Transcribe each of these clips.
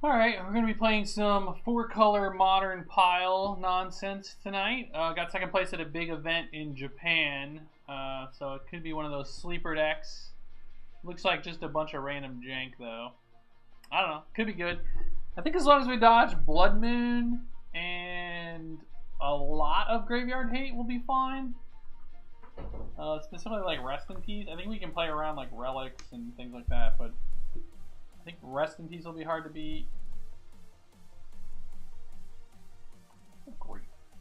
Alright, we're going to be playing some 4-color modern pile nonsense tonight. Got second place at a big event in Japan, so it could be one of those sleeper decks. Looks like just a bunch of random jank, though. I don't know, could be good. I think as long as we dodge Blood Moon and a lot of Graveyard Hate, we'll be fine. Specifically like Rest in Peace. I think we can play around like Relics and things like that, but I think Rest in Peace will be hard to beat.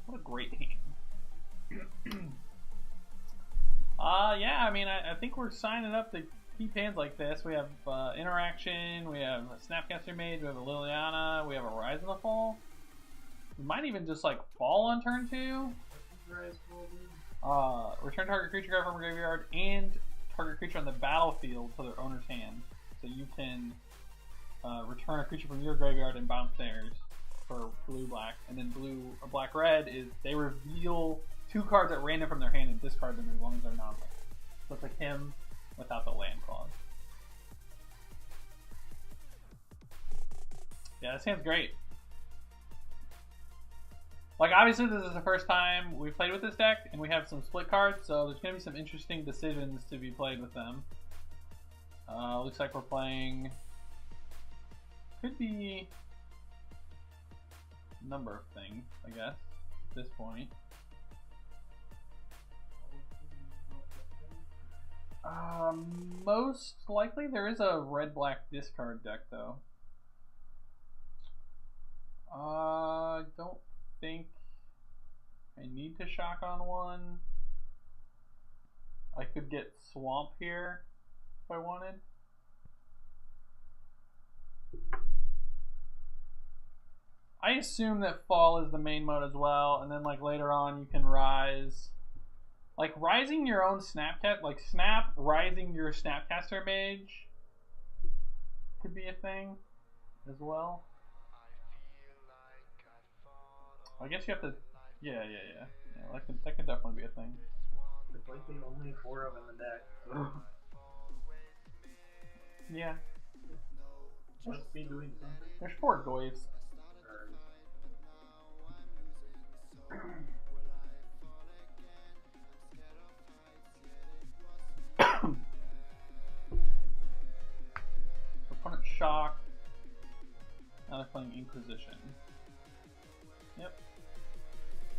What a great hand. Yeah, I mean, I think we're signing up to keep hands like this. We have Interaction, we have a Snapcaster Mage, we have a Liliana, we have a Rise in the Fall. We might even just like fall on turn 2. Return target creature card from a graveyard and target creature on the battlefield to their owner's hand. So you can return a creature from your graveyard and bounce theirs for blue-black. And then black-red is they reveal 2 cards at random from their hand and discard them as long as they're non-land. So it's like him without the land clause. Yeah, this hand's great. Like, obviously this is the first time we've played with this deck, and we have some split cards, so there's going to be some interesting decisions to be played with them. Looks like we're playing... Could be a number of things, I guess, at this point. Most likely there is a red-black discard deck, though. I don't think I need to shock on one. I could get Swamp here if I wanted. I assume that Fall is the main mode as well, and then like later on you can Rise. Like rising your own Snapcat, like rising your Snapcaster Mage could be a thing as well. I guess you have to, yeah, that could definitely be a thing. There's likely only 4 of them in the deck. So. Yeah. Must be doing something. There's 4 Goyfs. Opponent shock. Now they're playing Inquisition. Yep.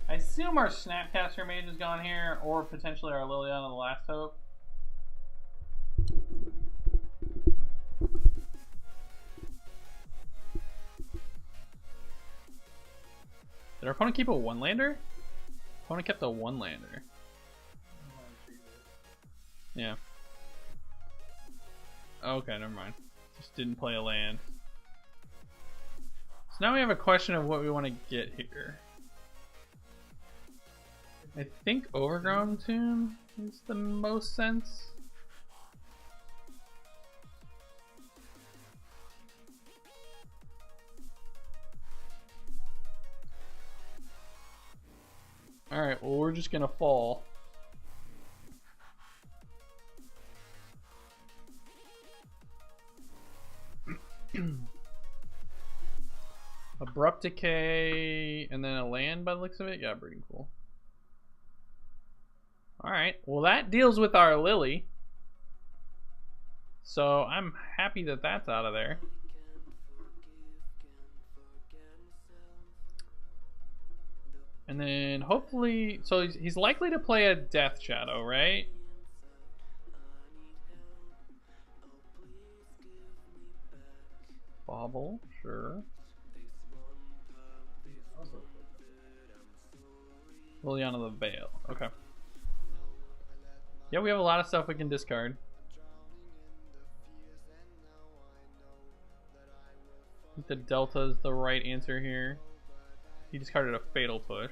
I assume our Snapcaster Mage is gone here, or potentially our Liliana the Last Hope. Did our opponent keep a 1-lander? Opponent kept a 1-lander. Yeah. Okay, never mind. Just didn't play a land. So now we have a question of what we want to get here. I think Overgrown Tomb makes the most sense. Alright, well we're just gonna fall. Abrupt Decay and then a land by the looks of it? Yeah, pretty cool. Alright, well that deals with our Lily. So I'm happy that that's out of there. And then hopefully, so he's likely to play a Death Shadow, right? Bobble, sure. Liliana the Veil, okay. Yeah, we have a lot of stuff we can discard. I think the Delta is the right answer here. He discarded a Fatal Push.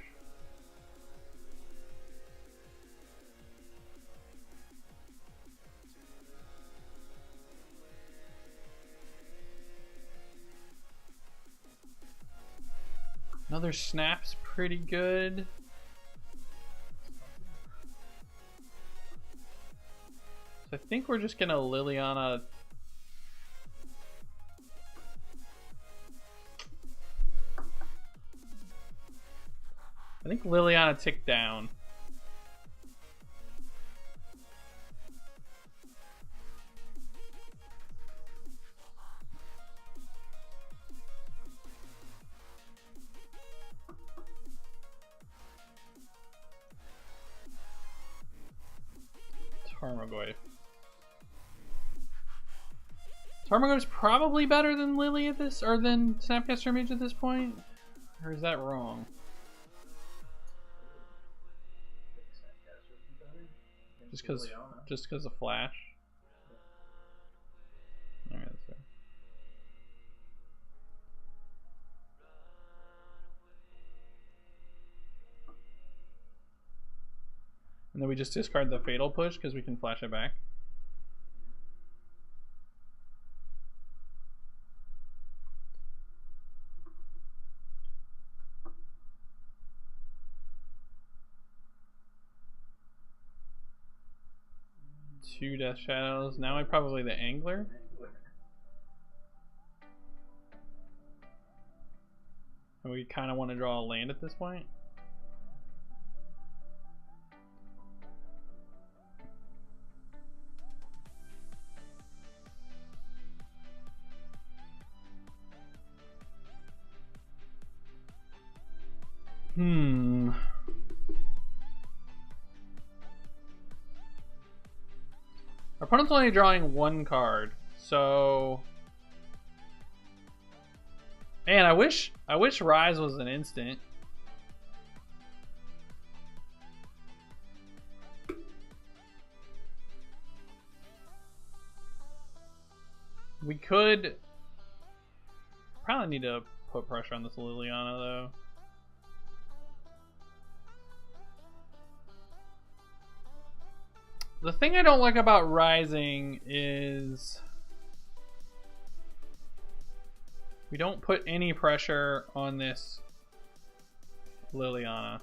Another Snap's pretty good. So I think we're just gonna Liliana I think Liliana ticked down. Tarmogoyf. Tarmogoyf's probably better than Lily at this, or than Snapcaster Mage at this point? Or is that wrong? Just because of Flash? Alright, that's fair. And then we just discard the Fatal Push because we can flash it back. Two Death Shadows. Now I probably the Angler. And we kind of want to draw a land at this point. Our opponent's only drawing one card, so man, I wish Rise was an instant. We could probably need to put pressure on this Liliana though. The thing I don't like about Rising is we don't put any pressure on this Liliana.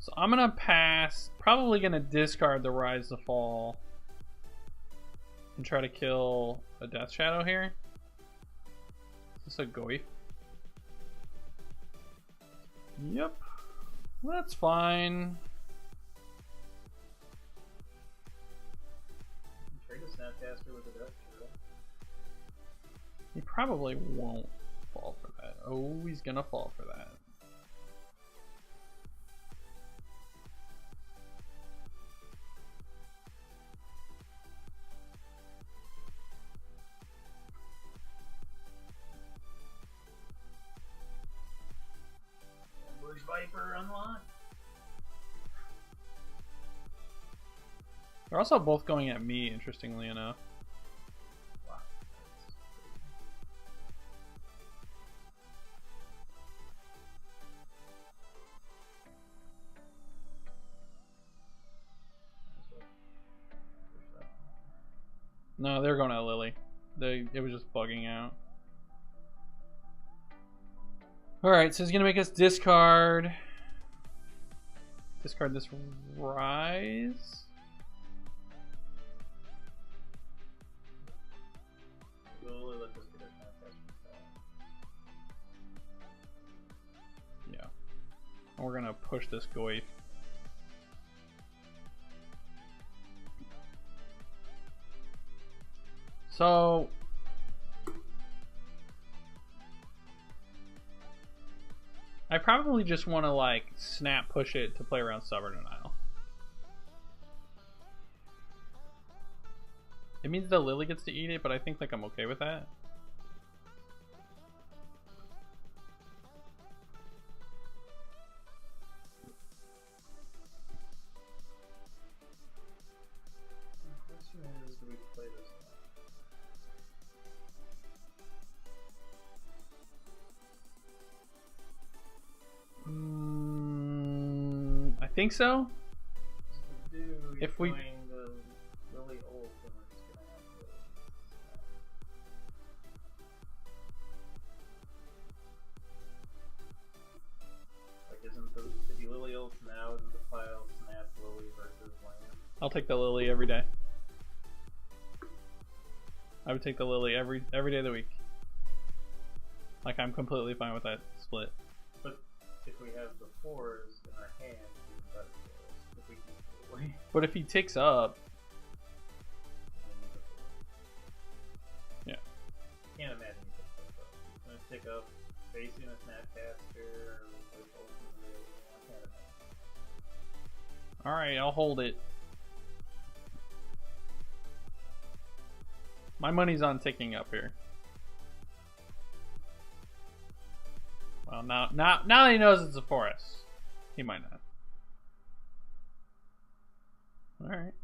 So I'm gonna pass, probably gonna discard the Rise to Fall and try to kill a Death Shadow here. Is this a Goyf? Yep, that's fine. Trade a Snapcaster with a Death Shadow. He probably won't fall for that. Oh, he's gonna fall for that. Viper unlocked. They're also both going at me, interestingly enough. Wow. No, they're going at Lily. It was just bugging out. Alright, so he's gonna make us discard this Rise. Yeah. And we're gonna push this Goyf. So I probably just want to like snap push it to play around Stubborn Denial. It means the Lily gets to eat it, but I think like I'm okay with that. The question is, do we play this now? I think so. If we the Lily ult, then we're just gonna have to like, if you Lily ult now, isn't the pile snap Lily versus land? I'll take the Lily every day. I would take the Lily every day of the week. Like, I'm completely fine with that split. But if we have the 4s in our hand, we can try to kill us. If we keep the Lily. But if he ticks up, yeah. Can't imagine he picks up though. He's gonna tick up facing a Snapcaster or with ultimately. I can't imagine. Alright, I'll hold it. My money's on ticking up here. Well, now that he knows it's a forest, he might not. Alright.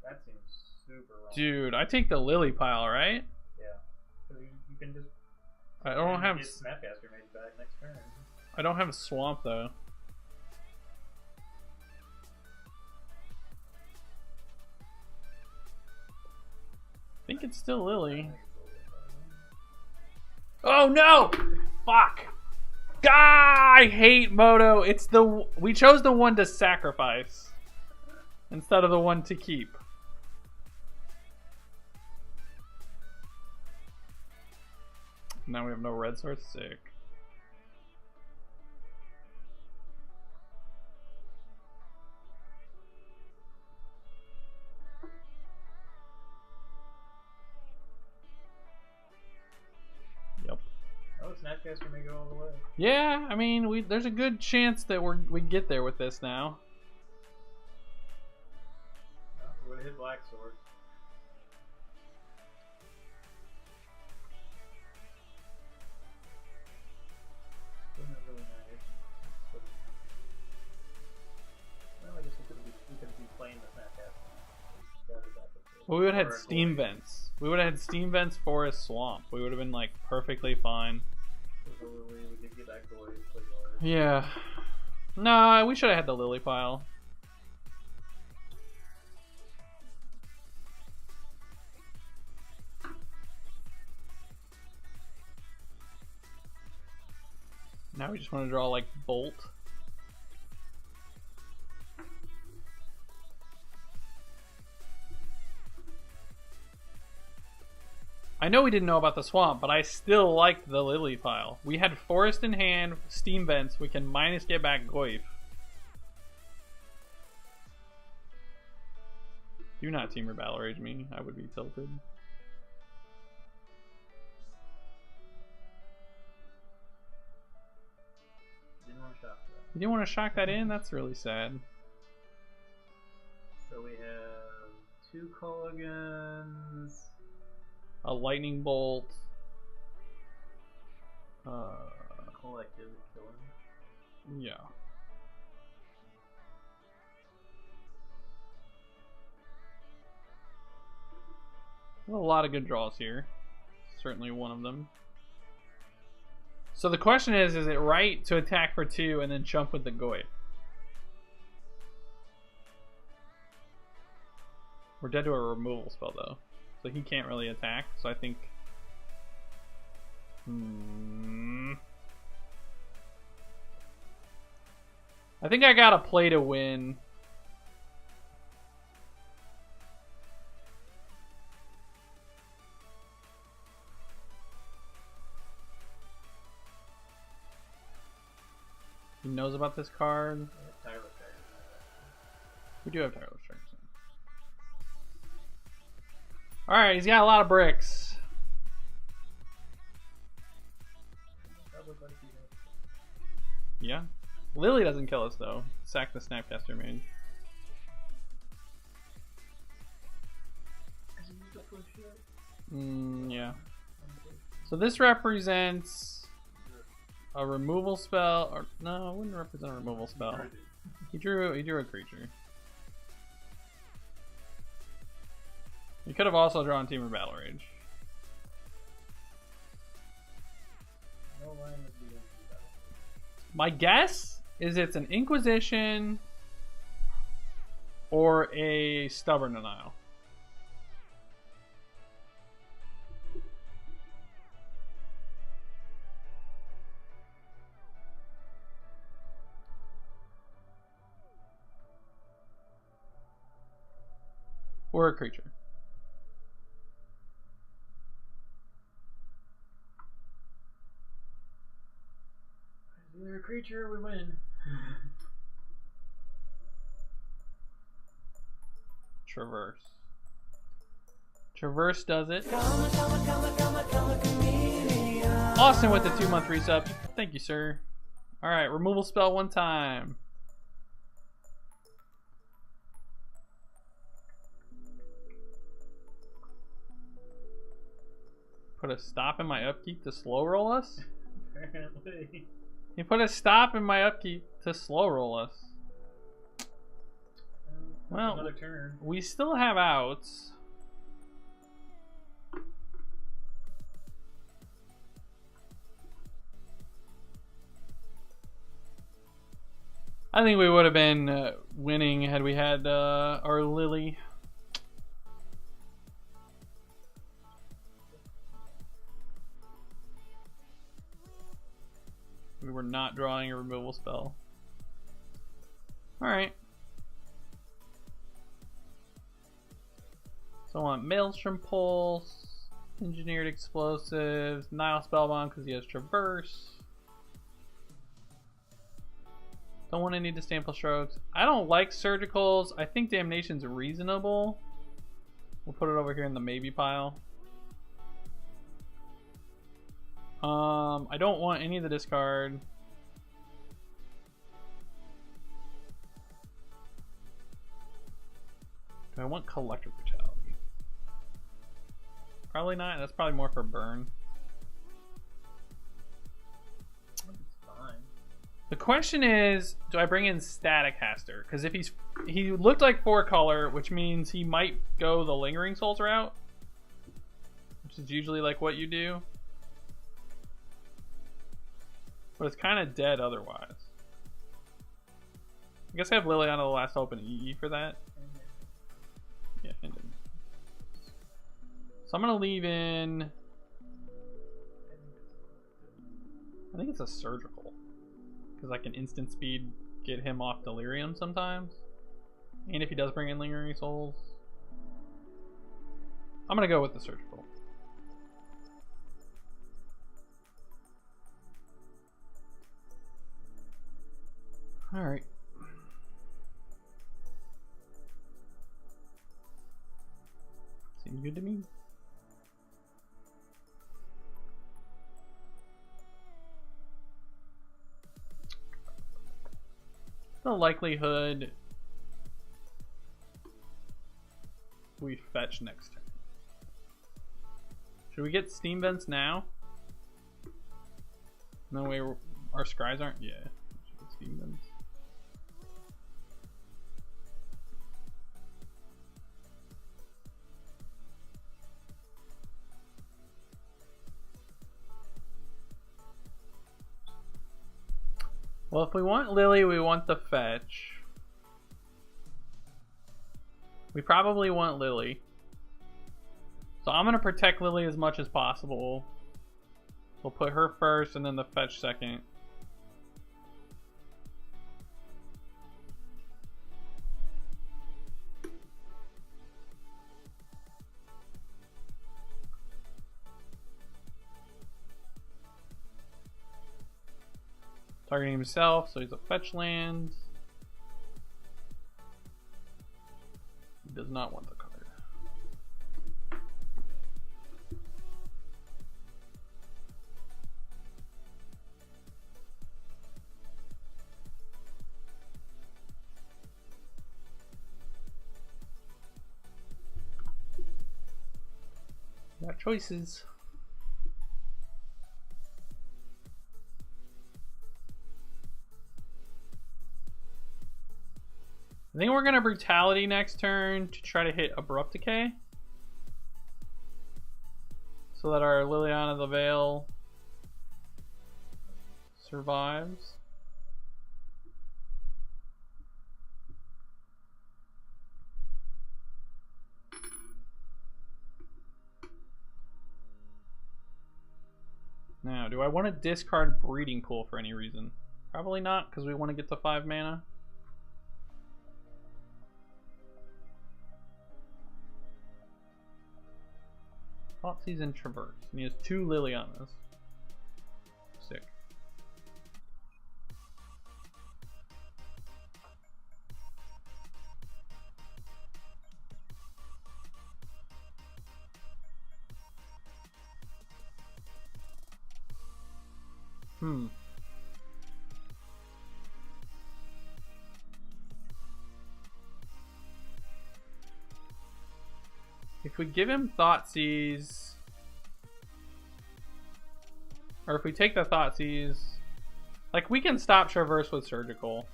That seems super wrong. Dude, I take the Lily pile, right? Yeah. Because you can just. I don't have. Get Snapcaster made back next turn. I don't have a swamp though. I think it's still Lily. Oh no! Fuck! God, I hate Moto. It's the we chose the one to sacrifice instead of the one to keep. Now we have no red source. Sick. Yep. Oh, Snapcaster may go all the way. Yeah, I mean, there's a good chance that we get there with this now. No, we would have hit Black Sword. Wouldn't have really mattered. But, well, I guess we could be playing the Snapcaster. Well, we would have had steam vents. We would have had steam vents, forest, swamp. We would have been like perfectly fine. We did get that glory. Yeah. Nah, we should have had the lily pile. Now we just want to draw like bolt. I know we didn't know about the swamp, but I still liked the lily pile. We had forest in hand, steam vents. We can minus get back Goyf. Do not Temur Battle Rage me. I would be tilted. Didn't want to shock that. You didn't want to shock that in? That's really sad. So we have 2 Culligans. A lightning bolt. Collective killing. Yeah. A lot of good draws here. Certainly one of them. So the question is it right to attack for 2 and then jump with the Goyf? We're dead to a removal spell though. So he can't really attack, so I think... I think I gotta play to win. He knows about this card. We do have Tireless Strike. Alright, he's got a lot of bricks. Yeah. Lily doesn't kill us though. Sack the Snapcaster Mage. Yeah. So this represents a removal spell, or no, it wouldn't represent a removal spell. He drew a creature. You could have also drawn Temur Battle Rage. My guess is it's an Inquisition or a Stubborn Denial. or a creature. Either a creature or we win. Traverse. Traverse does it. Austin with the 2-month resub. Thank you, sir. Alright, removal spell one time. Put a stop in my upkeep to slow roll us? Apparently. He put a stop in my upkeep to slow roll us. Well, another turn. We still have outs. I think we would have been winning had we had our Lily. We were not drawing a removal spell. Alright. So I want Maelstrom Pulse, Engineered Explosives, Nile Spellbound because he has Traverse. Don't want any Disdainful Strokes. I don't like Surgicals. I think Damnation's reasonable. We'll put it over here in the maybe pile. I don't want any of the discard. Do I want Collector Brutality? Probably not. That's probably more for burn. It's fine. The question is, do I bring in Static Caster? Because if he looked like 4-color, which means he might go the Lingering Souls route, which is usually like what you do. But it's kind of dead otherwise. I guess I have Liliana the Last Open EE for that. Yeah, ended. So I'm gonna leave in. I think it's a Surgical, because I can instant speed get him off Delirium sometimes, and if he does bring in Lingering Souls, I'm gonna go with the Surgical. All right. Seems good to me. The likelihood we fetch next turn. Should we get Steam Vents now? No way, our scries aren't? Yeah. We should get Steam Vents. Well, if we want Lily, we want the fetch. We probably want Lily. So I'm going to protect Lily as much as possible. So we'll put her first and then the fetch second. Targeting himself, so he's a fetch land. He does not want the card. Got choices. I think we're gonna Brutality next turn to try to hit Abrupt Decay, so that our Liliana the Veil survives. Now, do I want to discard Breeding Pool for any reason? Probably not, because we want to get to 5 mana. Thoughtseize and Traverse. And he has 2 Lilianas. Sick. If we give him Thoughtseize, or if we take the Thoughtseize, like we can stop Traverse with Surgical.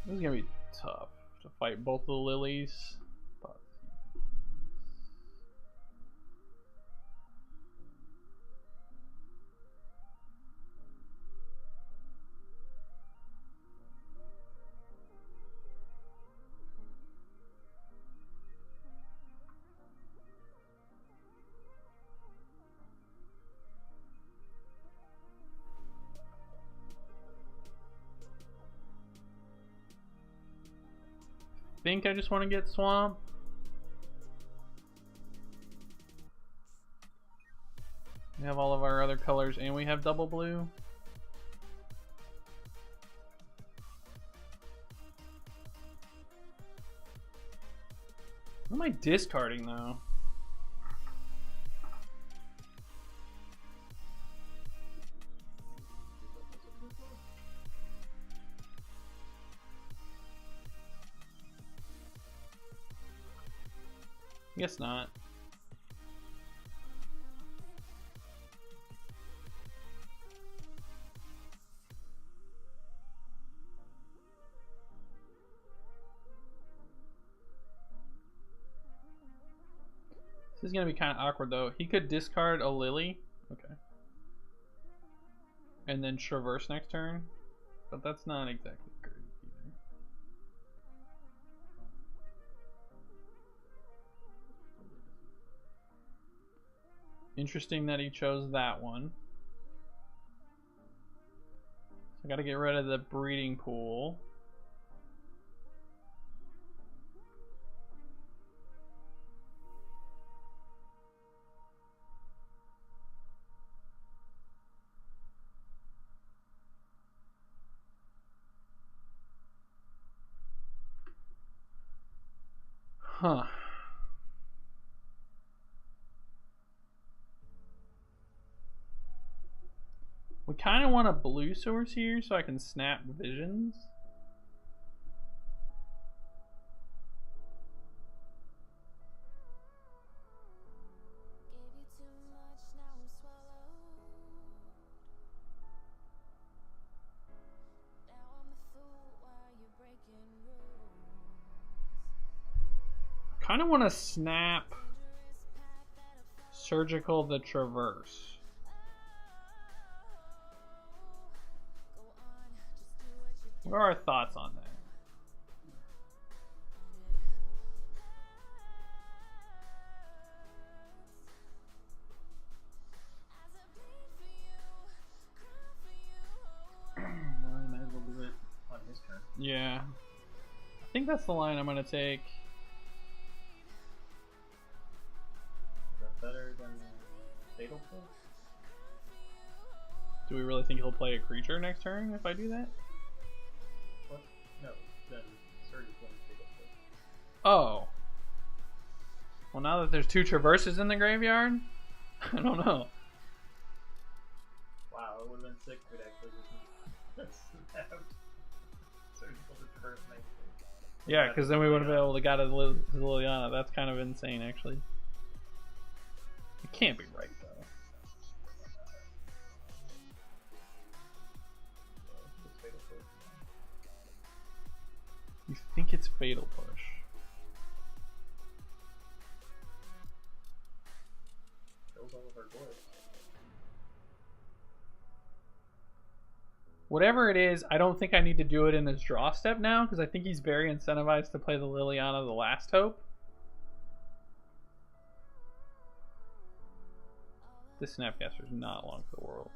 This is gonna be tough to fight both the Lilies. I think I just want to get Swamp. We have all of our other colors and we have double blue. What am I discarding though? Guess not. This is gonna be kind of awkward though. He could discard a Lily. Okay. And then Traverse next turn. But that's not exactly great either. Interesting that he chose that one. So I gotta get rid of the breeding pool. Huh. We kind of want a blue source here so I can snap Visions. Kind of want to snap Surgical the Traverse. What are our thoughts on that? Well, you might as well do it on his turn. Yeah. I think that's the line I'm going to take. Is that better than Fatal Push? Do we really think he'll play a creature next turn if I do that? What? No, then Surgical and Fatal Push. Oh. Well, now that there's 2 Traverses in the graveyard, I don't know. Wow, it would have been sick if it actually just snapped Surgical to Traverse next turn. Yeah, because then we would have been able to get his Liliana. That's kind of insane, actually. It can't be right, though. It's Fatal Push. You think it's Fatal Push? Kills all of our boys. Whatever it is, I don't think I need to do it in his draw step now, because I think he's very incentivized to play the Liliana the Last Hope. This Snapcaster is not long for the world.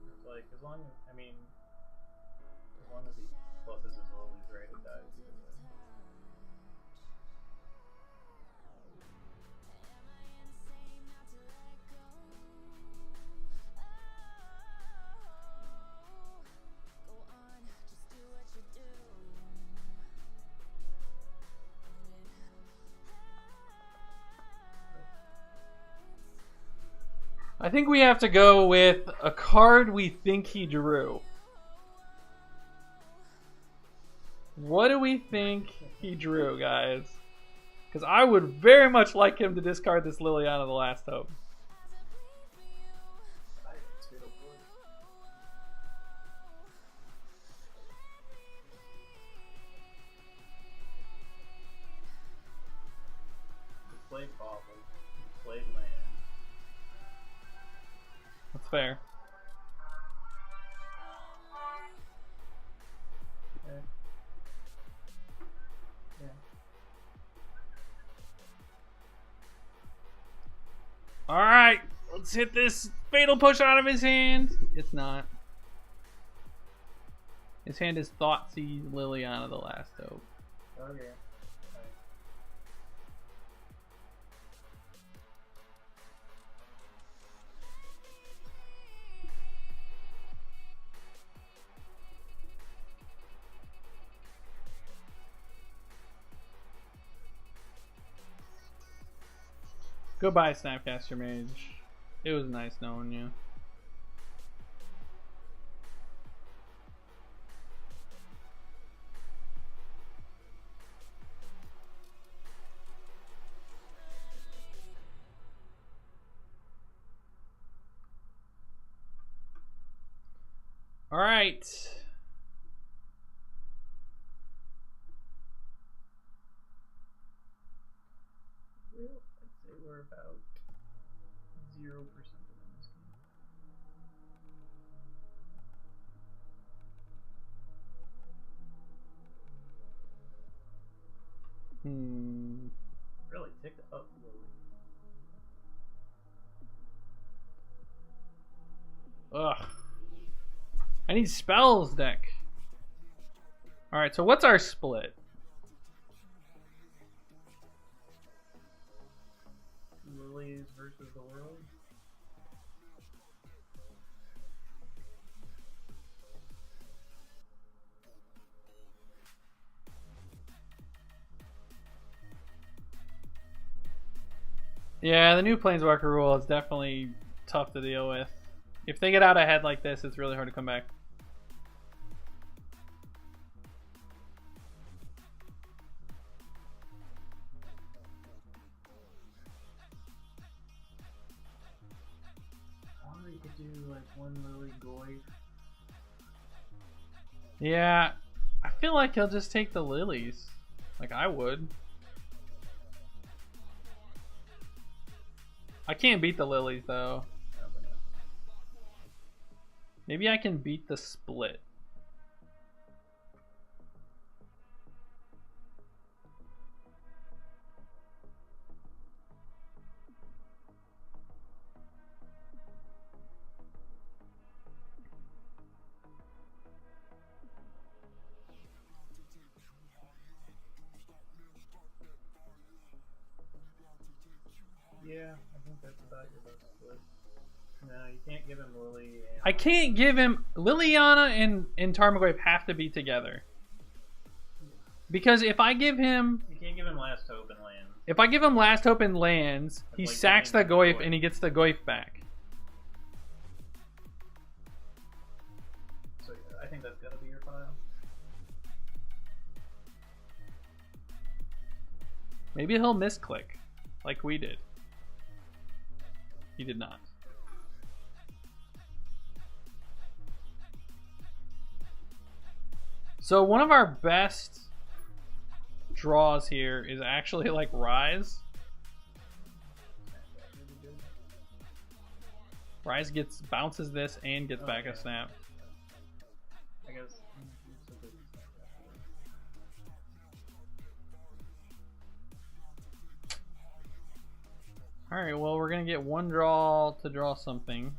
It's like, as long as, I mean, as long as he pluses his Lilies, right, it dies either way. I think we have to go with a card we think he drew. What do we think he drew, guys? Because I would very much like him to discard this Liliana the Last Hope. Played Bobble. Played Land. That's fair. Okay. Yeah. Alright, let's hit this Fatal Push out of his hand. It's not. His hand is Thoughtseize Liliana the Last Hope. Okay. Goodbye, Snapcaster Mage. It was nice knowing you. All right. Well, I'd say we're about 0% of this game. Really ticked up, Lily. Ugh. I need spells deck. Alright, so what's our split? Lilies versus the world. Yeah, the new Planeswalker rule is definitely tough to deal with. If they get out ahead like this, it's really hard to come back. Or you could do like one Lily Goy. Yeah, I feel like he'll just take the lilies. Like I would. I can't beat the lilies though. Maybe I can beat the split. Yeah, I think that's about your best split. No, you can't give him Lily. And I can't give him Liliana and Tarmogoyf have to be together. Because if I give him you can't give him Last Hope and Land. If I give him Last Hope and lands, he like sacks the giving him Goyf Goyf. and he gets the Goyf back. So I think that's gotta be your file. Maybe he'll misclick, like we did. He did not. So one of our best draws here is actually like Rise. Rise bounces this and gets back a snap. I guess. Alright, well we're gonna get one draw to draw something.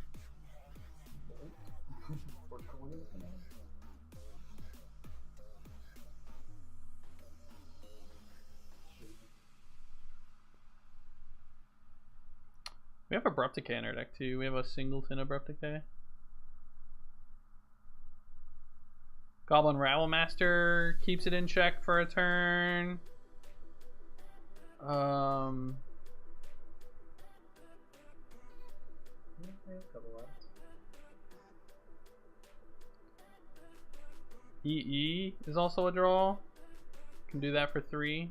We have Abrupt Decay in our deck too. We have a Singleton Abrupt Decay. Goblin Rabblemaster keeps it in check for a turn. Yeah, a couple lots. EE is also a draw. Can do that for 3.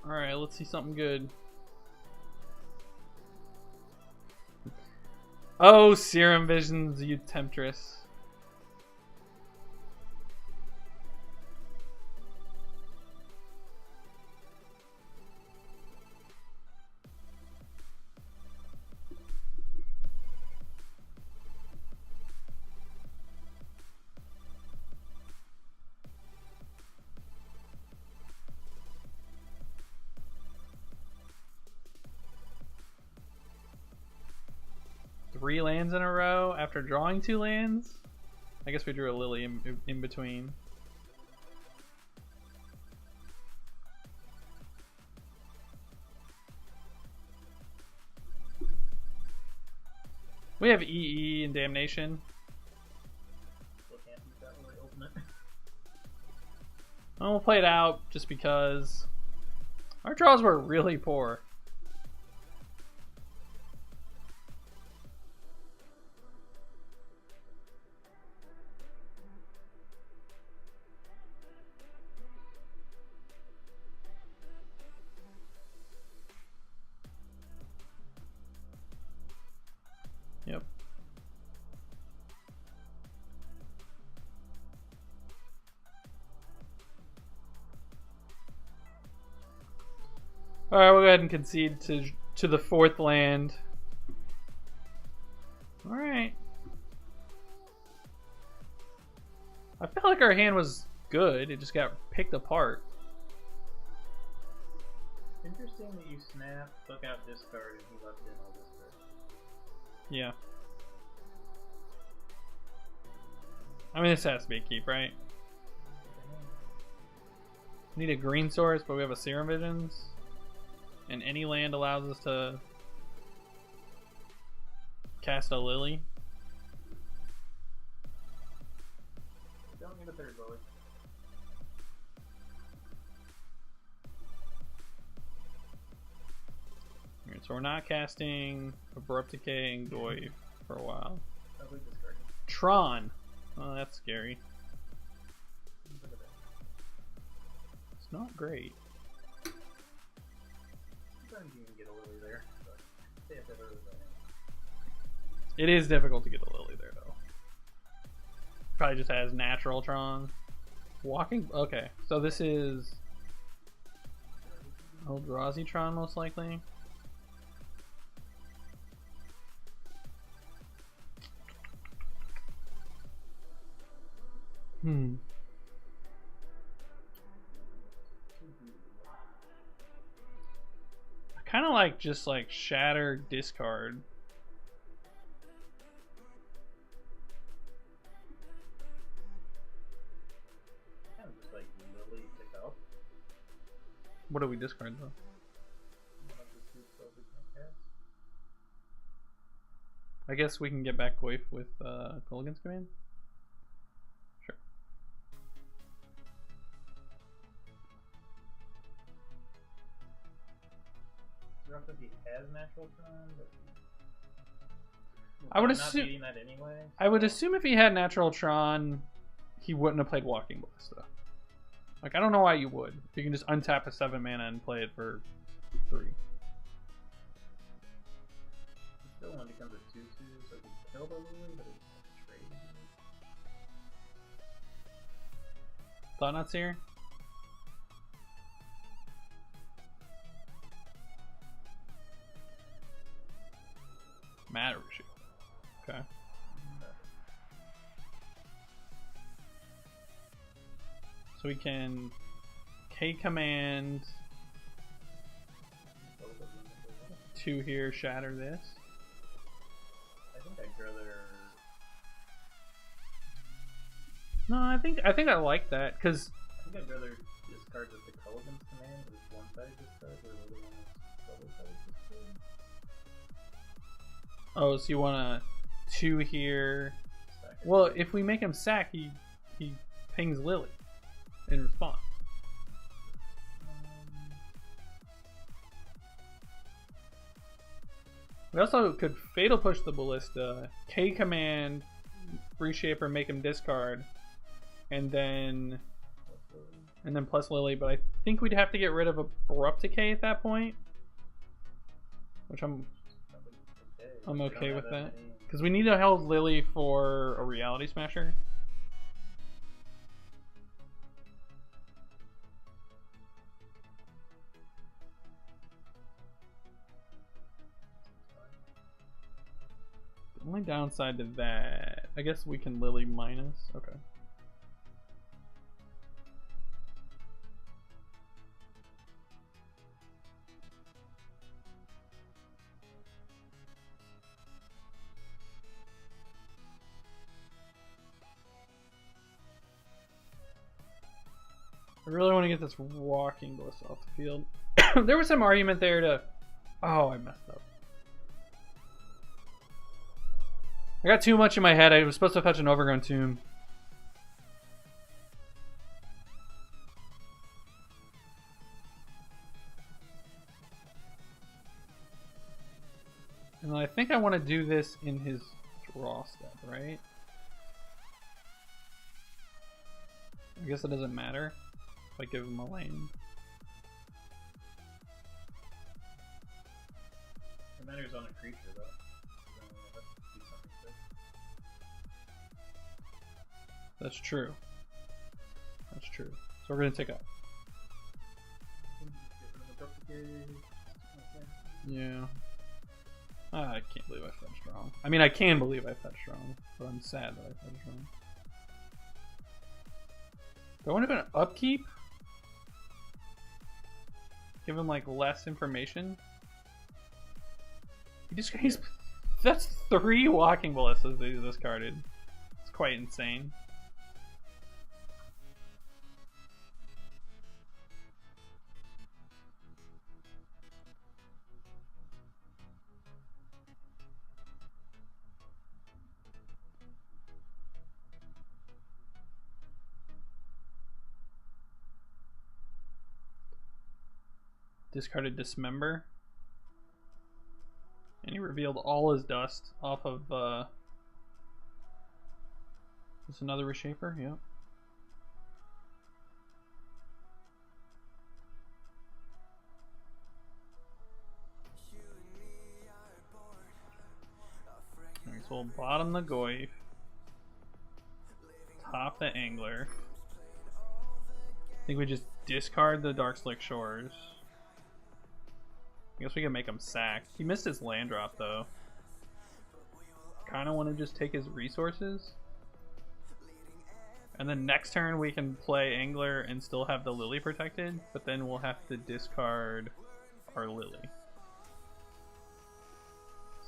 Alright, let's see something good. Oh, Serum Visions, you temptress. Three lands in a row after drawing 2 lands? I guess we drew a Lily in between. We have EE and Damnation. Still can't use that when we open it. We'll play it out just because our draws were really poor. Yep. All right, we'll go ahead and concede to the 4th land. All right. I felt like our hand was good. It just got picked apart. Interesting that you snap, took out discard, and he left in all discard. Yeah. I mean, this has to be a keep, right? Need a green source, but we have a Serum Visions. And any land allows us to cast a Lily. Don't need a 3rd Lily. Alright, so we're not casting Abrupt Decay and Goy for a while. Probably discard. Tron. Oh, that's scary. Look at that. It's not great. Sometimes you can get a Lily there, but stay at that early zone. It is difficult to get a Lily there, though. Probably just has natural Tron. Walking. Okay, so this is Eldrazi Tron, most likely. I kind of like just like shatter, discard. Kind of just like Lily pick up. What do we discard though? One of the 2 spells we can cast. I guess we can get back Goyf with Kolaghan's Command. Sure. Rough if he has natural Tron, but I would not assume. beating that anyway. I would assume if he had natural Tron, he wouldn't have played Walking Blast though. Like I don't know why you would. You can just untap a 7 mana and play it for 3. It still only becomes a 2/2, so he kill the Lily, but it's trade. Thought-Knots here. Matter issue. Okay. So we can K command 2 here, shatter this. I think I'd rather. No, I think I like that because I think I'd rather discard with the Kolaghan's Command with one-sided discard, or the other one is double-sided discard. oh, so you want a 2 here, Side Well, if we make him sack, he pings Lily in response. We also could Fatal Push the Ballista, K command, Reshaper, make him discard, and then plus Lily. But I think we'd have to get rid of Abrupt Decay at that point, which I'm okay with that because we need to hold Lily for a Reality Smasher. The only downside to that, I guess we can Lily minus. Okay. I really want to get this Walking Ballista off the field. There was some argument there to... Oh, I messed up. I got too much in my head. I was supposed to fetch an Overgrown Tomb. And I think I want to do this in his draw step, right? I guess it doesn't matter if I give him a lane. It matters on a creature, though. That's true. That's true. So we're gonna take up. Yeah. I can't believe I fed strong. I mean, I can believe I fed strong, but I'm sad that I fed strong. Do I want to go to upkeep? Give him like less information? That's 3 Walking Ballistas that he's discarded. It's quite insane. Discarded Dismember. And he revealed all his dust off of, Just another Reshaper? Yep. Alright, so we'll bottom the Goyf. Top the Angler. I think we just discard the Darkslick Shores. I guess we can make him sack. He missed his land drop though. Kind of want to just take his resources. And then next turn we can play Angler and still have the Lily protected, but then we'll have to discard our Lily.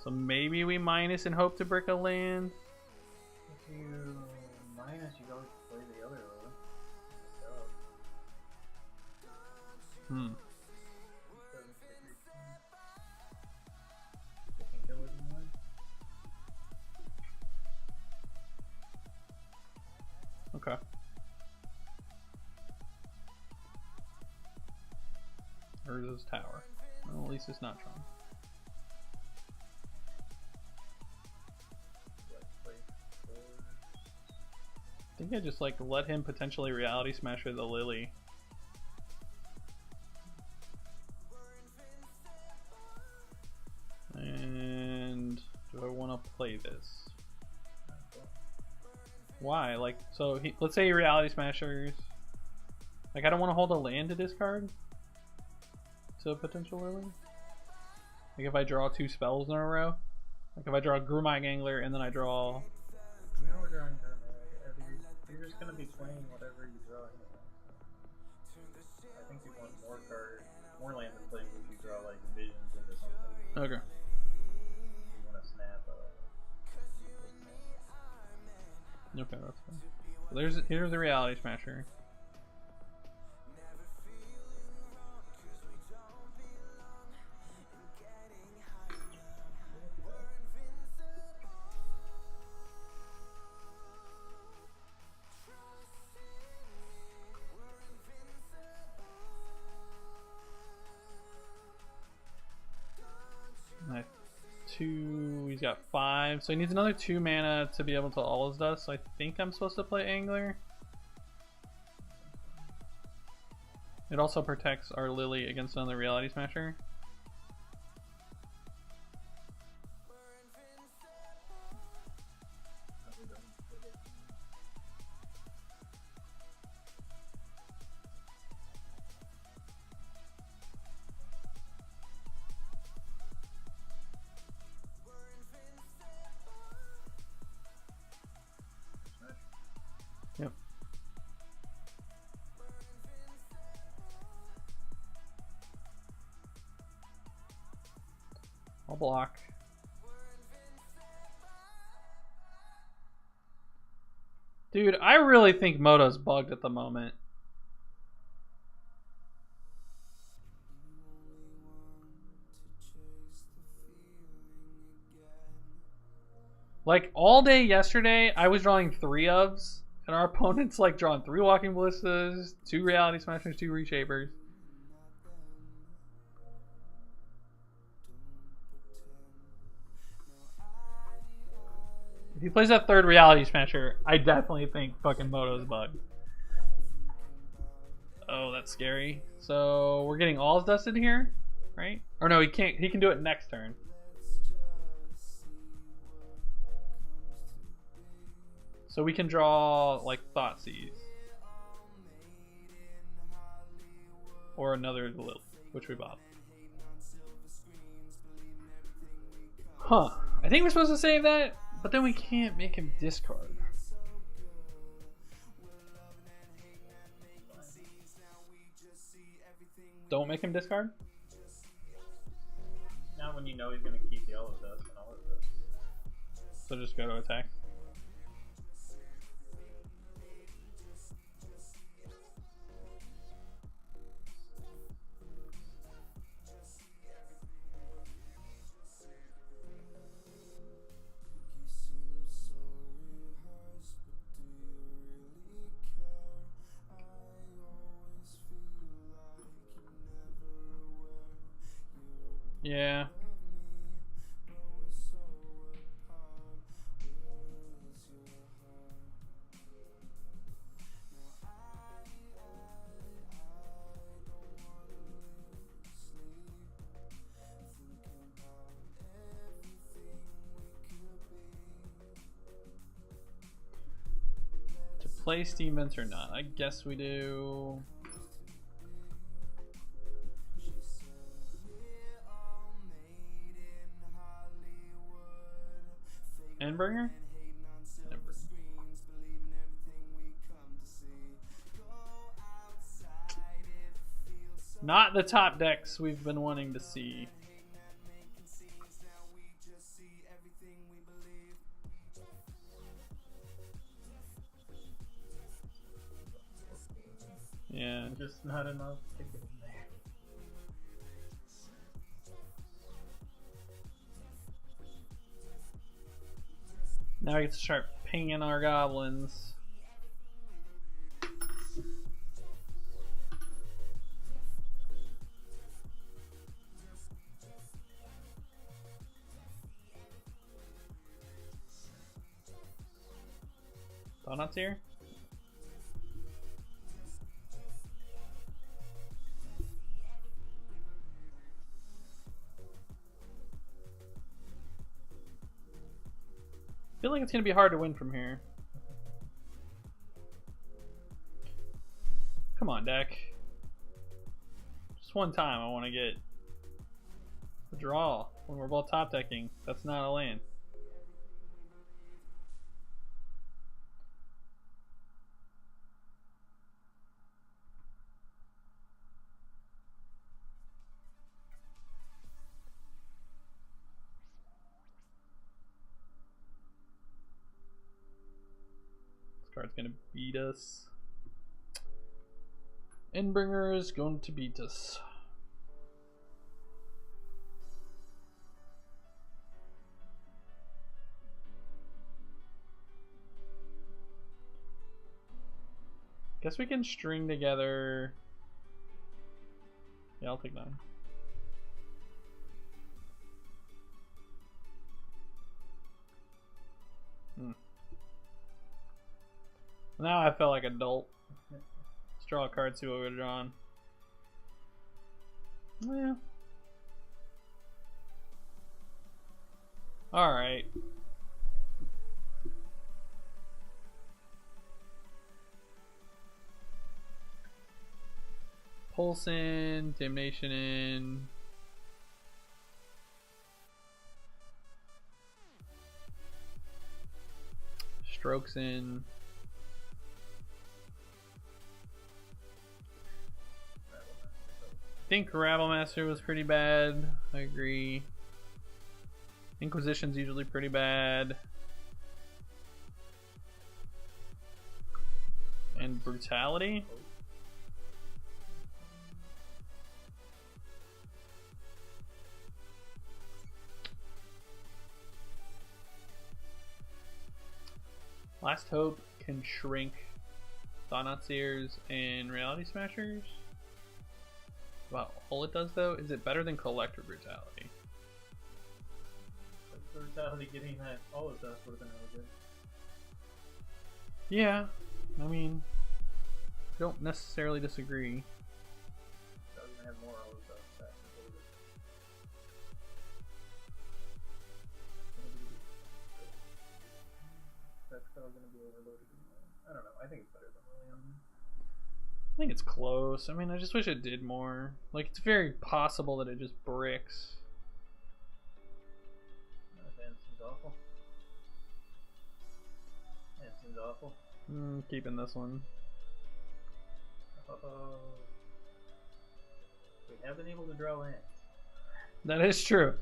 So maybe we minus and hope to brick a land. If you minus, you always play the other Lily. Hmm. Okay. Urza's Tower. Well, at least it's not Tron. I think I just like let him potentially Reality Smasher the Lily. And do I want to play this? Why? Like, so let's say he Reality Smashers. Like, I don't want to hold a land to discard to a potential Lily. Like, if I draw 2 spells in a row. Like, if I draw Grumag Angler and then I draw. You know we're drawing Grumag. You're just gonna be playing whatever you draw anyway. So I think you want more land to play if you draw like visions into something. Okay. You want to snap. Okay, that's fine. So here's the Reality Smasher. 2. He's got 5. So he needs another 2 mana to be able to all his dust. So I think I'm supposed to play Angler. It also protects our Lily against another Reality Smasher. Yep. I'll block. Dude, I really think Moto's bugged at the moment. Like, all day yesterday, I was drawing 3 ofs, and our opponent's like drawing 3 Walking Ballistas, 2 Reality Smashers, 2 Reshapers. If he plays that 3rd Reality Smasher, I definitely think fucking Moto's bugged. Oh, that's scary. So we're getting all dusted here, right? Or no, he can't. He can do it next turn. So we can draw like Thoughtseize. Or another Lily, which we bought. Huh. I think we're supposed to save that, but then we can't make him discard. Don't make him discard? Not when you know he's going to keep yellow dust and all of this. So just go to attack. Yeah. To play Steam Vents or not? I guess we do. Endbringer? Not the top decks we've been wanting to see. Yeah. Just not enough to get in there. Now we get to start pinging our goblins. Donuts here? I feel like it's going to be hard to win from here. Come on, deck. Just one time I want to get a draw when we're both top decking. That's not a land. Card's gonna beat us. Endbringer is going to beat us. Guess we can string together. Yeah, I'll take 9. Now I felt like adult. Let's draw a card, see what we're drawing. Yeah. Alright. Pulse in, Damnation in. Strokes in. I think Rabblemaster was pretty bad. I agree. Inquisition's usually pretty bad. And Brutality? Last Hope can shrink Thought-Knot Seers and Reality Smashers. Wow, all it does though, is it better than Collector Brutality? Brutality getting that all of that would have been really good. Yeah, I mean, don't necessarily disagree. Doesn't have more all of that. That's still going to be overloaded. I don't know. I think it's better than Liliana. I think it's close. I mean, I just wish it did more. Like, it's very possible that it just bricks. That seems awful. Yeah, it seems awful. Keeping this one. We have been able to draw lands. That is true.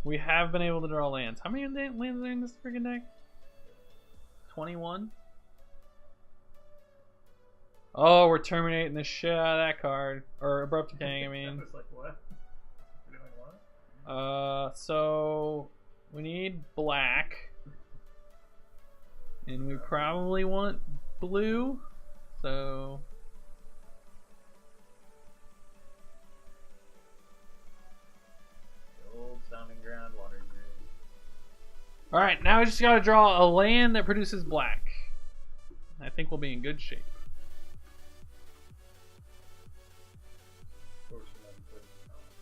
We have been able to draw lands. How many lands are in this freaking deck? 21? Oh, we're terminating the shit out of that card. Or Abrupt Decaying, I mean. I was like, what? We're doing what? So we need black. And we probably want blue. So Old Sounding Ground, Water Grid. alright, now we just gotta draw a land that produces black. I think we'll be in good shape.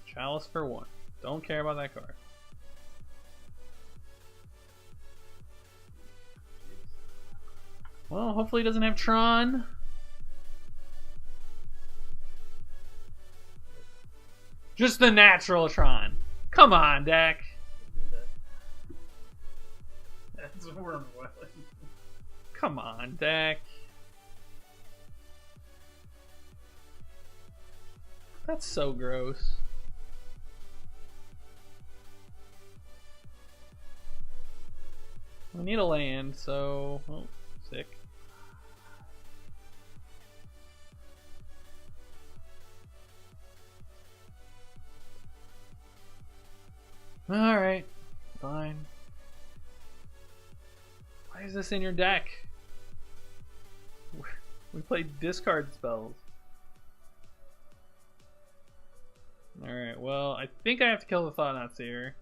Chalice for 1. Don't care about that card. Well, hopefully he doesn't have Tron. Just the natural Tron. Come on, deck. That's Wormwelling. Come on, deck. That's so gross. We need a land, so... Oh, sick. Alright, fine. Why is this in your deck? We played discard spells. Alright, well, I think I have to kill the Thought-Knot Seer.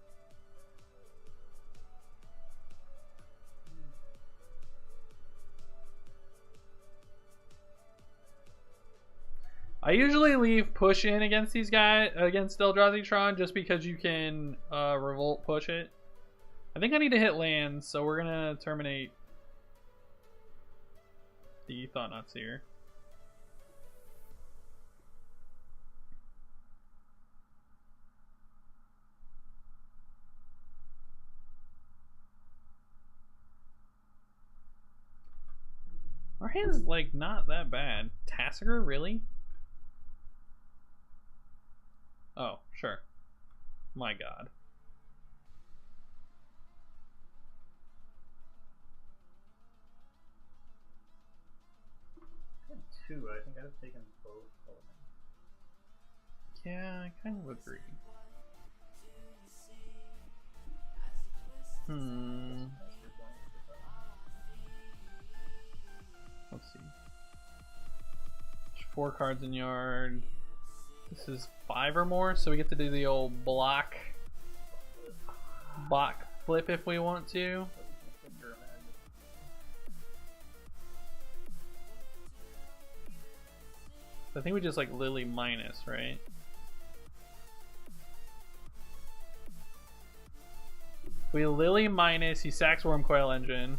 I usually leave push in against these guys, against Eldrazi Tron, just because you can revolt push it. I think I need to hit lands, so we're gonna terminate the Thought-Knot Seer. Our hand's like not that bad. Tasigur, really? Oh, sure. My god. I had 2. I think I'd have taken both elements. Yeah, I kind of agree. Let's see. There's 4 cards in yard. This is 5 or more, so we get to do the old block flip if we want to. I think we just like Lily minus, right? We Lily minus, he sacks Wormcoil Engine.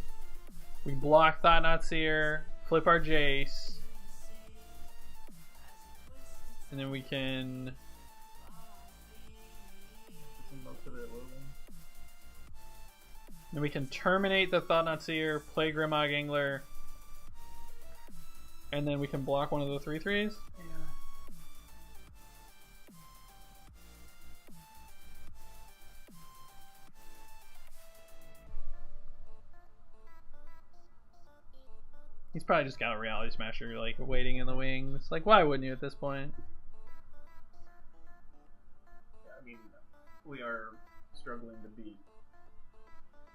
We block Thought-Knot Seer, flip our Jace. And then we can... Then we can terminate the Thought-Knot Seer, play Grimog Angler. And then we can block one of the 3/3s? Yeah. He's probably just got a Reality Smasher, like, waiting in the wings. Like, why wouldn't you at this point? Yeah, I mean, we are struggling to beat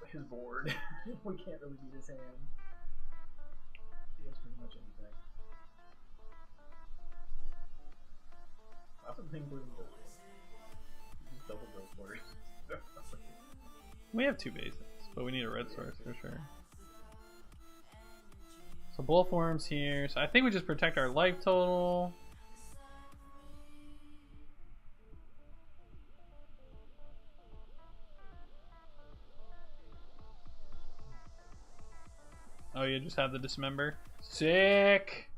his board. We can't really beat his hand. He has pretty much anything. I often think we're going to just double go for it. We have 2 basics, but we need a red source for sure. So Bull Forms here. So I think we just protect our life total. Oh, you just have the Dismember? Sick!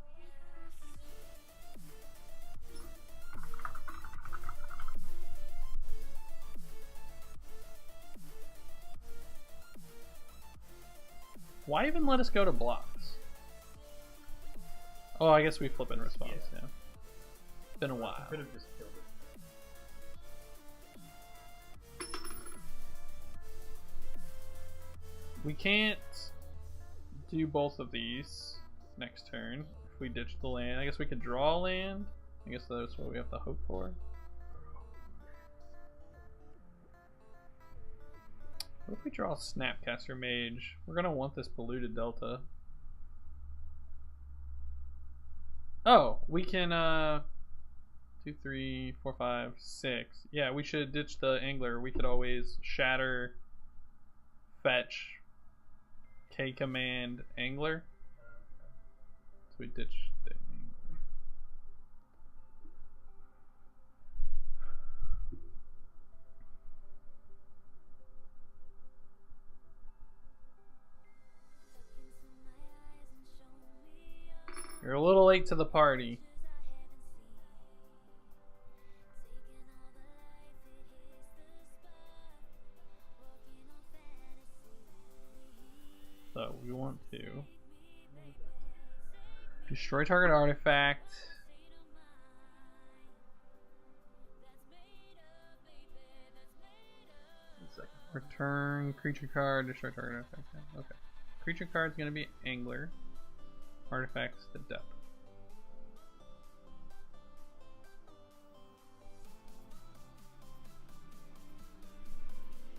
Why even let us go to blocks? Oh, I guess we flip in response, yeah. It's been a while. I could have just killed it. We can't do both of these next turn if we ditch the land. I guess we could draw land. I guess that's what we have to hope for. What if we draw Snapcaster Mage? We're gonna want this polluted Delta. Oh, we can 2, 3, 4, 5, 6. Yeah, we should ditch the Angler. We could always shatter, fetch, K command Angler. So we ditch the Angler. You're a little late to the party. So we want to destroy target artifact. Return creature card, destroy target artifact. Okay. Creature card is going to be Angler. Artifacts to depth.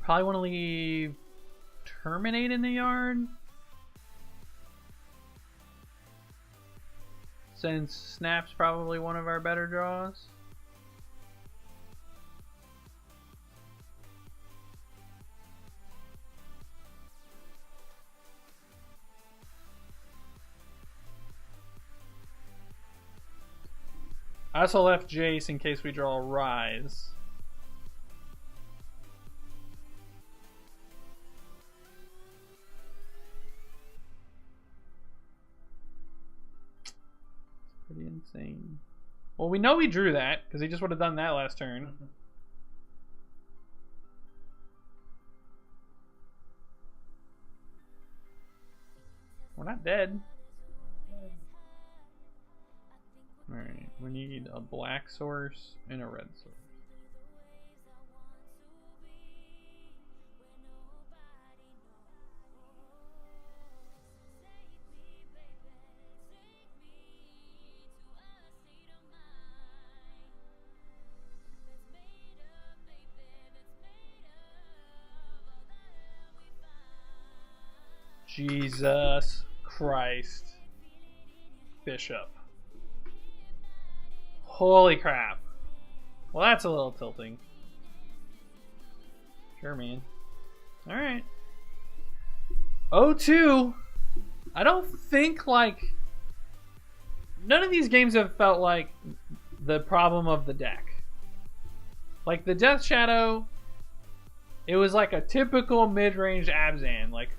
Probably want to leave Terminate in the yard, since Snap's probably one of our better draws. I also left Jace in case we draw a Rise. It's pretty insane. Well, we know we drew that because he just would have done that last turn. We're not dead. Alright, we need a black source and a red source. Jesus Christ. Bishop. Holy crap. Well, that's a little tilting. Sure, man. Alright. 0-2. I don't think, like... none of these games have felt like the problem of the deck. Like the Death Shadow, it was like a typical mid-range Abzan. Like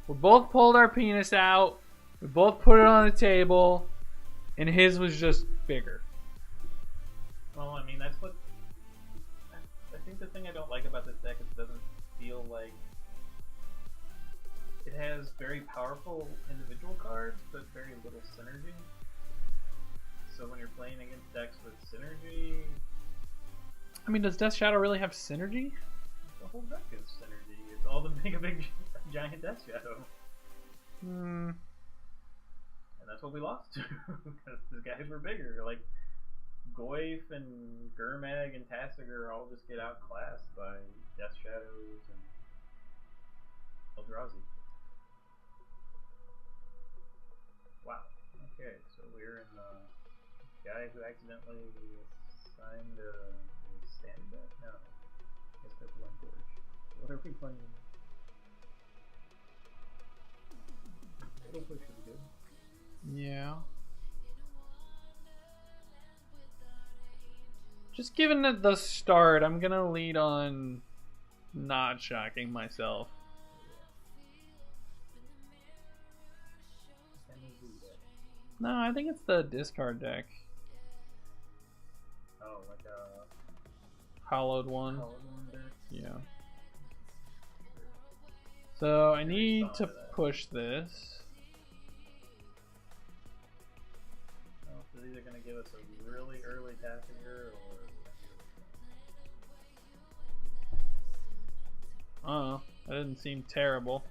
we both pulled our penis out, we both put it on the table, and his was just bigger. Well, I mean, that's what... I think the thing I don't like about this deck is it doesn't feel like... It has very powerful individual cards, but very little synergy. So when you're playing against decks with synergy... I mean, does Death Shadow really have synergy? The whole deck is synergy. It's all the big giant Death Shadow. Hmm. And that's what we lost to, because the guys were bigger. Like, Goyf and Gurmag and Tasigur all just get outclassed by Death Shadows and Eldrazi. Wow. Okay, so we're in the guy who accidentally signed a standard deck? No. I guess that's one Gorge. What are we playing? It'll push pretty good. Yeah. Just given it the start, I'm gonna lead on not shocking myself. No, I think it's the discard deck. Oh, like a Hollowed one. Hollowed one deck? Yeah. So I need to push this. Well, it's either going to give us a really early Tasigur or... Oh, that didn't seem terrible.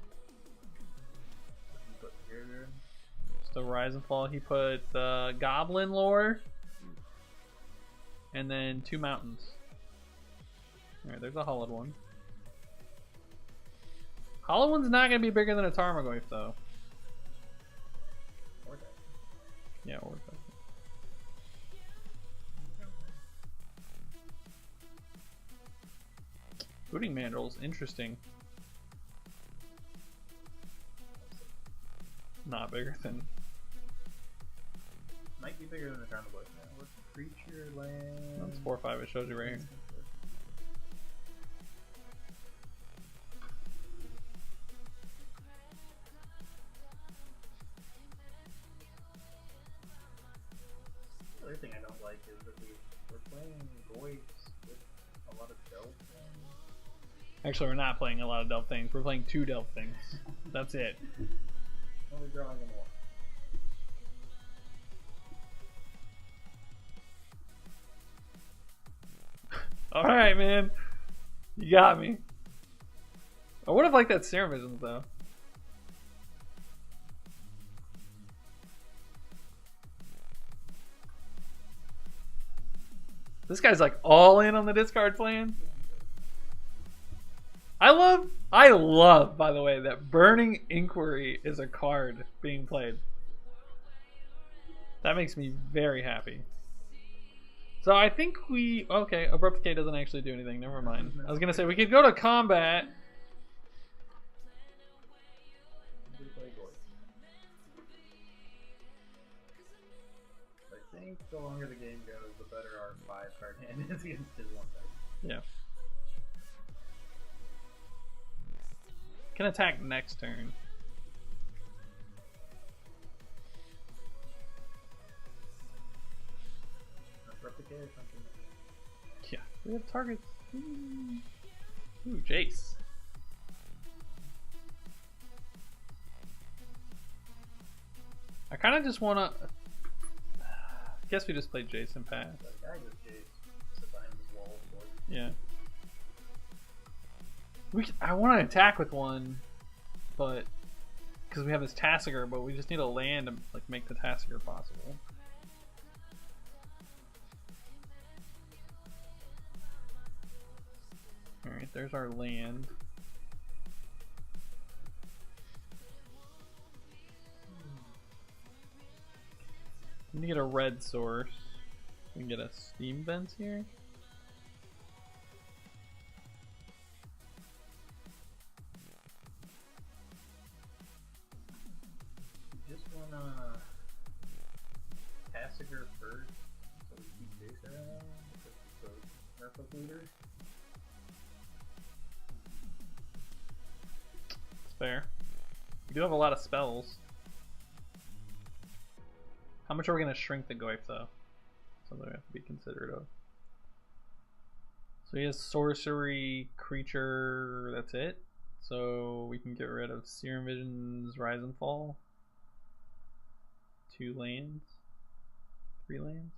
Put here. Just a Rise and Fall. He put the Goblin Lore. And then 2 mountains. Alright, there's a Hollowed one. Hollowed one's not going to be bigger than a Tarmogoyf, though. Or deck. Yeah, or that. Booting Mandrels, interesting. Not bigger than... Might be bigger than the Tarmogoyf now. What's creature land? That's 4/5, it shows you right here. The other thing I don't like is that we're playing Goyfs with a lot of Delve things. Actually, we're not playing a lot of Delve things. We're playing 2 Delve things. That's it. Only drawing them one. Alright, man. You got me. I would have liked that Serum Visions, though. This guy's like all in on the discard plan. I love, by the way, that Burning Inquiry is a card being played. That makes me very happy. So I think okay, Abrupt Decay doesn't actually do anything, never mind. I was gonna say we could go to combat. We play Goyf. I think the longer the game goes, the better our 5-card hand is against his 1-card. Yeah. Can attack next turn. Replicate or something. Yeah, we have targets. Ooh, Jace. I kind of just want to... I guess we just played Jace and pass. That guy just Jace behind his wall. Yeah. I want to attack with one, but... Because we have this Tasigur, but we just need a land to like make the Tasigur possible. Alright, there's our land. We need to get a red source. We can get a steam vents here. You just wanna Leader. It's fair. You do have a lot of spells. How much are we going to shrink the Goyf though? Something we have to be considerate of. So he has sorcery, creature, that's it. So we can get rid of Serum Visions, Rise and Fall. 2 lands. 3 lands.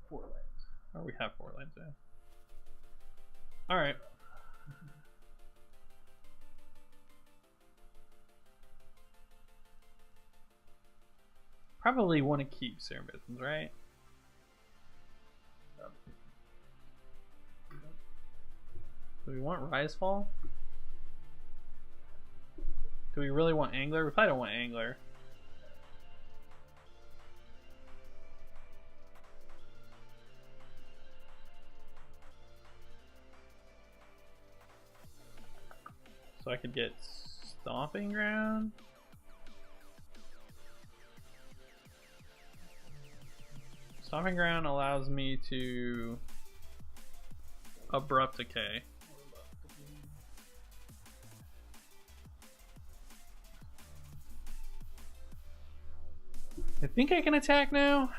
Four lands. Oh, we have 4 lands, yeah. Alright. Probably want to keep Serum Visions, right? Do we want Risefall? Do we really want Angler? We probably don't want Angler. So I could get Stomping Ground. Stomping Ground allows me to Abrupt Decay. I think I can attack now.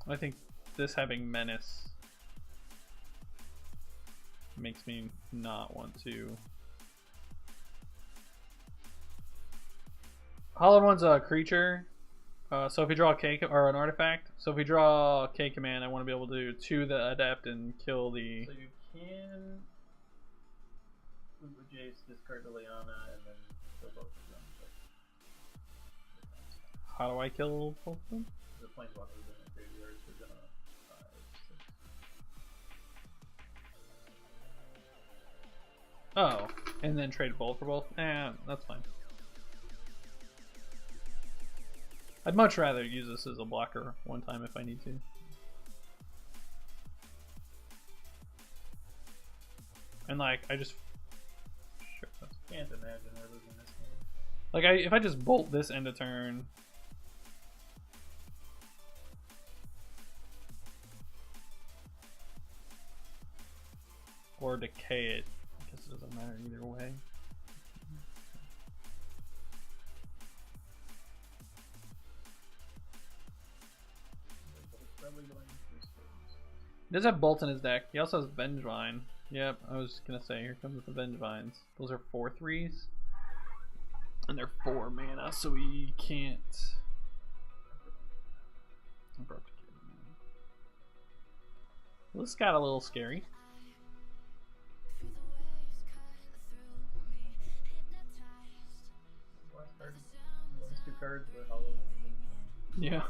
I think this having Menace makes me not want to. Hollowed One's a creature. So if we draw a K or an artifact, so if we draw a K command, I want to be able to 2 the Adept and kill the. So you can with Jace discard the Liana and then kill both of them. How do I kill both of them? The Planeswalkers in the graveyard are gonna 5, 6. Oh, and then trade both for both? That's fine. I'd much rather use this as a blocker one time if I need to. And like, I just... Sure, can't imagine we're losing this game. Like, if I just bolt this end of turn... Or decay it, I guess it doesn't matter either way. He does have Bolt in his deck. He also has Vengevine. Yep, I was gonna say, here comes the Vengevines. Those are 4/3s. And they're 4 mana, so we can't. Well, this got a little scary. Last 2 cards were hollow. Yeah.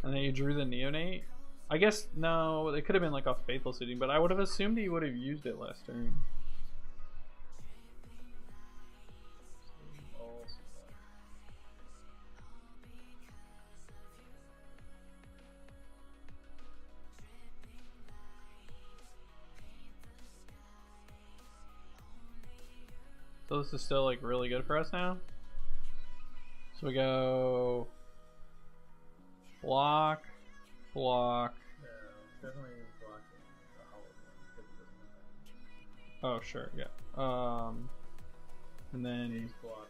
And then you drew the Neonate. I guess, no, it could have been like a Faithful Suiting, but I would have assumed he would have used it last turn. So this is still like really good for us now. So we go block, block. No, definitely blocking the hollow one. Oh sure, yeah. And then block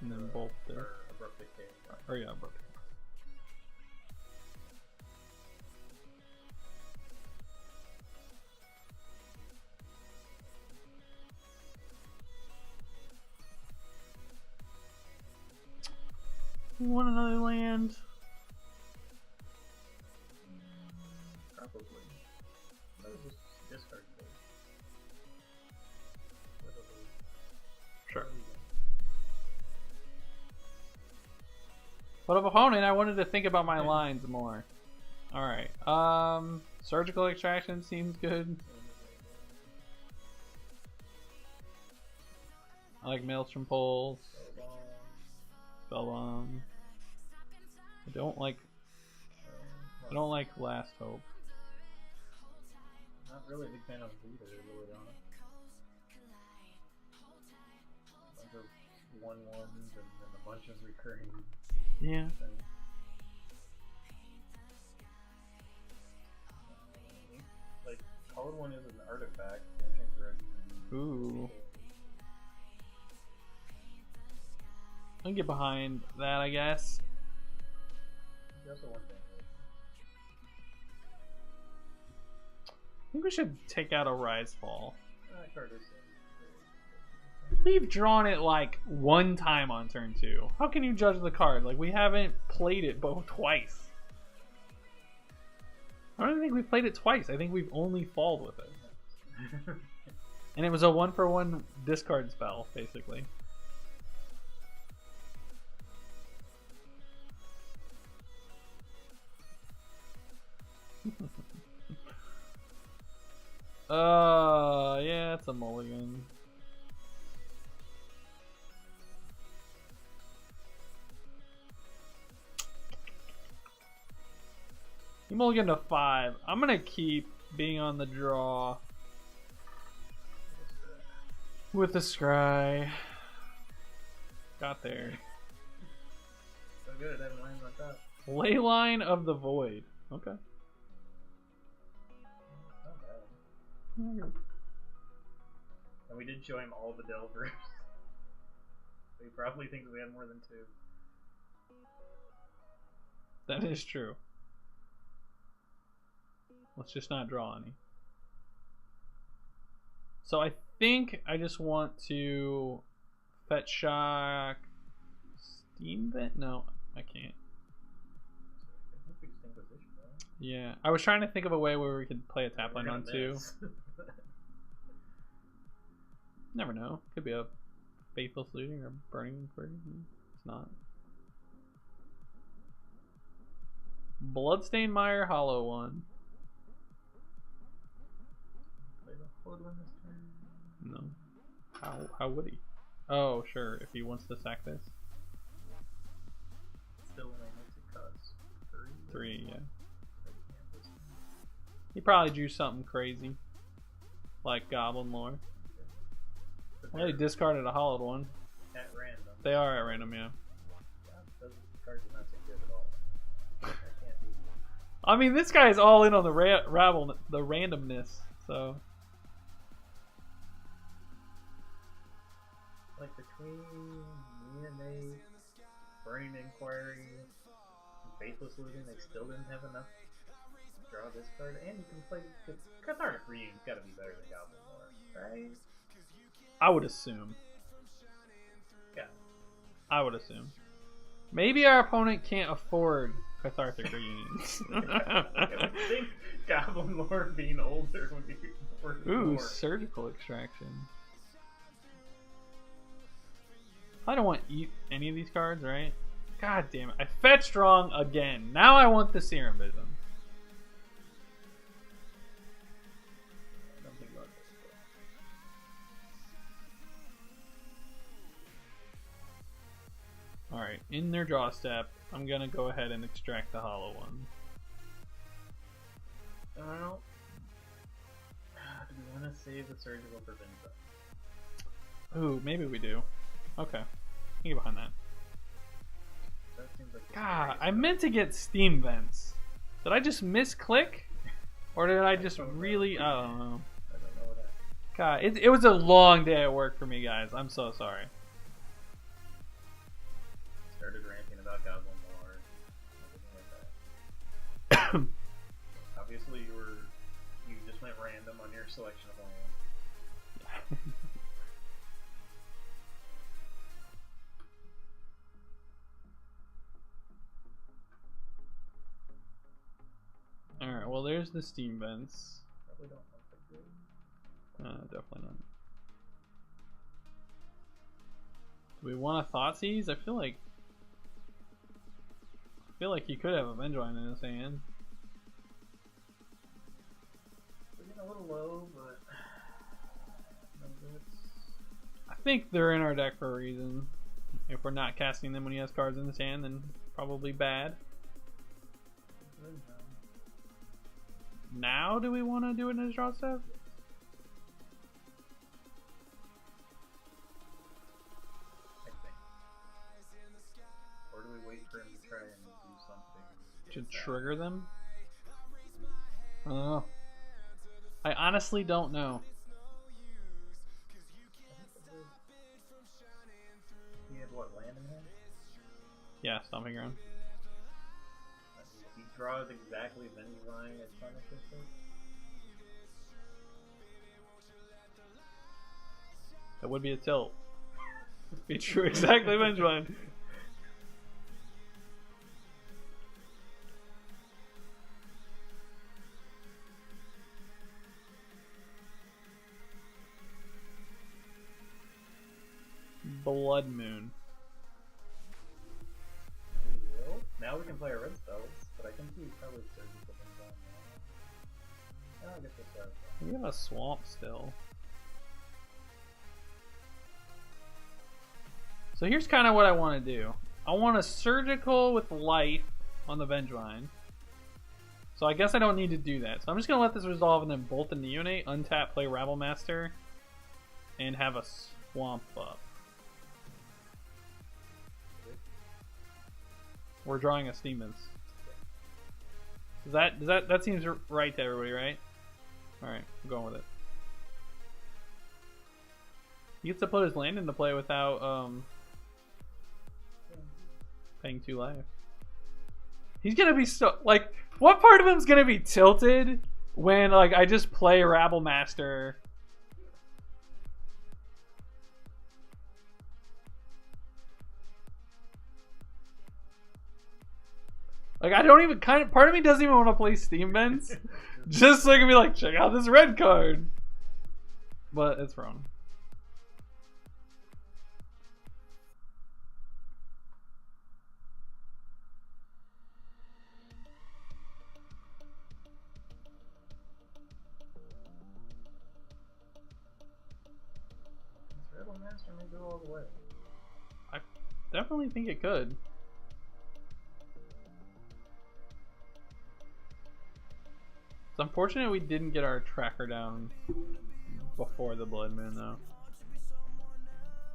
and then bolt there. Or Abrupt Decay. Or yeah, Abrupt. You want another land? Probably. That was just discard thing. Sure. But of opponent, I wanted to think about my lines more. Alright. Surgical Extraction seems good. I like Maelstrom Pulse. Spellbomb. I don't like Last Hope. Not really a big fan of leader, really, honest. A bunch of 1/1s and then a bunch of recurring. Yeah. Things. Like, colored one is an artifact. I think Ooh. I can get behind that, I guess. That's the one thing. I think we should take out a Rise Fall. Card is We've drawn it like one time on turn 2. How can you judge the card? Like, we haven't played it both twice. I don't even think we've played it twice. I think we've only falled with it. And it was a 1-for-1 discard spell, basically. Yeah, it's a mulligan. You mulligan to 5. I'm gonna keep being on the draw with the scry. Got there. So good at having lines like that. Leyline of the Void. Okay. Not bad. And we did show him all the Delvers. So he probably thinks we have more than 2. That is true. Let's just not draw any. So I think I just want to fetch shock Steam Vent? No, I can't. I think we just Inquisition, right? Yeah, I was trying to think of a way where we could play a tap line on 2. Never know. Could be a Faithless Looting or Burning Inquiry. It's not. Bloodstained Mire Hollow one. Play the Hoodlum this turn. No. How would he? Oh, sure. If he wants to sack this. Still only makes it cost 3. 3, yeah. He probably drew something crazy. Like Goblin Lore. Well, he discarded a hollowed one. At random. They are at random, yeah. Those cards do not seem good at all. I can't do that. I mean, this guy is all in on the the randomness, so. Like between me and Nate, Burning Inquiry, and Faithless Looting, they still didn't have enough to draw this card. And you can play Cathartic Reunion's got to be better than Goblin Lore, right? I would assume. Yeah. I would assume. Maybe our opponent can't afford Cathartic Reunions. I would think Goblin Lore being older would be worth Ooh, more. Surgical Extraction. I don't want any of these cards, right? God damn it. I fetched wrong again. Now I want the Serum Vision. Alright, in their draw step, I'm gonna go ahead and extract the hollow one. Well, do we want to save the Surgical for Vinza? Ooh, maybe we do. Okay. I can get behind that. That seems like God, I meant to get Steam Vents. Did I just misclick? Or did I just really... I don't know. I don't know what that. God, it was a long day at work for me, guys. I'm so sorry. Started ranting about Goblin Lore, everything like that. Obviously, you just went random on your selection of land. Alright, well there's the Steam Vents. Probably don't want the good. Definitely not. Do we want a Thoughtseize? I feel like he could have a Vengevine in his hand. We're getting a little low, but no good. I think they're in our deck for a reason. If we're not casting them when he has cards in his hand, then probably bad. Good, now do we want to do it in his draw step? I think. Or do we wait for him to try and do something To with that? trigger them? I don't know. I honestly don't know. He had what, land in hand? Yeah, stomping ground. He draws exactly Vengevine and punishes it. That would be a tilt. Be true, exactly, Vengevine. Blood Moon. Now we can play our red spells, but I think we probably should do something down now. Oh, I guess we'll start. We have a swamp still. So here's kind of what I want to do. I want a surgical with life on the Vengevine. So I guess I don't need to do that. So I'm just going to let this resolve and then bolt the Neonate, untap, play Rabble Master, and have a swamp up. We're drawing a Steamens. That seems right to everybody, right? Alright, I'm going with it. He gets to put his land into play without paying 2 life. He's gonna be so like, what part of him's gonna be tilted when like I just play Rabble Master? Like, I don't even part of me doesn't even want to play Steam Vents just so I can be like, check out this red card. But it's wrong. This Rebel Master may go all the way. I definitely think it could. It's unfortunate we didn't get our tracker down before the Blood Moon, though.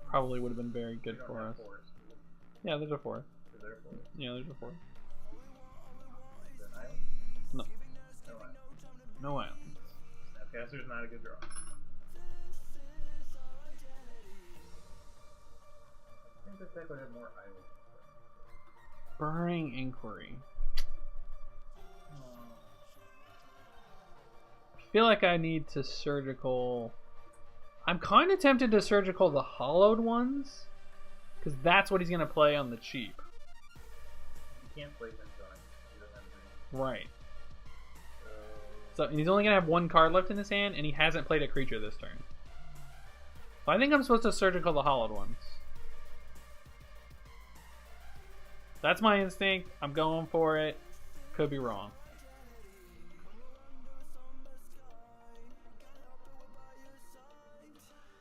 Probably would have been very good for us. Yeah, there's a 4. Is there a 4? Yeah, there's a 4. Is there an island? No. No island. No island. Snapcaster's not a good draw. I think this deck would have more islands. Burning Inquiry. I feel like I need to surgical. I'm kind of tempted to surgical the hollowed ones, because that's what he's going to play on the cheap. You can't play Vengevine. He doesn't have green. Right. So he's only going to have 1 card left in his hand, and he hasn't played a creature this turn. So I think I'm supposed to surgical the hollowed ones. That's my instinct. I'm going for it. Could be wrong.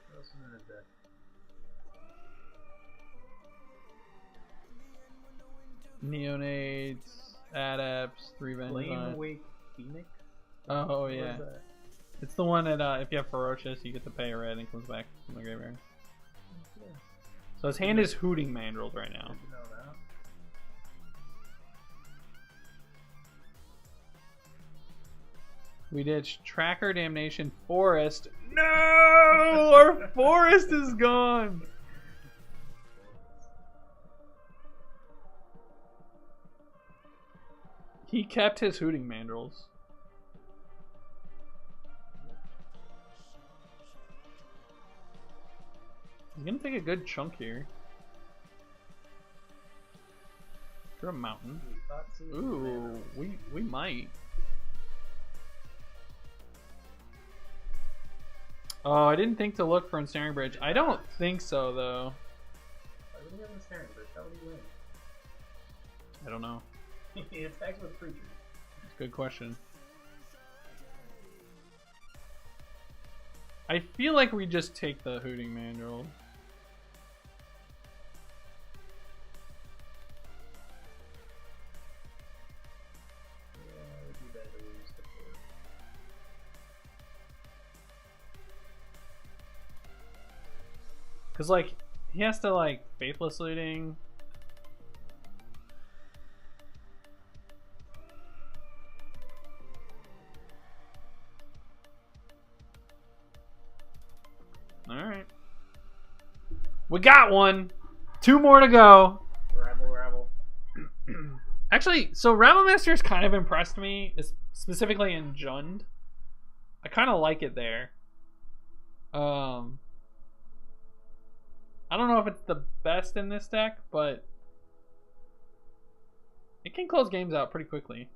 What else is in his deck? Neonates, Adepts, 3 Flame Vengevine. Awake Phoenix? Oh What yeah. is that? It's the one that if you have Ferocious, you get to pay a red and it comes back from the graveyard. Yeah. So his hand is hooting Mandrills right now. Did you know that? We ditched Tracker, Damnation, Forest. No! Our Forest is gone! He kept his hooting Mandrills. He's gonna take a good chunk here. You're a mountain. Ooh, we might. Oh, I didn't think to look for Ensnaring Bridge. I don't think so, though. Why would he have Ensnaring Bridge? How would he win? I don't know. He attacks with creatures. It's a good question. I feel like we just take the Hooting Mandrill. Yeah, it would be bad to lose the 4. Because, like, he has to, like, Faithless Looting. Alright. We got one! 2 more to go. Rabble. Actually, so Rabble Masters kind of impressed me, specifically in Jund. I kind of like it there. I don't know if it's the best in this deck, but it can close games out pretty quickly.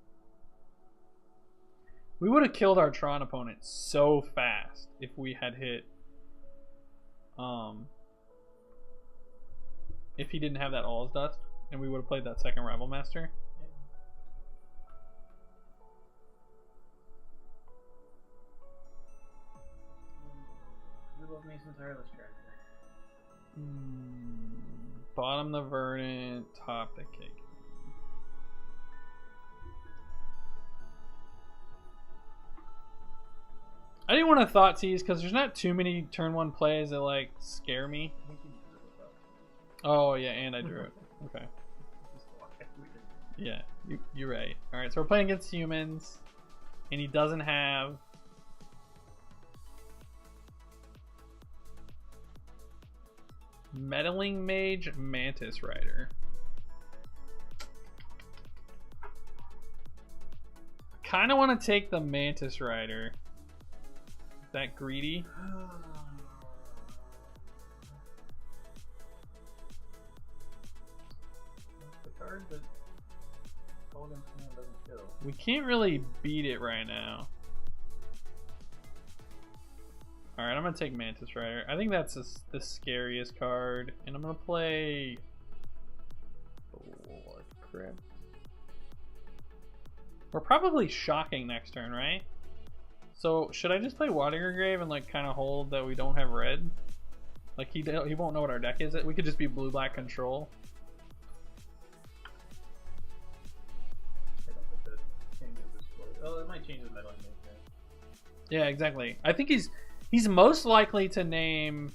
We would have killed our Tron opponent so fast if we had hit if he didn't have that All's Dust, and we would have played that second Rabble Master. You love Mason Tireless Tracker. Bottom the Verdant, top the Cake. I didn't want to thought seize because there's not too many turn 1 plays that like scare me. I think you drew it up. Oh yeah, and I drew it. Okay. Yeah, you're right. All right, so we're playing against humans, and he doesn't have. Meddling Mage, Mantis Rider. Kind of want to take the Mantis Rider. Is that greedy? The card that Golden Command doesn't kill. We can't really beat it right now. Alright, I'm going to take Mantis Rider. I think that's the scariest card. And I'm going to play... Lord Crypt. We're probably shocking next turn, right? So, should I just play Water Grave and like kind of hold that we don't have red? Like, he won't know what our deck is. We could just be blue-black control. I don't think that changes this play. Oh, it might change the Meddling Mage. Yeah, exactly. I think he's most likely to name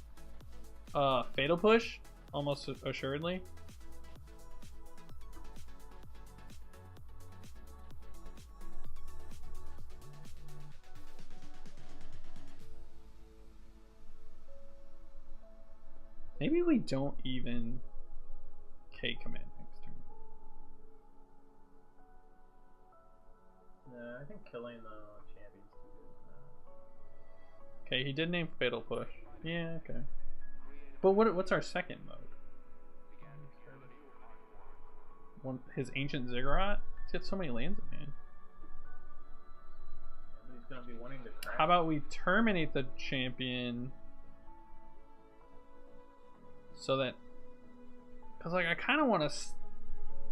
Fatal Push, almost assuredly. Maybe we don't even K command next turn. No, I think killing the champion's too good. Okay, he did name Fatal Push. Yeah, okay. But what's our second mode? His Ancient Ziggurat? He's got so many lands in hand. But he's gonna be wanting to crack. How about we terminate the champion so that, because like I kind of want to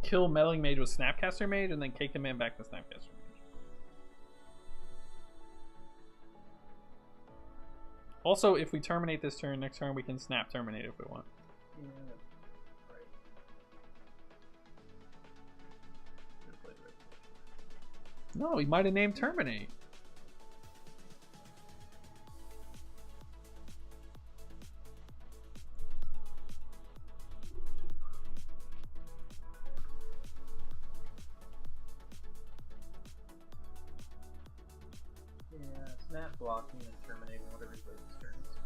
kill Meddling Mage with Snapcaster Mage and then K command back to Snapcaster Mage. Also, if we terminate this turn, next turn we can snap terminate if we want. Yeah, right. Good play, right. No, he might have named terminate. Yeah, snap blocking and terminating whatever he plays his turns.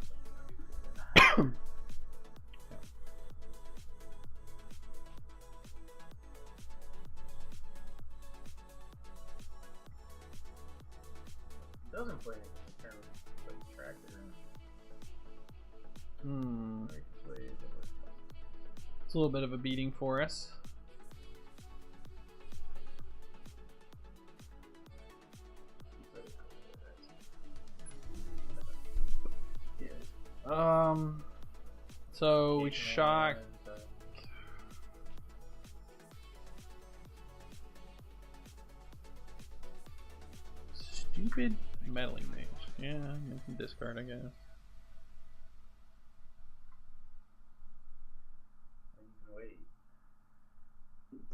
He doesn't play anything in turn, but he Tractor and right play the worst. It's a little bit of a beating for us. So we shock. Stupid Meddling Mage. Yeah, you can discard, I guess. You can wait.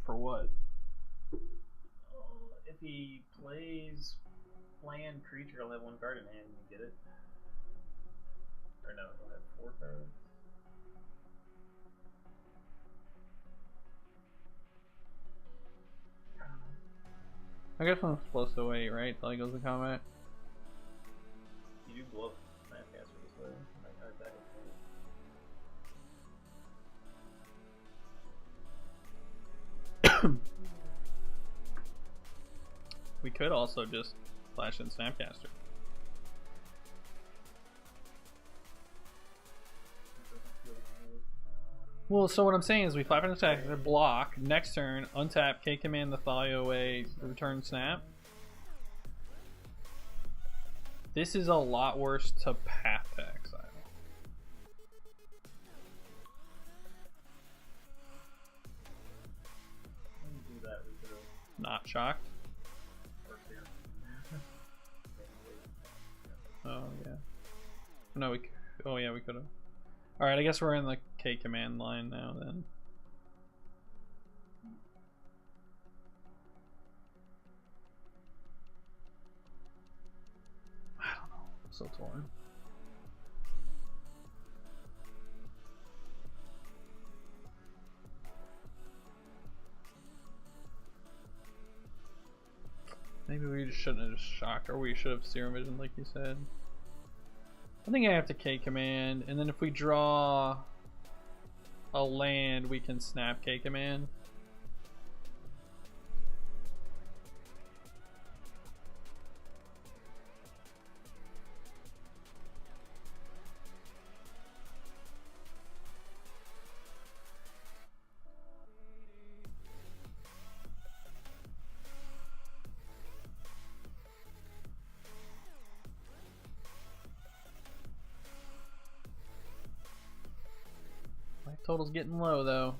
For what? If he plays land creature, he'll have 1 card in hand and you get it. Or no, he'll have 4 cards. I guess I'm supposed to wait, right? Till he goes to combat. You do blow up Snapcaster this way. Like, I attack it. We could also just flash in Snapcaster. Well, so what I'm saying is we flap into Snapcaster, block, next turn, untap, K-command the Thalia away, return Snap. This is a lot worse to Path to Exile. When you do that, we could have Not shocked. worked here. Oh yeah. No, we. Oh yeah, we could have. All right, I guess we're in the K command line now. Then. I don't know. I'm so torn. Maybe we just shouldn't have just shocked, or we should have Serum Vision, like you said. I think I have to K command, and then if we draw a land, we can snap K command. Total's getting low though.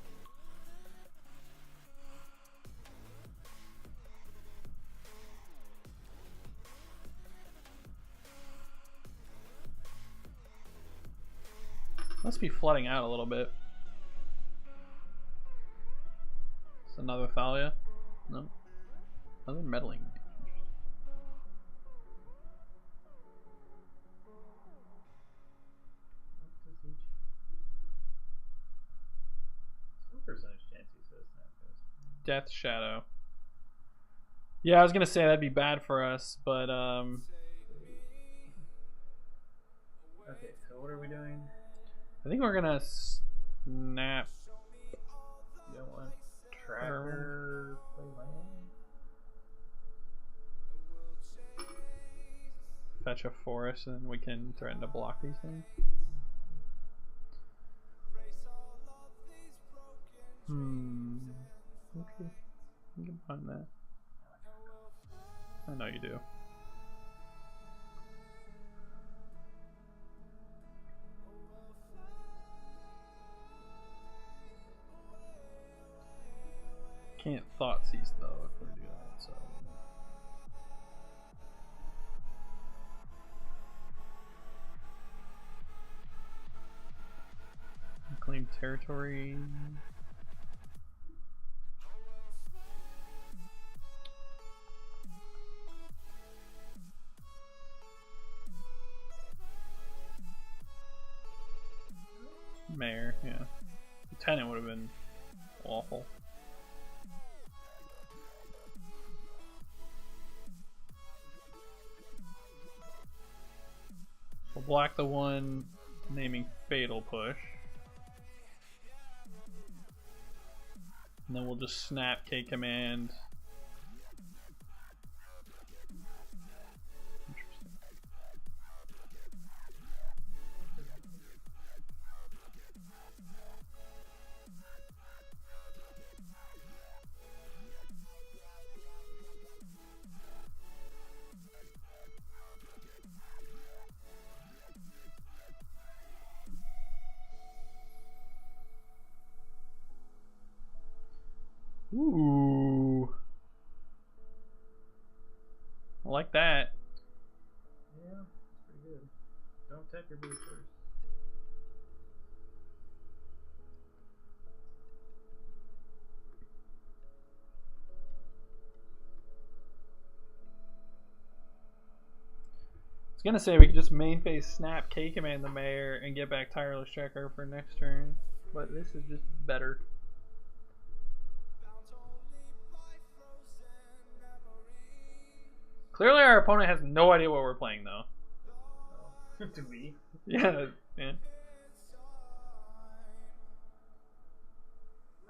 Must be flooding out a little bit. It's another Thalia. No. Another meddling. Percentage chance he says Snapcaster. Death Shadow. Yeah, I was gonna say that'd be bad for us, but Okay, so what are we doing? I think we're gonna snap. You don't want Tracker play land? Fetch a forest, and then we can threaten to block these things. Okay. You can find that. I know you do. Can't thought seize though if we do that, so. Claim territory. Mayor, yeah. Lieutenant would have been awful. We'll block the one naming Fatal Push. And then we'll just snap K command. Interesting. Ooh. I like that. Yeah, that's pretty good. Don't tap your boots first. I was gonna say we could just main phase snap K command the mayor and get back Tireless Checker for next turn, but this is just better. Clearly, our opponent has no idea what we're playing, though. Oh. Do we? Yeah, yeah.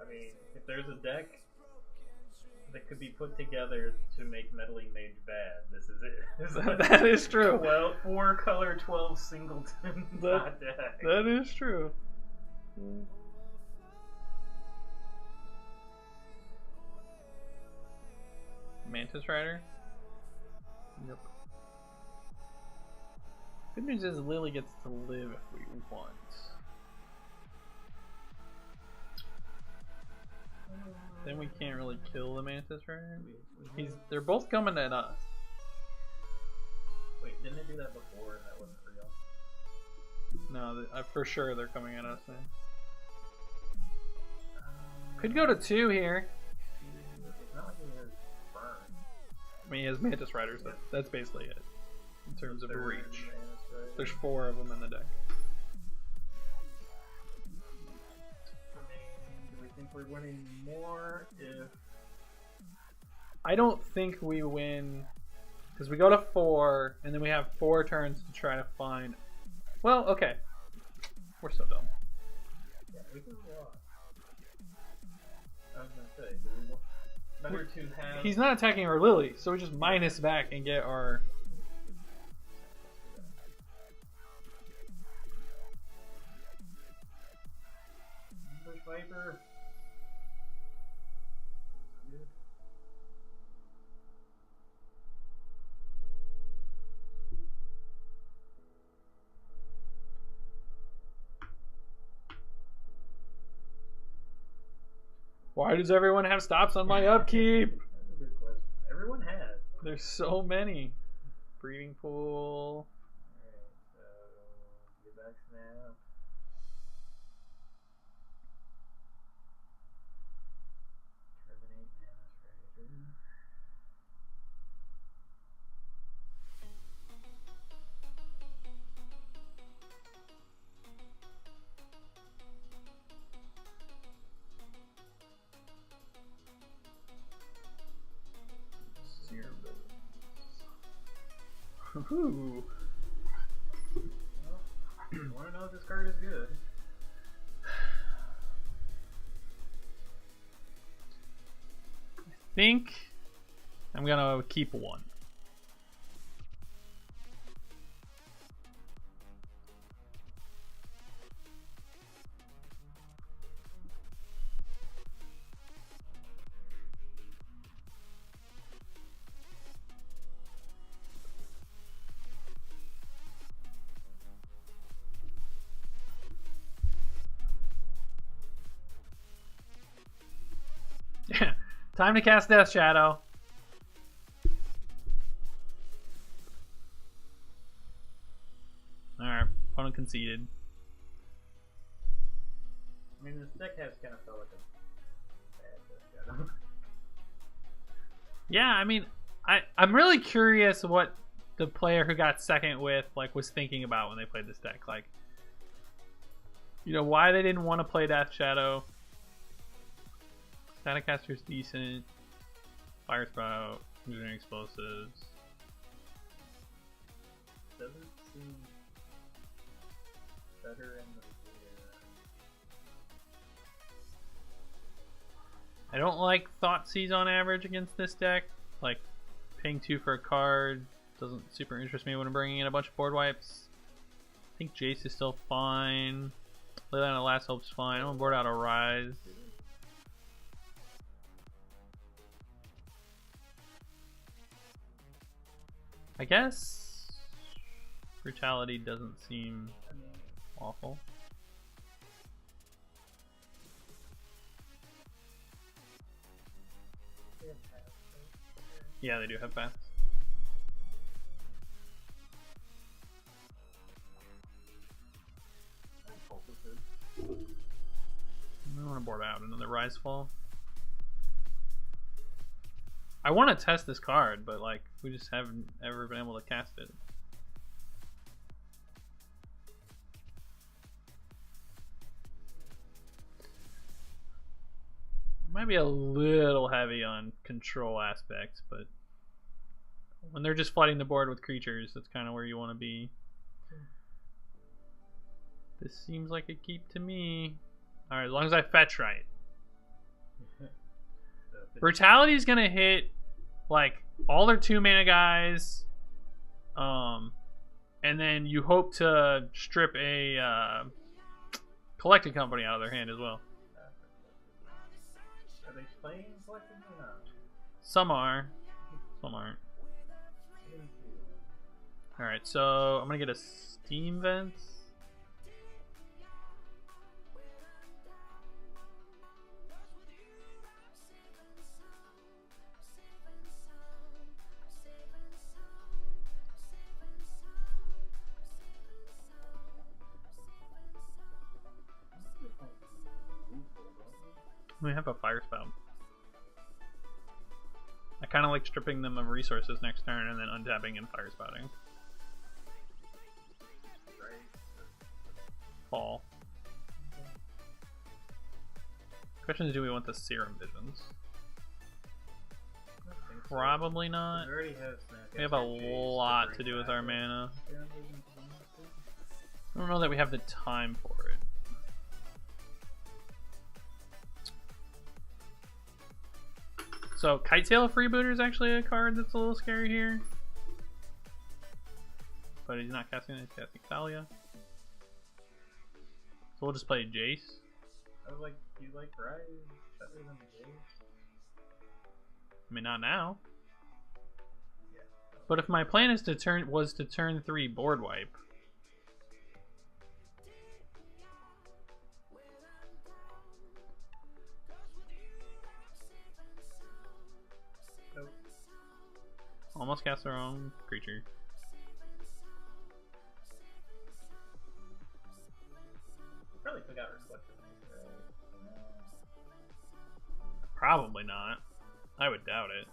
I mean, if there's a deck that could be put together to make Meddling Mage bad, this is it. That is true. 4 color 12 singleton deck. That is true. Mantis Rider? Yep. Good news is Lily gets to live if we want. Then we can't really kill the Mantis Rider. They're both coming at us. Wait, didn't they do that before and that wasn't real? No, for sure they're coming at us now. Could go to 2 here. It's not like he has burn. I mean, he has Mantis Riders. That's basically it in terms of reach. There's 4 of them in the deck. Do we think we're winning more if... I don't think we win because we go to 4 and then we have 4 turns to try to find. Well, okay, we're so dumb. Yeah, we can walk. I was gonna say, do we want better to have? He's not attacking our Lily, so we just minus back and get our. Bush Viper. Good. Why does everyone have stops on my upkeep? That's a good question. Everyone has. There's so many. Breeding pool. Alright, so get back snap. Terminate Mantis Rider. Ooh. Well, you want to know if this card is good? I think I'm gonna keep 1. Yeah. Time to cast Death Shadow. Alright, opponent conceded. I mean, this deck has kind of felt like a bad Death Shadow. Yeah, I mean, I'm really curious what the player who got second with was thinking about when they played this deck. Like, you know, why they didn't want to play Death Shadow. Staticaster's decent. Fire Sprout, Engineering Explosives. Doesn't seem better in the rear. I don't like Thoughtseize on average against this deck. Like, paying 2 for a card doesn't super interest me when I'm bringing in a bunch of board wipes. I think Jace is still fine. Leyline of Last Hope's fine. I'm gonna board out a Rise. I guess Brutality doesn't seem awful. Yeah, they do have bats. I want to board out another Rise Fall. I want to test this card, but we just haven't ever been able to cast it. Might be a little heavy on control aspects, but When they're just flooding the board with creatures, that's kind of where you want to be. This seems like a keep to me. Alright, as long as I fetch right. Brutality is gonna hit like all their 2-mana guys, and then you hope to strip a collected company out of their hand as well. Are they playing collected or not? Some are, some aren't. All right, so I'm gonna get a Steam Vents. We have a Fire Spout. I kind of like stripping them of resources next turn and then untapping and Fire Spouting. Fall. Question is, do we want the Serum Visions? Probably not. We have a lot to do with our mana. I don't know that we have the time for it. So Kitetail Freebooter is actually a card that's a little scary here. But he's not casting it, he's casting Thalia. So we'll just play Jace. I was like, do you like Rise better than Jace? I mean, not now. Yeah. But if my plan is to turn 3 board wipe. Nope. Almost cast their own creature. Probably took out Reflective Nature, right? Probably not. I would doubt it.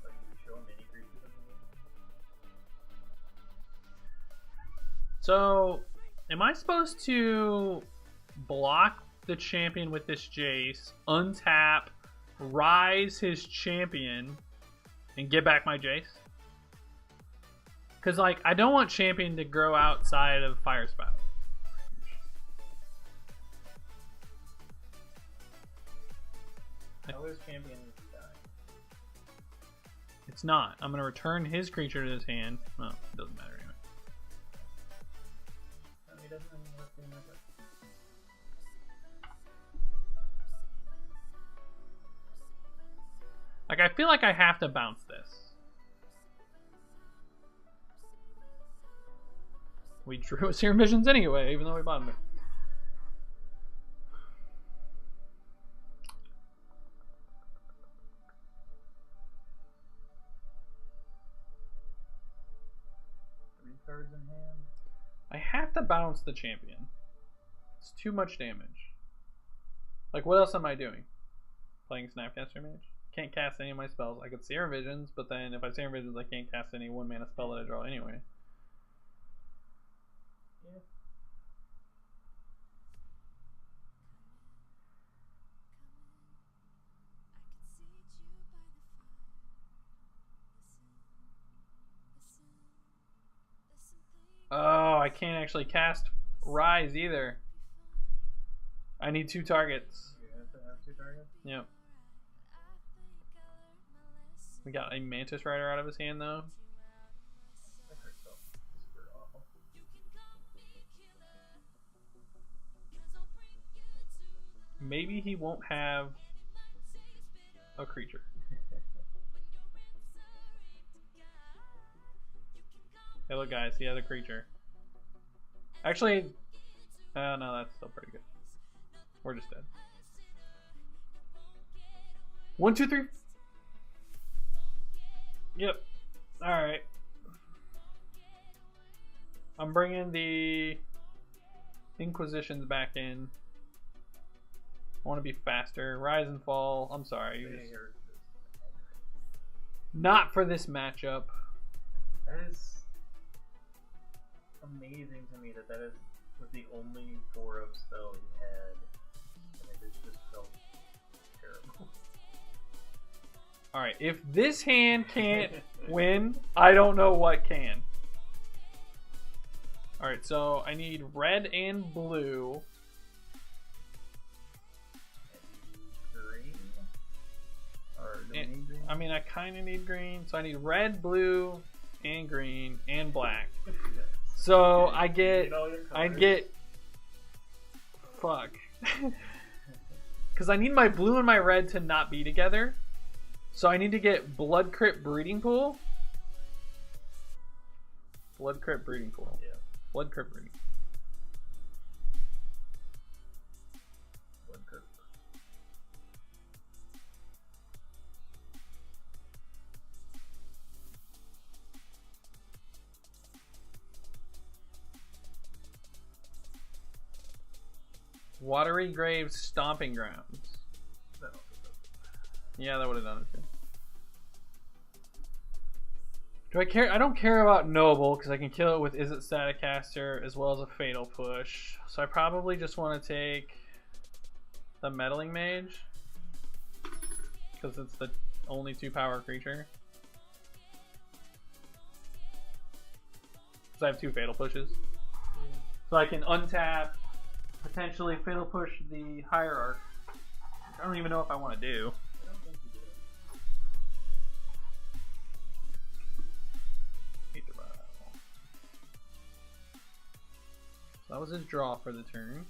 Like, you show him any creatures in the game? So, am I supposed to block the champion with this Jace, untap, rise his champion, and get back my Jace? Because, like, I don't want champion to grow outside of Fire Spout. How is champion dying? It's not. I'm going to return his creature to his hand. Well, it doesn't matter anyway. No, he doesn't even work in that. Like, I feel like I have to bounce this. We drew a Serum Visions anyway, even though we bottomed it. Cards in hand. I have to bounce the champion. It's too much damage. Like, what else am I doing? Playing Snapcaster Mage? Can't cast any of my spells. I could Serum Visions, but then if I Serum Visions, I can't cast any 1-mana spell that I draw anyway. Yeah. Oh, I can't actually cast Rise either. I need 2 targets. You have to have 2 targets? Yep. We got a Mantis Rider out of his hand though. That hurts so super awful. Maybe he won't have a creature. Hey, look, guys, he has a creature. Actually, no, that's still pretty good. We're just dead. 1, 2, 3. Yep. All right. I'm bringing the Inquisitions back in. I want to be faster. Rise and fall. I'm sorry. Not for this matchup. That is amazing to me that was the only 4-of spell he had, and it just felt terrible. Alright, if this hand can't win, I don't know what can. Alright, so I need red and blue. Green? Or do we need green? I mean, I kind of need green. So I need red, blue, and green, and black. Yes. So Okay, I get... all your I colors. get... Fuck. Because I need my blue and my red to not be together. So I need to get Blood Crypt Breeding Pool. Blood Crypt Breeding Pool. Yeah. Blood Crypt Breeding. Blood Crypt. Watery Graves Stomping Grounds. That also does it. Yeah, that would have done it too. Do I care? I don't care about Noble because I can kill it with Is It Staticaster as well as a Fatal Push. So I probably just want to take the Meddling Mage because it's the only 2-power creature. Because I have 2 Fatal Pushes. So I can untap, potentially Fatal Push the Hierarch. I don't even know if I want to do. I don't think you do. Hate to rattle. So that was his draw for the turn.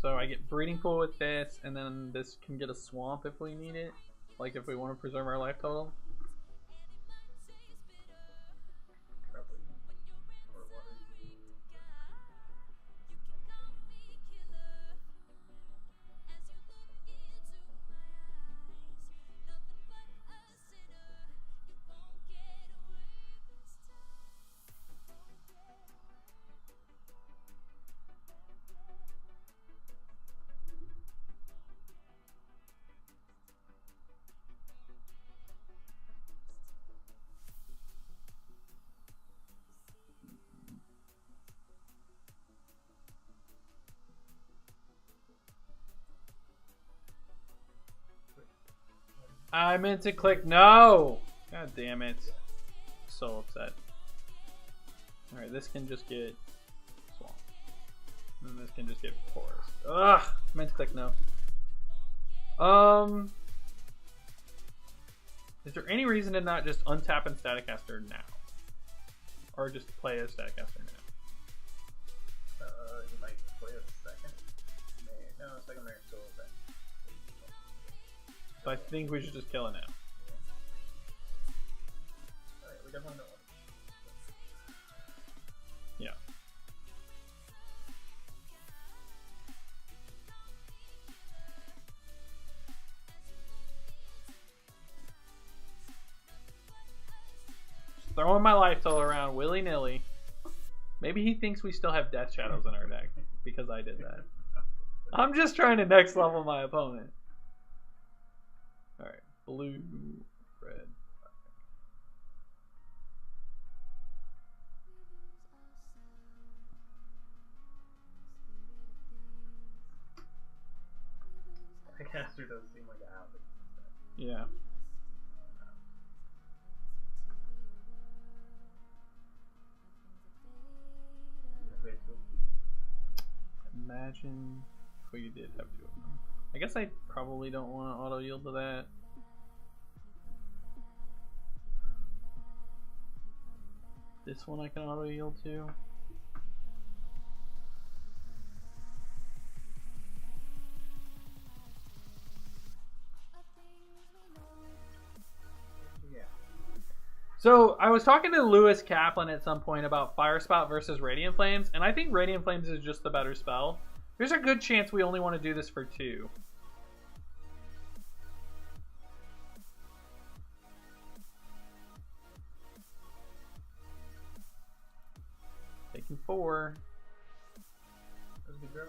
So I get Breeding Pool with this, and then this can get a Swamp if we need it. Like if we want to preserve our life total. Probably. Or water. I meant to click no! God damn it. So upset. Alright, this can just get Swamp. And this can just get Forest. Ugh! I meant to click no. Is there any reason to not just untap and Staticaster now? Or just play as Staticaster now? You might play a second. No, second mare's still open. So I think we should just kill it now. Alright, we definitely know one. Yeah. Just throwing my life total around willy-nilly. Maybe he thinks we still have Death Shadows in our deck because I did that. I'm just trying to next level my opponent. Alright, blue, red. Caster does seem like a habit. Yeah. Imagine if we did have 2 of them. I guess I probably don't want to auto yield to that. This one I can auto yield to. Yeah. So I was talking to Lewis Kaplan at some point about Fire Spout versus Radiant Flames, and I think Radiant Flames is just the better spell. There's a good chance we only want to do this for 2. Taking 4. That was a good draw.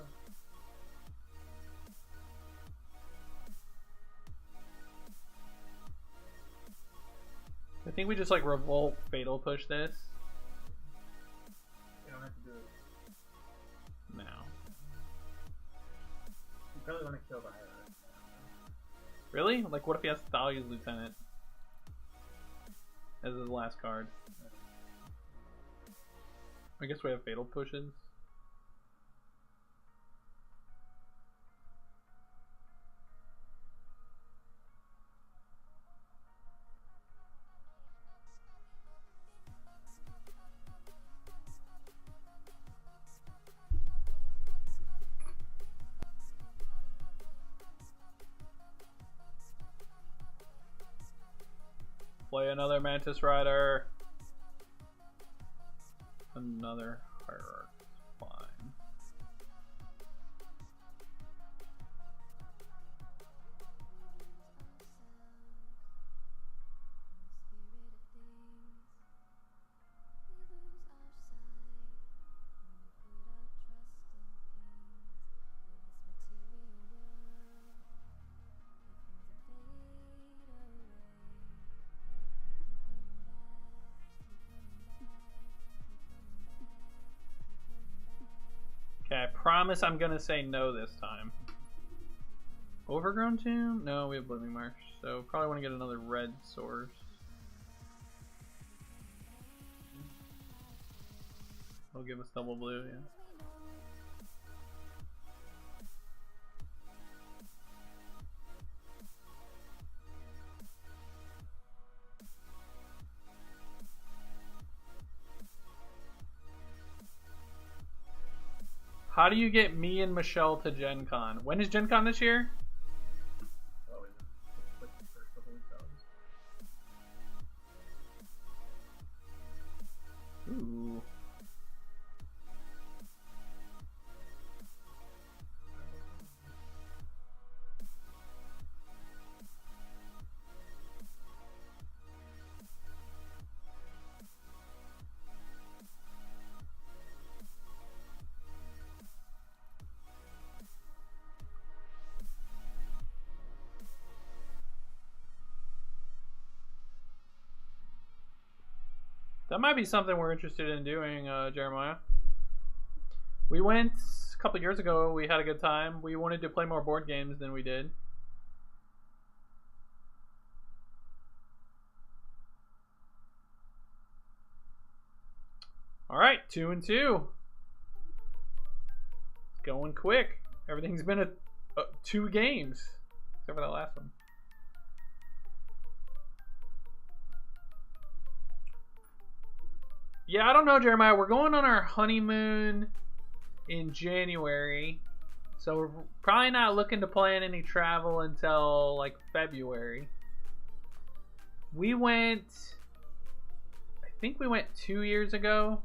I think we just like revolt fatal push this? You don't have to do it. No. You probably want to kill the hierarch. Really? Like, what if he has Thalia's Lieutenant as his last card? I guess we have fatal pushes. Play another Mantis Rider. Another Hierarch. Fine. Okay, I promise I'm gonna say no this time. Overgrown Tomb? No, we have Blooming Marsh, so probably want to get another red source. They'll give us double blue, yeah. How do you get me and Michelle to Gen Con? When is Gen Con this year? Oh, is it? It's like the first couple weeks out. Ooh. That might be something we're interested in doing, Jeremiah. We went a couple years ago. We had a good time. We wanted to play more board games than we did. All right, 2-2. It's going quick. Everything's been 2 games, except for that last one. Yeah, I don't know, Jeremiah. We're going on our honeymoon in January, so we're probably not looking to plan any travel until like February. We went, I think we went 2 years ago.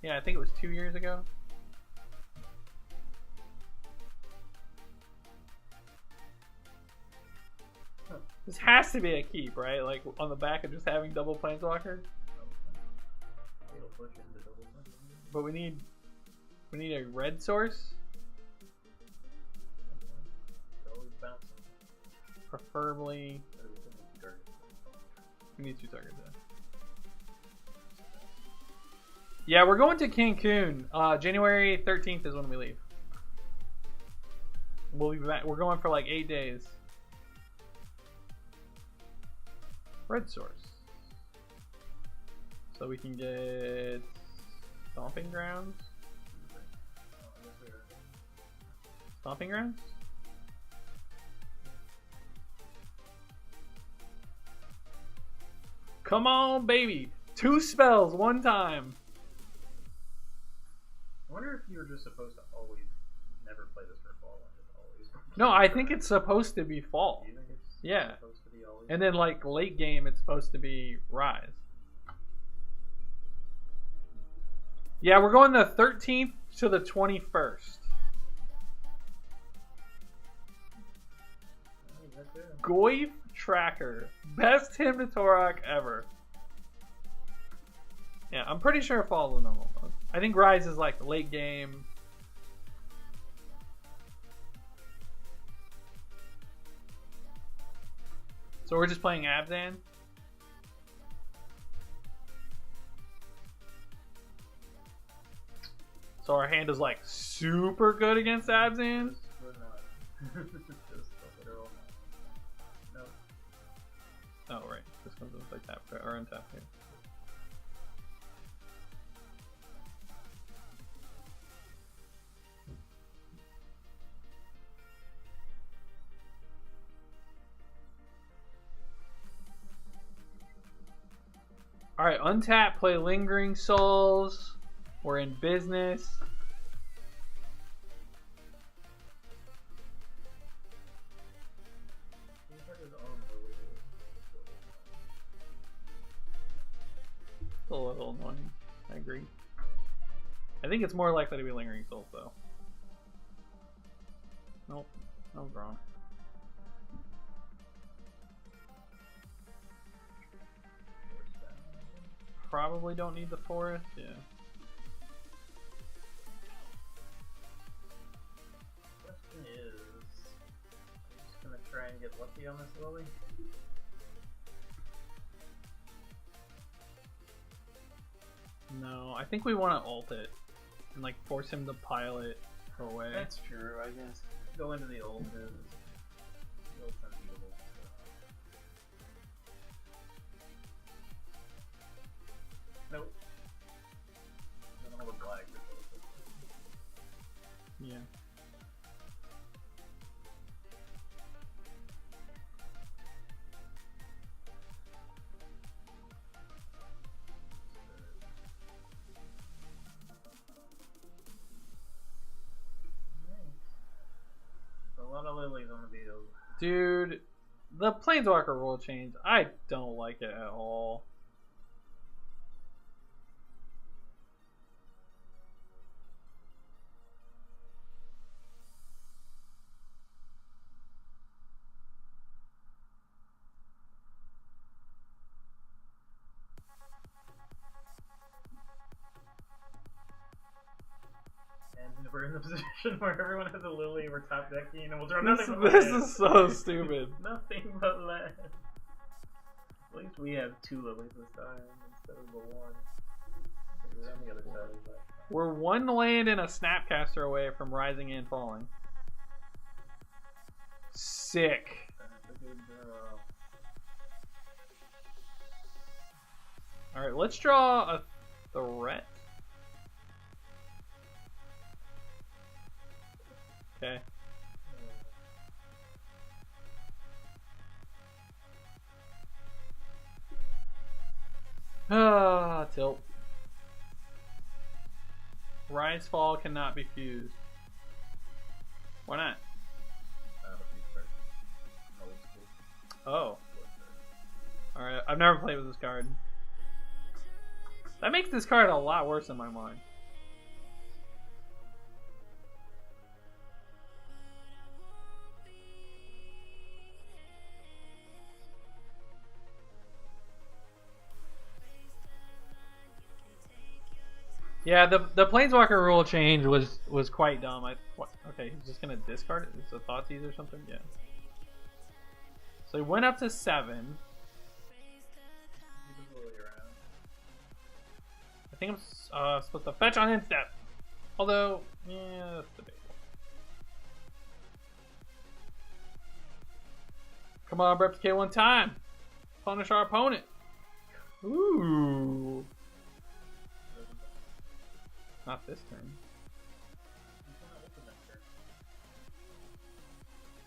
Yeah, I think it was 2 years ago. This has to be a keep, right? Like on the back of just having double planeswalker. But we need a red source. Preferably. We need 2 targets. Yeah, we're going to Cancun. January 13th is when we leave. We'll be back. We're going for like 8 days. Red source. So we can get Stomping Grounds. Stomping Grounds? Come on, baby. 2 spells, 1 time. I wonder if you were just supposed to always never play this for fall and just always. No, I think it's supposed to be fall. Do you think it's Yeah. supposed to be always? And then like late game it's supposed to be Rise. Yeah, we're going the 13th to the 21st. Goyf Tracker. Best Hymn to Torok ever. Yeah, I'm pretty sure fall is the normal mode. I think Rise is like late game. So we're just playing Abzan? So our hand is like super good against Abzan? We're not. Just a literal no. Oh, right. This one's like that or untap here. Alright, untap, play Lingering Souls. We're in business. A little annoying. I agree. I think it's more likely to be Lingering Souls, though. Nope. I was wrong. Probably don't need the forest, yeah. Question is, I'm just gonna try and get lucky on this Lily. No, I think we want to ult it and like force him to pile it away. That's true, I guess. Go into the old is the old's unbeatable. Nope. I don't have a black. Yeah. A lot of lilies on the field. Dude, the Planeswalker rule change, I don't like it at all. And we're in the position where everyone has a lily, we're top decking, and we'll draw nothing but This land. is so stupid. Nothing but land. At least we have 2 lilies this time instead of the 1. We're on the other side of that. We're 1 land and a Snapcaster away from rising and falling. Sick. That's a good draw. Alright, let's draw a threat. Okay. Ah, tilt. Rise fall cannot be fused. Why not? Oh. Alright, I've never played with this card. That makes this card a lot worse in my mind. Yeah, the Planeswalker rule change was quite dumb. Okay, he's just gonna discard it? It's a Thoughtseize or something? Yeah. So he went up to 7. I think I'm supposed to fetch on instep. Although, yeah, that's debatable. Come on, replicate one time. Punish our opponent. Ooh. Not this turn.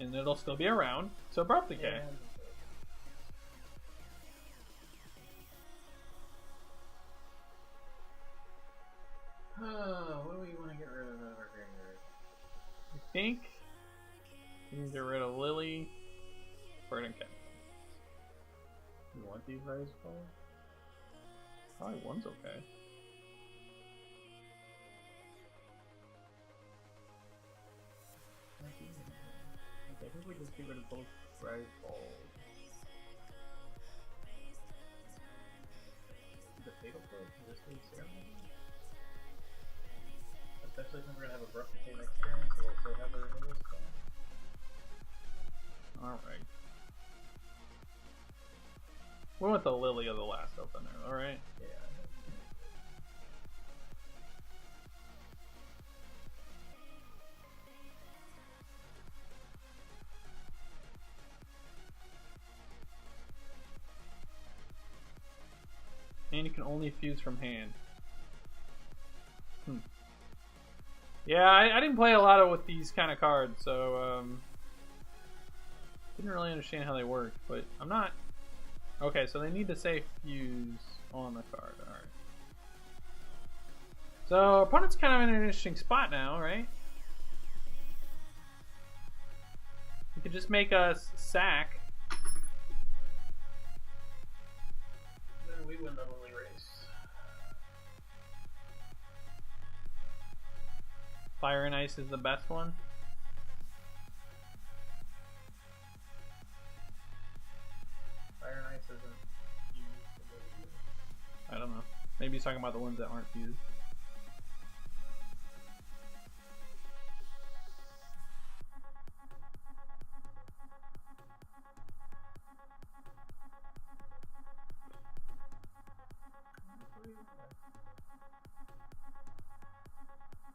And it'll still be around, so abrupt decay. What do we want to get rid of our graveyard? I think we can get rid of Lily, Bird, and Cat. You want these rise falls? Probably 1's okay. I think we just get rid of both rise falls. The fatal play? Is this the ceremony? Especially since we're gonna have a rough decay next turn, so we'll still have a removal spell. Alright. We went the Lily of the last opener, alright? Yeah. And you can only fuse from hand. Yeah, I didn't play a lot with these kind of cards, so didn't really understand how they work, but I'm not... Okay, so they need to say fuse on the card, alright. So, opponent's kind of in an interesting spot now, right? You could just make us sack. Then we win the Lily race. Fire and Ice is the best one. Fire and Ice isn't used. I don't know. Maybe he's talking about the ones that aren't fused.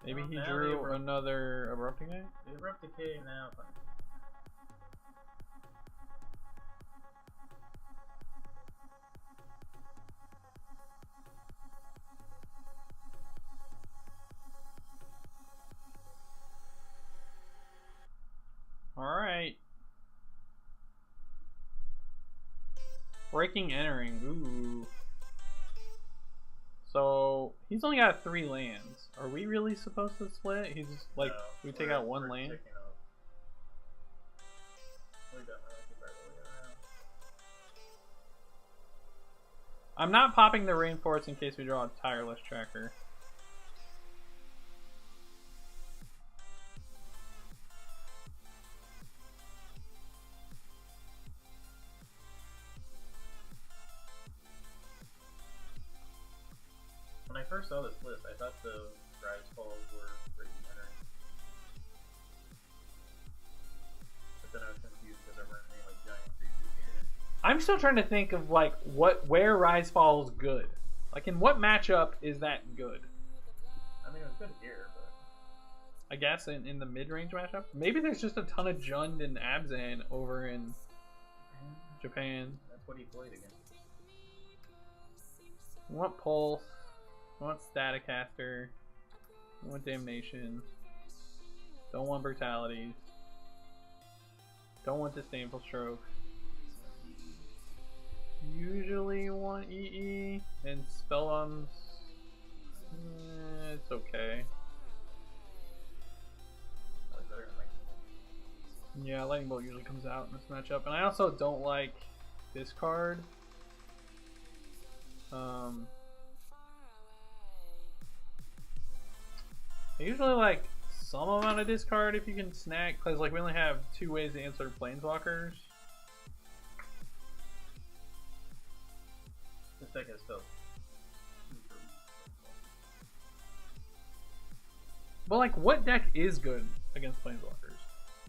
Maybe he drew another Abrupt Decay? The Abrupt Decay now. Alright. Breaking Entering. Ooh. So, he's only got 3 lands. Are we really supposed to split? He's like, No, we take out 1 land? I'm not popping the Rainforest in case we draw a Tireless Tracker. When I first saw this list, I thought the Rise Falls were Breaking Entering. But then I was confused because there weren't any like giant creatures here. I'm still trying to think of like where Rise Falls good. Like in what matchup is that good? I mean, it was good here, but I guess in the mid-range matchup. Maybe there's just a ton of Jund and Abzan over in Japan. that's what he played against. We want Pulse. We want Staticaster. We want Damnation. Don't want Brutalities. Don't want Disdainful Stroke. Usually want EE and Spellbombs. It's okay. Yeah, Lightning Bolt usually comes out in this matchup, and I also don't like this card. I usually like some amount of discard if you can snack, because like we only have 2 ways to answer Planeswalkers. This deck has stuff. But like, what deck is good against Planeswalkers?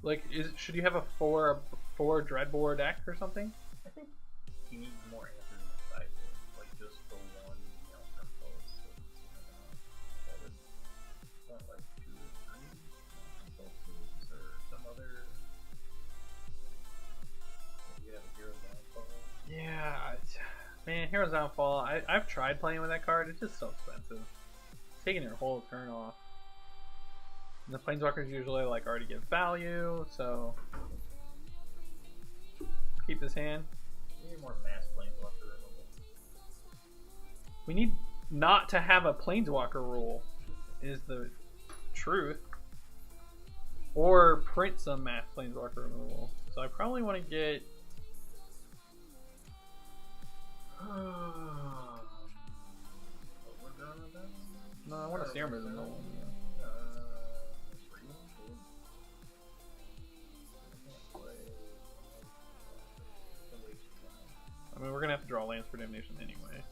Like, should you have a 4 Dreadbore deck or something? I think he needs more answers in the sideboard, like just the one, from Pulse. That would want like 2 or 3 Pulses or some other. Maybe you have a Hero's Downfall. Yeah, man, Hero's Downfall. I've tried playing with that card. It's just so expensive. It's taking your whole turn off. And the Planeswalkers usually like already give value, so keep this hand. We need more mass Planeswalker removal. We need not to have a Planeswalker rule, is the truth. Or print some mass Planeswalker removal. So I probably want to get... No, I want to Serum Removal. I mean, we're gonna have to draw lands for Damnation anyway.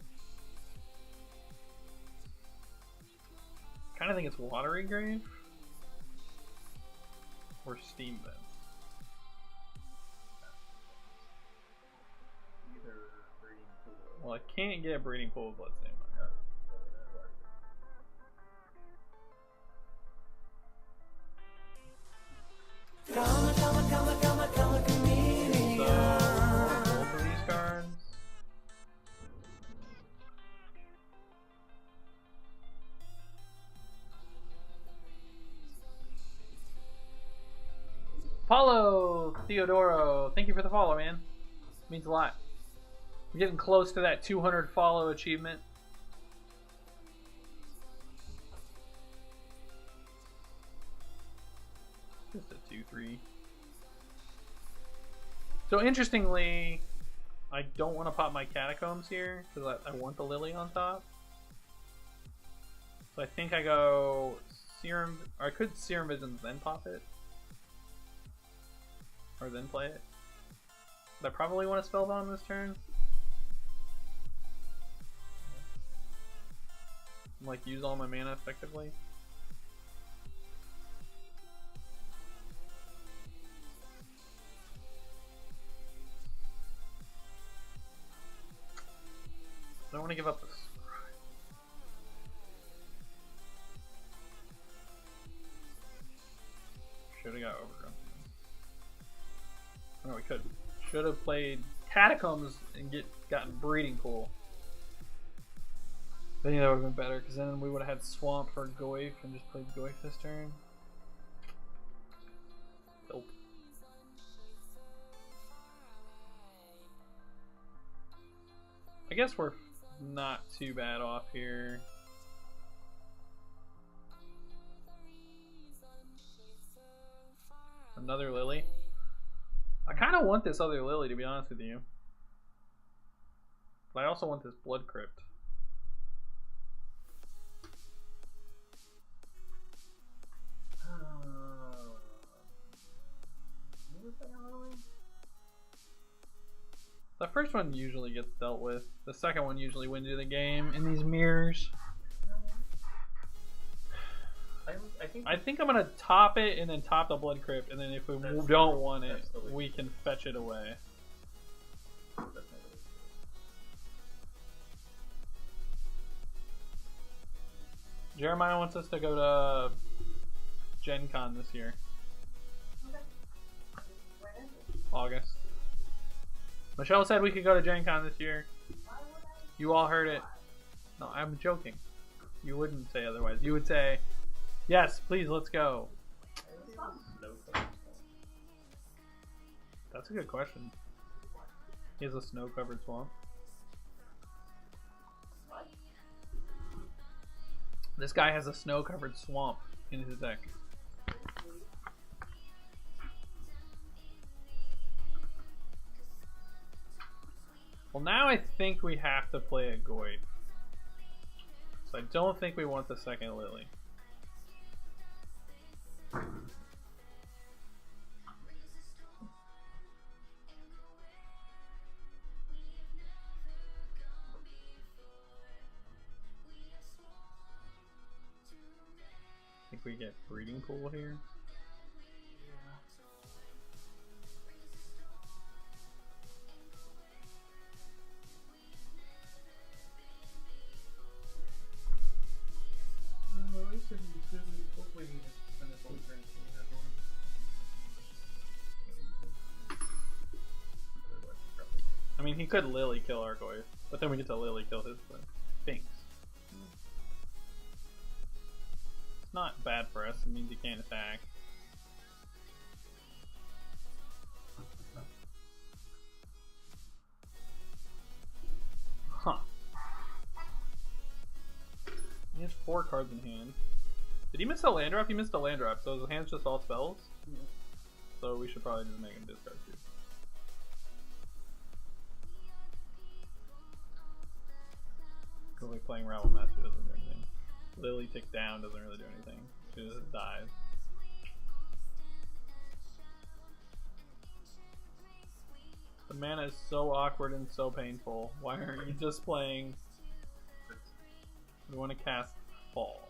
Kind of think it's Watery Grave or Steam Vents. Either Breeding can't get a breeding pool with Bloodstained Mind. So, both of these cards. Paulo Theodoro, thank you for the follow, man. Means a lot. We're getting close to that 200 follow achievement. Just a 2-3. So interestingly, I don't want to pop my Catacombs here because I want the Lily on top. So I think I go Serum, or I could Serum Visions then pop it. Or then play it. But I probably want to Spellbound this turn. Like, use all my mana effectively. I don't want to give up this. Should have got Overgrown. Oh, we could. Should have played Catacombs and gotten Breeding Pool. I think that would have been better, because then we would have had Swamp for Goyf and just played Goyf this turn. Nope. I guess we're not too bad off here. Another Lily. I kind of want this other Lily, to be honest with you. But I also want this Blood Crypt. The first one usually gets dealt with. The second one usually wins you the game in these mirrors. I think I'm gonna top it and then top the Blood Crypt, and then if we don't want it, we can fetch it away. Jeremiah wants us to go to Gen Con this year. August. Michelle said we could go to Gen Con this year. You all heard it. No, I'm joking. You wouldn't say otherwise. You would say, yes, please, let's go. That's a good question. He has a snow-covered swamp. This guy has a snow-covered swamp in his deck. Well, now I think we have to play a Goyf. So I don't think we want the second Lily. I think we get Breeding Pool here. I mean, he could Lily kill our Goyf, but then we get to Lily kill his Sphinx. It's not bad for us, it means he can't attack. Huh. He has 4 cards in hand. Did he miss a land drop? He missed a land drop, so his hand's just all spells? Yeah. So we should probably just make him discard too. Really playing Rabble Master doesn't do anything. Lily tick down doesn't really do anything. She just dies. The mana is so awkward and so painful. Why aren't you just playing? We want to cast Fall.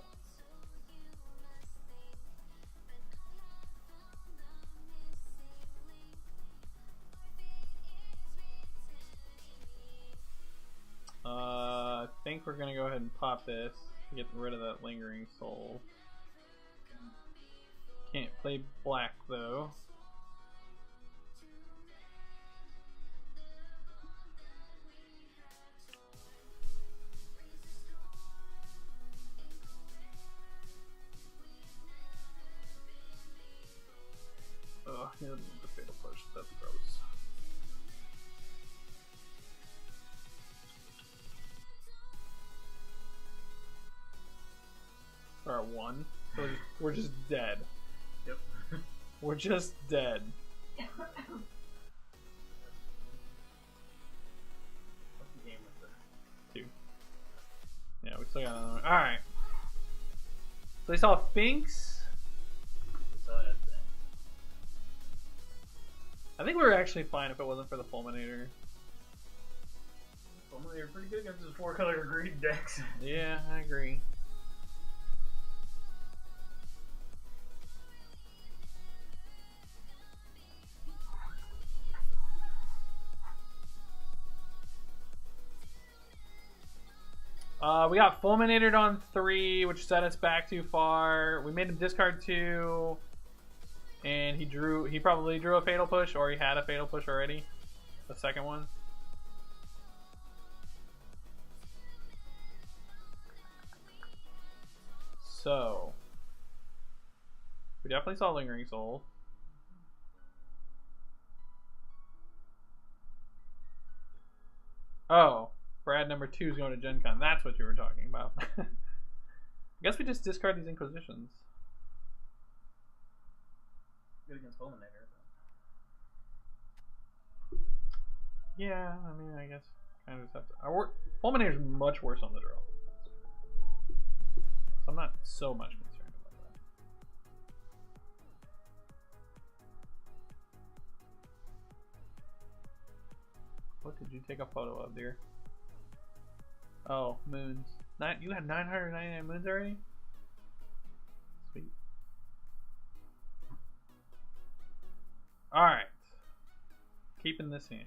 gonna go ahead and pop this. Get rid of that Lingering Soul. Can't play black though. Oh, he doesn't want the Fatal Push. That's gross. We're at 1. So we're just dead. Yep. We're just dead. What's the game with this? 2. Yeah, we still got another one. Alright. So they saw Finks. We saw that thing. I think we were actually fine if it wasn't for the Fulminator. Well, they were pretty good against the 4-color green decks. Yeah, I agree. We got Fulminated on 3, which set us back too far. We made him discard 2, and he probably drew a Fatal Push, or he had a Fatal Push already. The second one. So, we definitely saw Lingering Soul. Oh. Brad number 2 is going to Gen Con. That's what you were talking about. I guess we just discard these Inquisitions. Good against Fulminator. Yeah, I mean, I guess kind of just have to. Fulminator's much worse on the draw. So I'm not so much concerned about that. What did you take a photo of, dear? Oh, moons. You had 999 moons already? Sweet. Alright. Keeping this hand.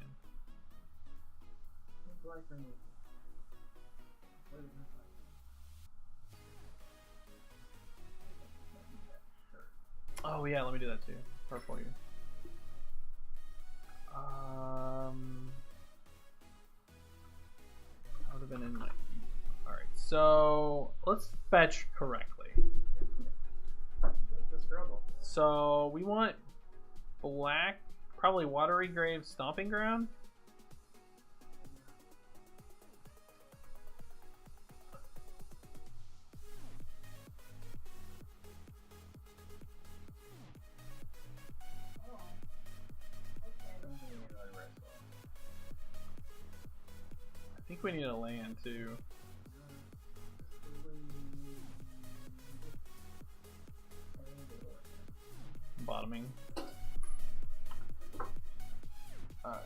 Oh yeah, let me do that too. For you. I would have been in my. Alright, so let's fetch correctly. It's a struggle. So we want black, probably Watery Grave Stomping Ground. I think we need a land too. Bottoming. Alright,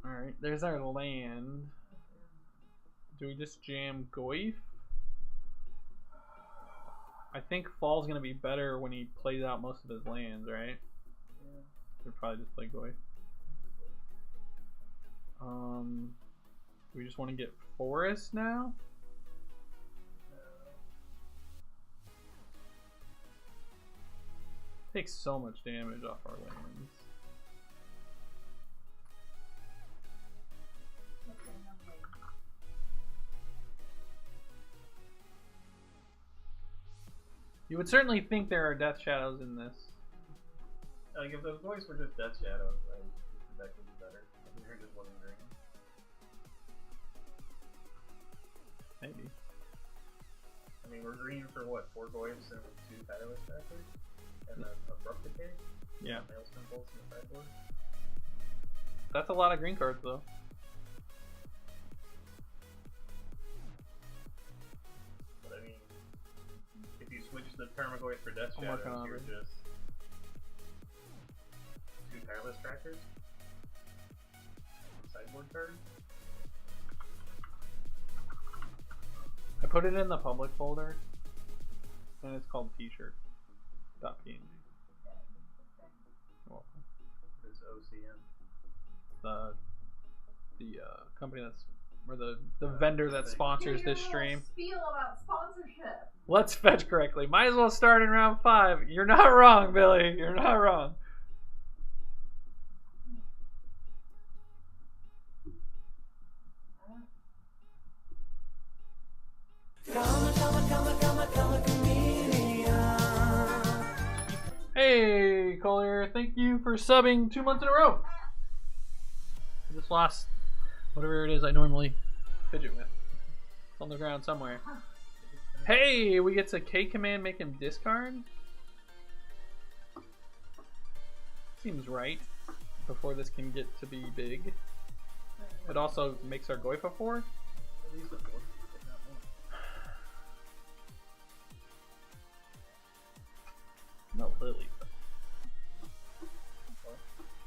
Alright, there's our land. Do we just jam Goyf? I think Fall's gonna be better when he plays out most of his lands, right? Yeah. We'd probably just play Goyf. Do we just want to get Forest now? Takes so much damage off our lands. You would certainly think there are Death Shadows in this. Like if those boys were just Death Shadows, I think the deck would be better. I think there just wasn't green. Maybe. I mean, we're green for what? 4 Goyfs and 2 Tireless Trackers? And an Abrupt Decay? Yeah. Maelstrom Pulse in the sideboard? That's a lot of green cards though. But I mean, if you switch the Tarmogoyf for Death I'm working Shadows, on you're it. just 2 Tireless Trackers? Sideboard card? I put it in the public folder, and it's called t-shirt.png. You're welcome. It's OCM. The company that's, or the vendor that sponsors this stream. Spiel about sponsorship. Let's fetch correctly. Might as well start in round 5. You're not wrong, Billy. You're not wrong. Hey, Collier, thank you for subbing 2 months in a row. I just lost whatever it is I normally fidget with. It's on the ground somewhere. Hey, we get to K command make him discard? Seems right. Before this can get to be big. It also makes our Goifa 4. At least a 4, if not more. No, Lily.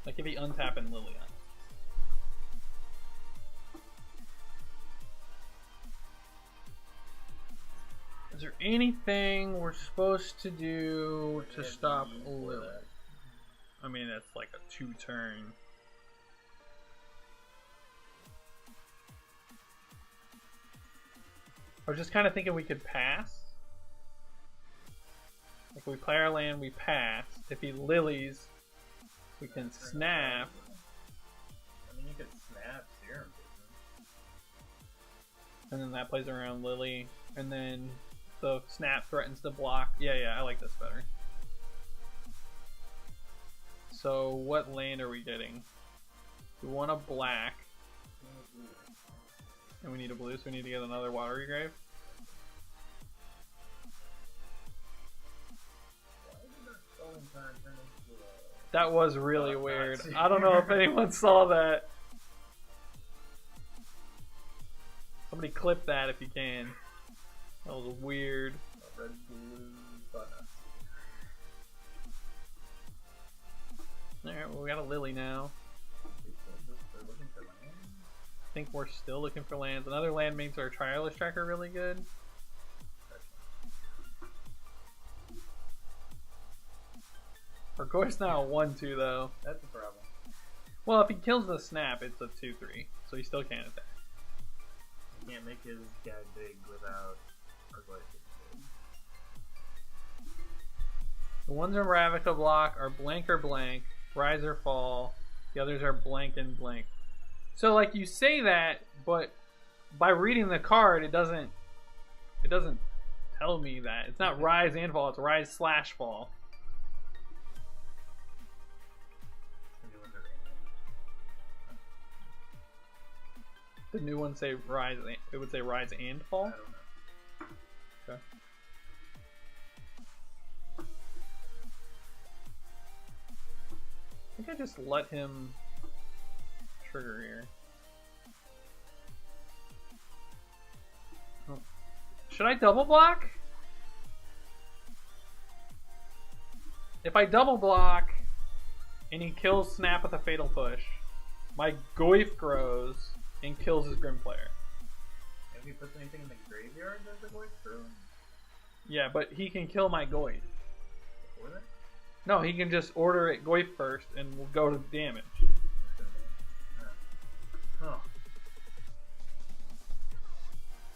Like if he untapping Lily on it. Is there anything we're supposed to do to stop Lily? I mean, it's like a 2-turn. I was just kind of thinking we could pass. Like we play our land, we pass. If he lilies, we can snap. I mean, you could snap Serum Vision. And then that plays around Lily. And then the snap threatens to block. Yeah, I like this better. So what land are we getting? We want a black. And we need a blue, so we need to get another Watery Grave. That was really weird. I don't know if anyone saw that. Somebody clip that if you can. That was weird. Red, blue, Alright, well, we got a Lily now. I think we're still looking for lands. Another land makes our Tireless Tracker really good. Our Goy's now a 1-2 though. That's the problem. Well, if he kills the snap, it's a 2-3, so he still can't attack. You can't make his guy big without our Goy being big. The ones in Ravnica block are blank or blank, rise or fall. The others are blank and blank. So like you say that, but by reading the card, it doesn't tell me that. It's not rise and fall, it's rise/fall. The new ones say rise. It would say rise and fall. I don't know. Okay. I think I just let him trigger here. Oh. Should I double block? If I double block and he kills Snap with a Fatal Push, my Goyf grows and kills his Grim Player. If he puts anything in the graveyard, does the Goy through? Yeah, but he can kill my Goyf. Before that? No, he can just order it Goyf first and we'll go to damage. Huh.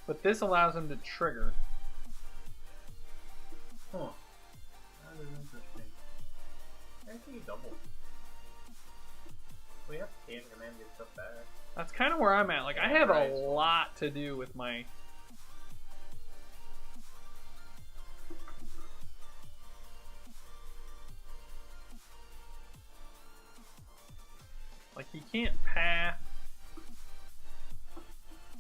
But this allows him to trigger. Huh. That is interesting. I think he doubled. We have to can command get stuff back. That's kind of where I'm at. Like, I have a lot to do with my... Like, he can't path.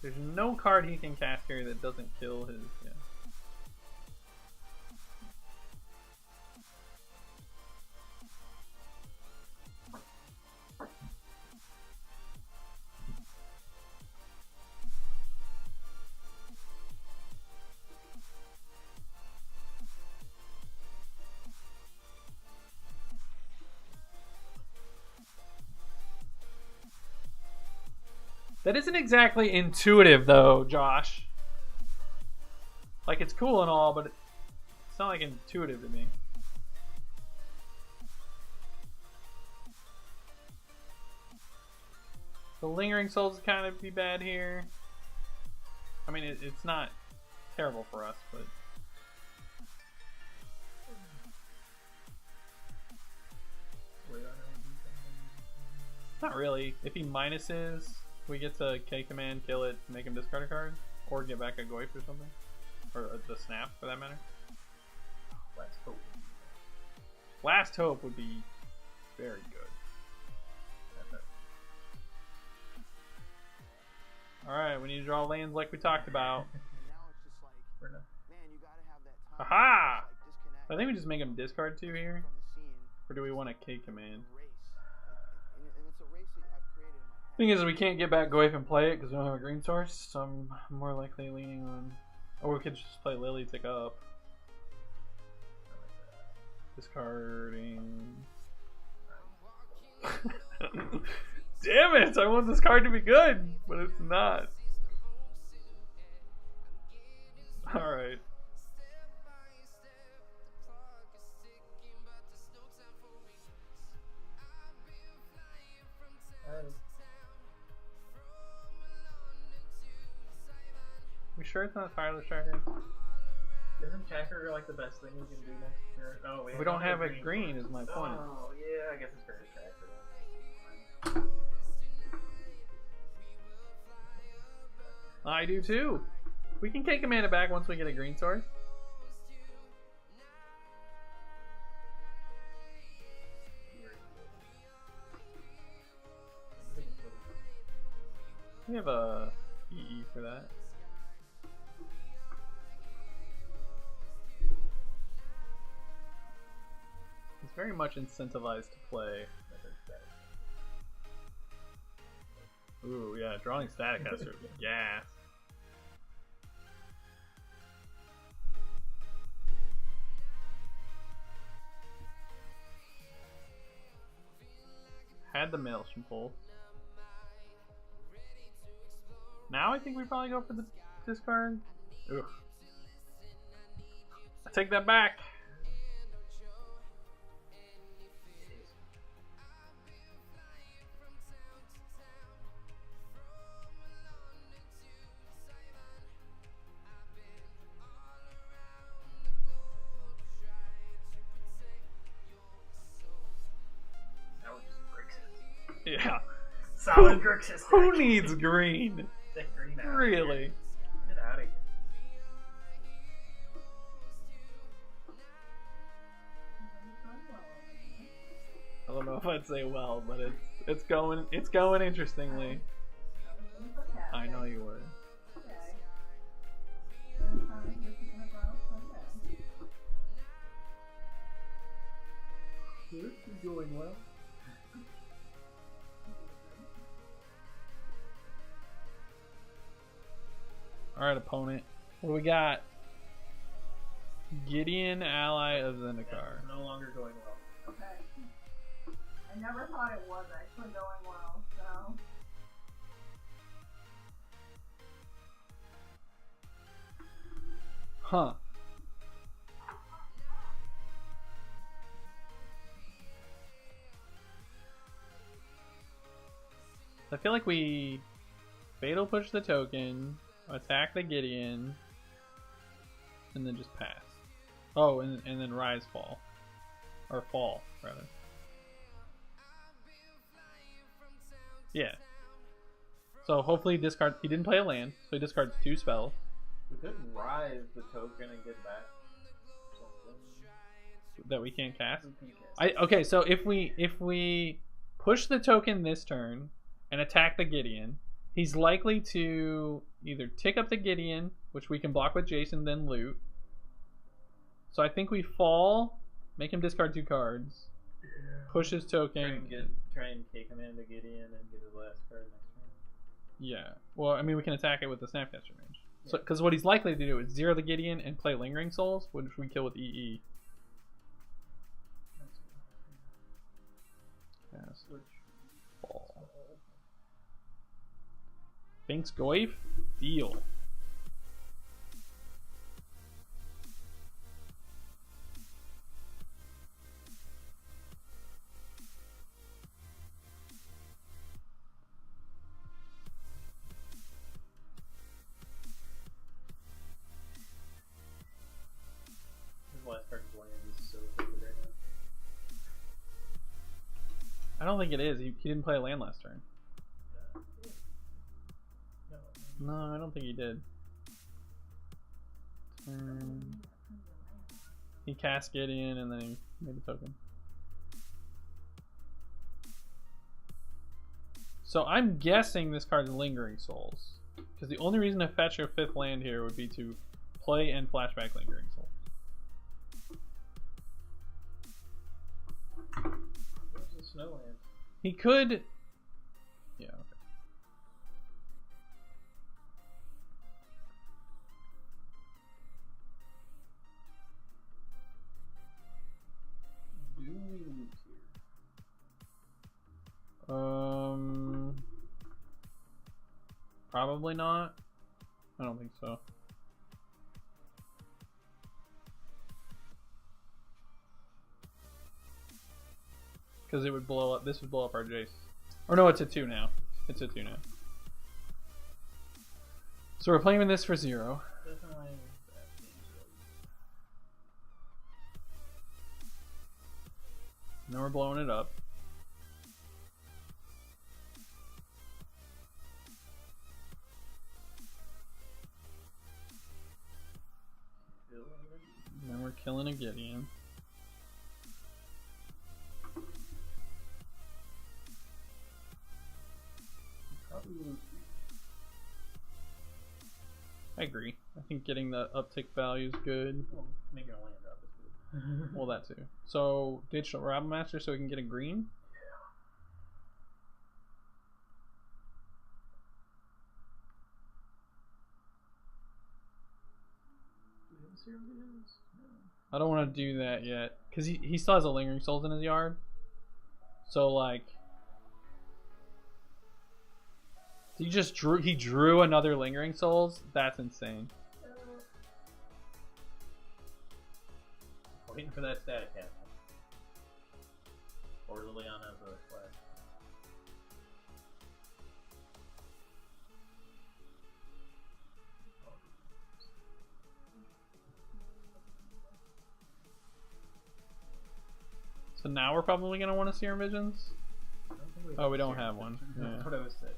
There's no card he can cast here that doesn't kill his... Yeah. That isn't exactly intuitive, though, Josh. Like, it's cool and all, but it's not like intuitive to me. The Lingering Souls kind of be bad here. I mean, it's not terrible for us, but not really. If he minuses, we get to K command, kill it, make him discard a card, or get back a Goyf or something, or the snap for that matter. Last hope. Last Hope would be very good. Alright, we need to draw lands like we talked about. Aha! I think we just make him discard 2 here. Or do we want a K command? Thing is, we can't get back Goyf and play it because we don't have a green source, so I'm more likely leaning on. Or we could just play Lily, tick up. Discarding. Damn it! I want this card to be good, but it's not. Alright. We sure it's not Tireless Tracker? Isn't Tracker like the best thing we can do next year? Oh, We don't have a green is my point. Oh, yeah, I guess it's fair to Tracker. I do too. We can K command it back once we get a green source. We have a EE for that. He's very much incentivized to play. Ooh, yeah, drawing Static Caster. Yes. Had the Maelstrom pull. Now I think we probably go for the discard. Ugh. I take that back. Yeah. Solid Grixis. Who needs green? Take green out. Really? Get out of here. I don't know if I'd say well, but it's going interestingly. I know you were. This is going well. Alright, opponent. What do we got? Gideon, ally of Zendikar. No longer going well. Okay. I never thought it was actually going well, so. Huh. I feel like we fatal push the token, attack the Gideon, and then just pass. Oh, and then rise fall. Or fall, rather. Yeah. So hopefully discard. He didn't play a land, so he discards 2 spells. We couldn't rise the token and get back something That we can't cast. we can cast. Okay, so if we push the token this turn and attack the Gideon, he's likely to either tick up the Gideon, which we can block with Jason, then loot. So I think we fall, make him discard 2 cards, push his token. Try and K command the Gideon and get his last card next turn. Yeah. Well, I mean, we can attack it with the Snapcaster range. So, because what he's likely to do is zero the Gideon and play Lingering Souls, which we kill with EE. Cast, fall. Thanks, Goyf. Deal. I don't think it is. He didn't play a land last turn. No. No, I don't think he did. He cast Gideon and then he made a token. So I'm guessing this card's Lingering Souls. Because the only reason to fetch a 5th land here would be to play and flashback Lingering Souls. Where's the Snowland? He could... Yeah, okay. Do we lose here? Probably not. I don't think so. Because it would blow up. This would blow up our Jace. Or no, it's a 2 now. It's a 2 now. So we're playing with this for 0. Definitely that seems really. Now we're blowing it up. Then we're killing a Gideon. Probably lose. I agree. I think getting the uptick value is good. Well, making a land drop is good. Well, that too. So, Digital Rabble Master so we can get a green? Do we have a Serum Visions? No. I don't want to do that yet. Because he still has a Lingering Souls in his yard. So, like... He drew another Lingering Souls? That's insane. Waiting for that static cat. Or Liliana as a flash. So now we're probably going to want to Serum Visions? I don't think Oh, we don't Serum have one. Visions. Yeah. That's what I was saying.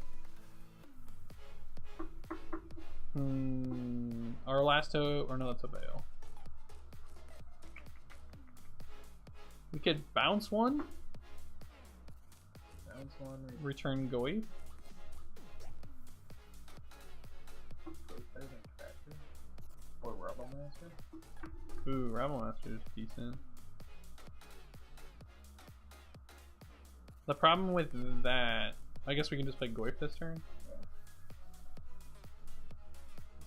Our last hope, or no, that's a Veil. We could bounce one, Bounce one. return Goy. Better than Crasher. Or Rebel Master. Ooh, Rabble Master is decent. The problem with that, I guess we can just play Goyf this turn.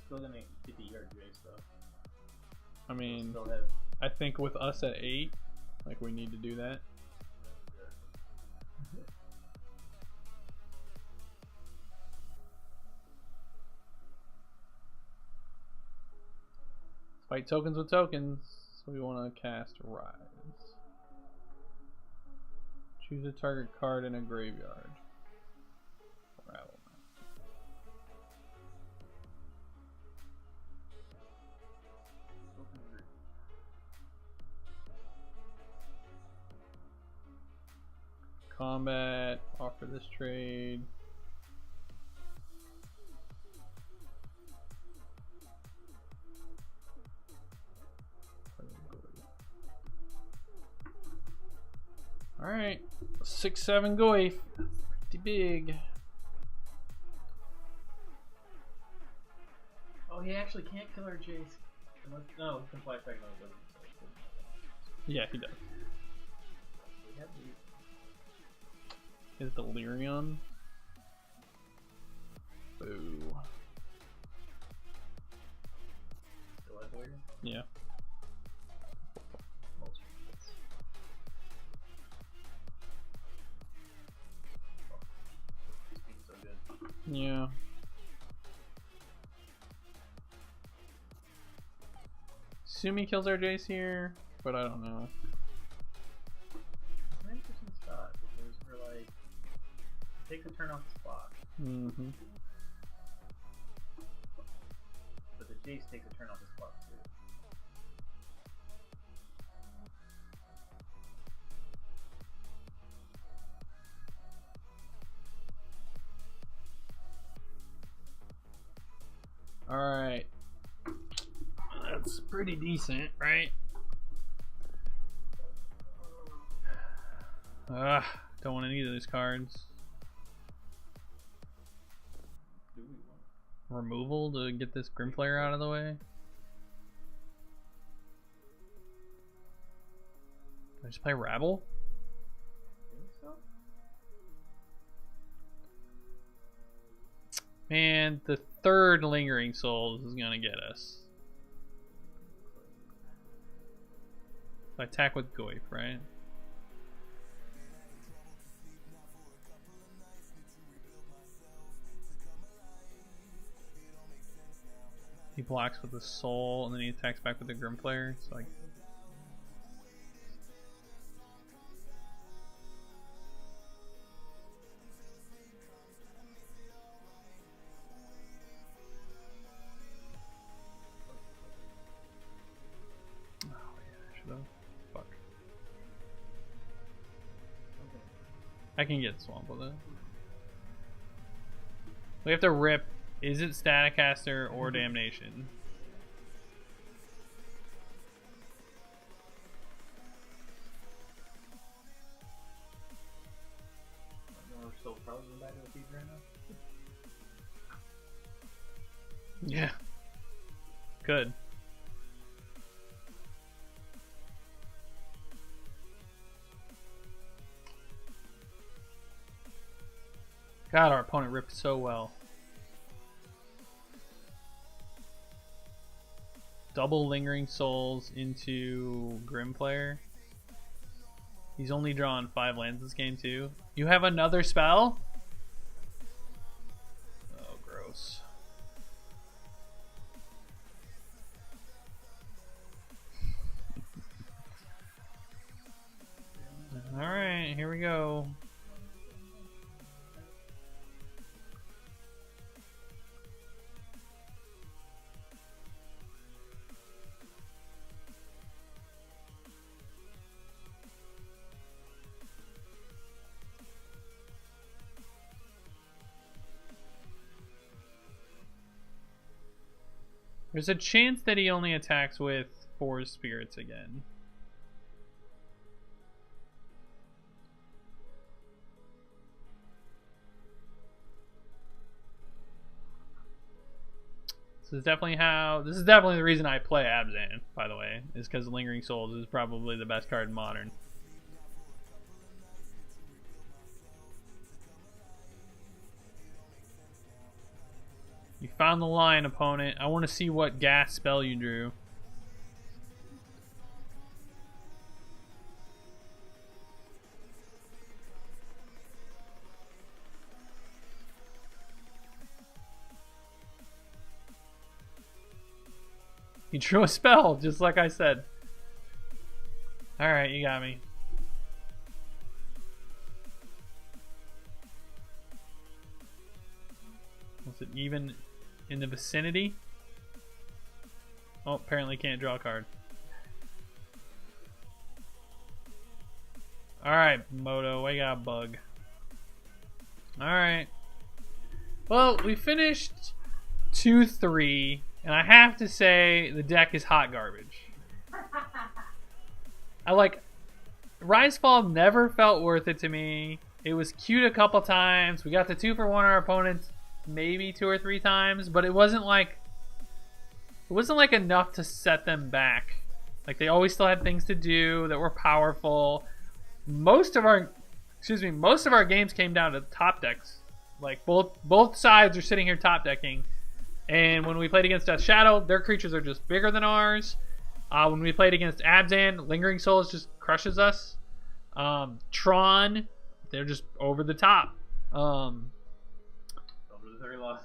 Still gonna get the ER Jace though. I mean, Still have I think with us at 8, like we need to do that. Fight tokens with tokens, so we want to cast Rise. Choose a target card in a graveyard. Rabble Master. Combat, offer this trade. Alright, 6/7 Goyf. Pretty big. Oh, he actually can't kill our Jace. No, he can flash back another building. Yeah, he does. We have the Is Delirium. Boo. still have Delirium? Yeah. Most hits. Oh, it's being so good. Yeah. Sumi kills our Jace here, but I don't know. It's an interesting spot because we're like, take the turn off the spot, Mm-hmm. but the Jace takes a turn off the spot too. pretty decent, right? Don't want any of those cards. Do we want? Removal to get this Grimflayer out of the way. Do I just play Rabble? I think so. Man, the third Lingering Souls is gonna get us. If I attack with Goyf, right? He blocks with the Soul, and then he attacks back with the Grimflayer. So like, oh yeah, I should have. Fuck. Okay. I can get Swamp with it. We have to rip. Is it Staticaster or Damnation? We're still probably back to the feed right now. Yeah. Good. God, our opponent ripped so well. Double Lingering Souls into Grimflayer. He's only drawn 5 lands this game too. You have another spell? Oh, gross. Alright, here we go. There's a chance that he only attacks with Forest Spirits again. This is definitely the reason I play Abzan, by the way, is because Lingering Souls is probably the best card in Modern. You found the line, opponent. I want to see what gas spell you drew. You drew a spell, just like I said. Alright, you got me. Was it even in the vicinity? Oh, apparently can't draw a card. Alright, Moto, I got a bug. Alright. Well, we finished 2-3, and I have to say the deck is hot garbage. Rizefall never felt worth it to me. It was cute a couple times. We got the 2-for-1 our opponents maybe 2 or 3 times, but it wasn't like enough to set them back. Like, they always still had things to do that were powerful. Most of our games came down to top decks. Like, both sides are sitting here top decking. And when we played against Death Shadow, their creatures are just bigger than ours. When we played against Abzan, Lingering Souls just crushes us. Tron, they're just over the top.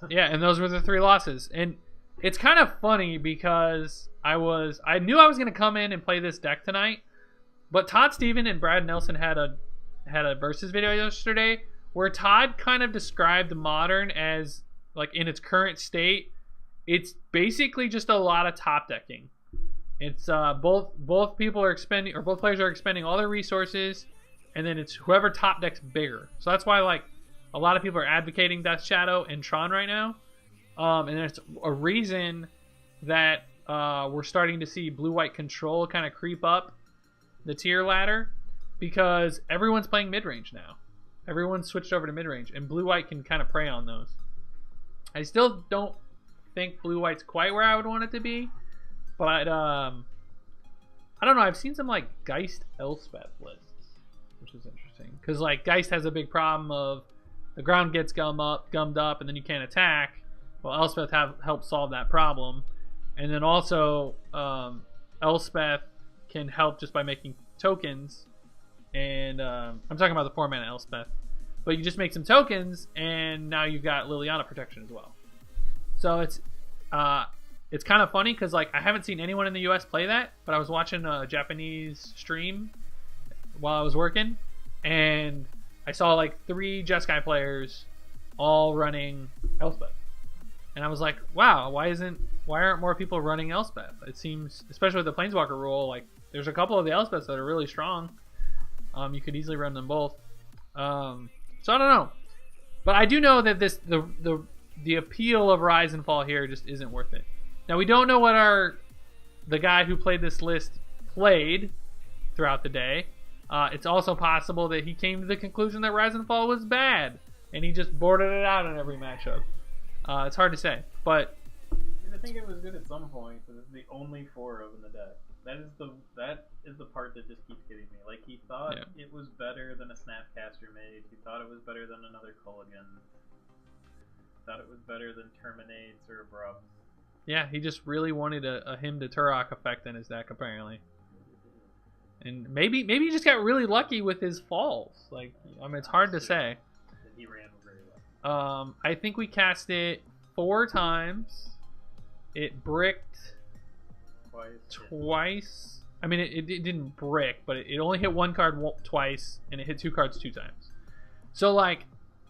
Yeah, and those were the 3 losses. And it's kind of funny because I knew I was going to come in and play this deck tonight, but Todd Steven and Brad Nelson had a versus video yesterday where Todd kind of described Modern as, like, in its current state, it's basically just a lot of top decking. It's both people are expending, or both players are expending all their resources, and then it's whoever top decks bigger. So that's why, like, a lot of people are advocating Death Shadow and Tron right now. And there's a reason that we're starting to see blue-white control kind of creep up the tier ladder because everyone's playing mid-range now. Everyone's switched over to mid-range, and blue-white can kind of prey on those. I still don't think blue-white's quite where I would want it to be, but I don't know. I've seen some like Geist Elspeth lists, which is interesting because like Geist has a big problem of the ground gets gummed up, and then you can't attack. Well, Elspeth helps solve that problem, and then also Elspeth can help just by making tokens. And I'm talking about the 4-mana Elspeth, but you just make some tokens, and now you've got Liliana protection as well. So it's kind of funny because like I haven't seen anyone in the U.S. play that, but I was watching a Japanese stream while I was working, and I saw like 3 Jeskai players all running Elspeth, and I was like, wow, why aren't more people running Elspeth? It seems, especially with the Planeswalker rule, like there's a couple of the Elspeths that are really strong. You could easily run them both. So I don't know, but I do know that the appeal of Rise and Fall here just isn't worth it. Now we don't know what the guy who played this list played throughout the day. It's also possible that he came to the conclusion that Rise and Fall was bad, and he just boarded it out in every matchup. It's hard to say, but I think it was good at some point. But it's the only 4 of in the deck. That is the part that just keeps getting me. Like he thought it was better than a Snapcaster Mage. He thought it was better than another Culligan. Thought it was better than Terminates or Abrupts. Yeah, he just really wanted a Hymn to Turok effect in his deck apparently. And maybe he just got really lucky with his falls. Like, I mean, it's hard to say. He ran very well. I think we cast it 4 times. It bricked twice. I mean, it didn't brick, but it only hit 1 card twice, and it hit 2 cards 2 times. So, like,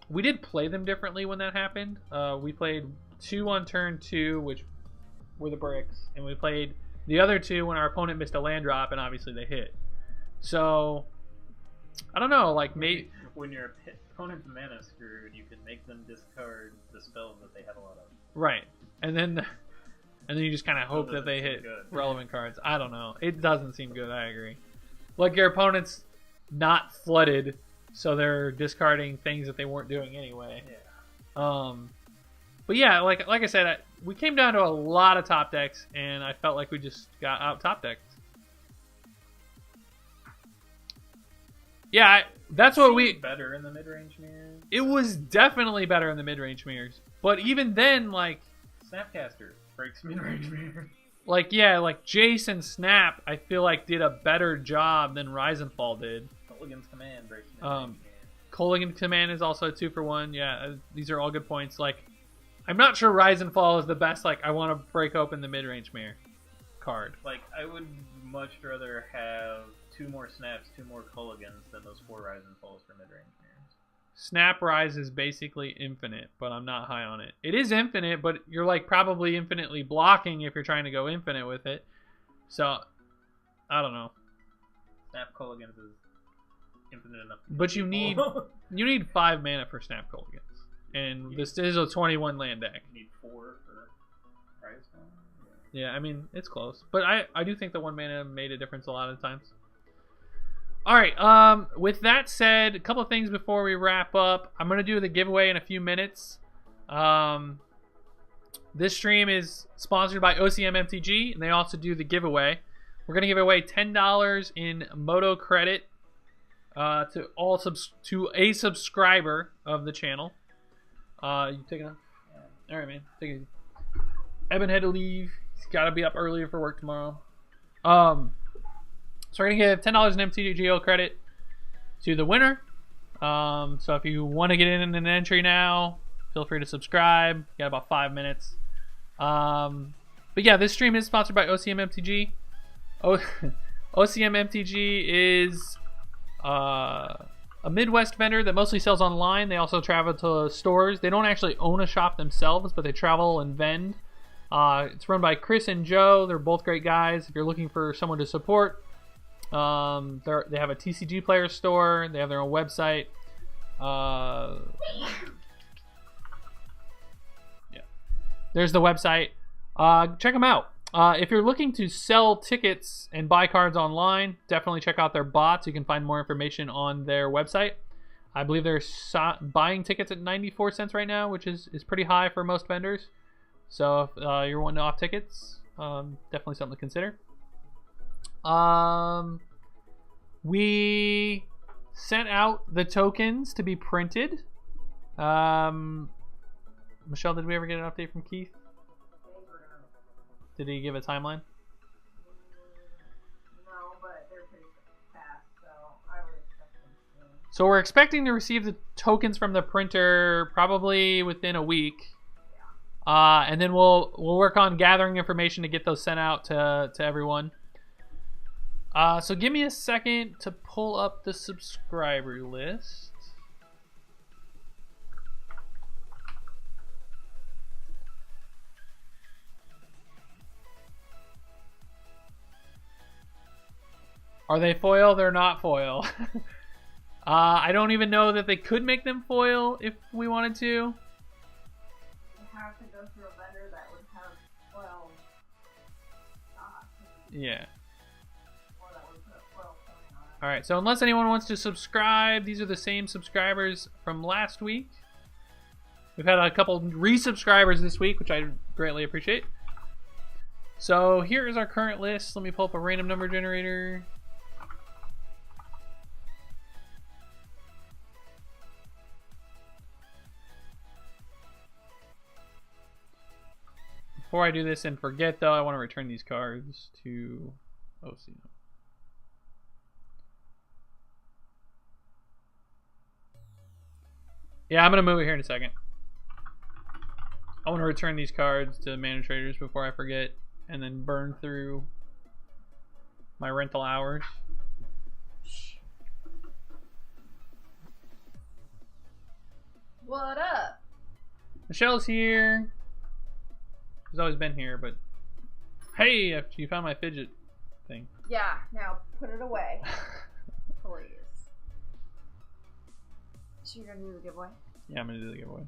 we did play them differently when that happened. We played 2 on turn 2, which were the bricks, and we played the other 2 when our opponent missed a land drop, and obviously they hit. So, I don't know, like, maybe... When your opponent's mana screwed, you can make them discard the spells that they have a lot of. Right. And then you just kind of hope that they hit relevant cards. I don't know. It doesn't seem good, I agree. Like, your opponent's not flooded, so they're discarding things that they weren't doing anyway. Yeah. But yeah, like I said, we came down to a lot of top decks, and I felt like we just got out top decked. Yeah, that's what we... Better in the mid-range mirrors? It was definitely better in the mid-range mirrors. But even then, like... Snapcaster breaks mid-range mirrors. Like, yeah, like Jace and Snap, I feel like did a better job than Rise and Fall did. Culligan's Command breaks mid-range mirrors. Culligan's Command is also a 2-for-1. Yeah, these are all good points. Like, I'm not sure Rise and Fall is the best, like, I want to break open the mid-range mirror card. Like, I would much rather have 2 more Snaps, 2 more Culligans than those 4 Rise and Falls for mid-range mirrors. Snap Rise is basically infinite, but I'm not high on it. It is infinite, but you're like probably infinitely blocking if you're trying to go infinite with it. So, I don't know. Snap Culligans is infinite enough. But you need 5 mana for Snap Culligans. And this is a 21 land deck. You need 4 for Rise Fall? Yeah, I mean, it's close. But I do think that 1 mana made a difference a lot of times. Alright, with that said, a couple of things before we wrap up. I'm going to do the giveaway in a few minutes. This stream is sponsored by OCM MTG, and they also do the giveaway. We're going to give away $10 in Moto credit to a subscriber of the channel. You taking off? All right, man. Take it easy. Evan had to leave. He's got to be up earlier for work tomorrow. So we're going to give $10 in MTGO credit to the winner. So if you want to get in an entry now, feel free to subscribe. You got about 5 minutes. But yeah, this stream is sponsored by OCM MTG. OCM MTG is a Midwest vendor that mostly sells online. They also travel to stores. They don't actually own a shop themselves, but they travel and vend. It's run by Chris and Joe. They're both great guys. If you're looking for someone to support, they have a TCG Player store. They have their own website. Yeah, there's the website. Check them out. If you're looking to sell tickets and buy cards online, definitely check out their bots. You can find more information on their website. I believe they're buying tickets at 94 cents right now, which is pretty high for most vendors. So if you're wanting to off tickets, definitely something to consider. We sent out the tokens to be printed. Michelle, did we ever get an update from Keith? Did he give a timeline? No, but they're pretty fast, so I would expect them soon. So we're expecting to receive the tokens from the printer probably within a week. And then we'll work on gathering information to get those sent out to everyone. So give me a second to pull up the subscriber list. Are they foil? They're not foil. I don't even know that they could make them foil if we wanted to. You have to go through a vendor that would have, well, Yeah. or that would put foil coating on it. Alright, so unless anyone wants to subscribe, these are the same subscribers from last week. We've had a couple resubscribers this week, which I greatly appreciate. So here is our current list. Let me pull up a random number generator. Before I do this and forget, though, I want to return these cards to OC. Yeah, I'm going to move it here in a second. I want to return these cards to Mana Traders before I forget, and then burn through my rental hours. What up? Michelle's here. She's always been here, but hey, you found my fidget thing. Yeah, now put it away. Please. So you're gonna do the giveaway? Yeah, I'm gonna do the giveaway.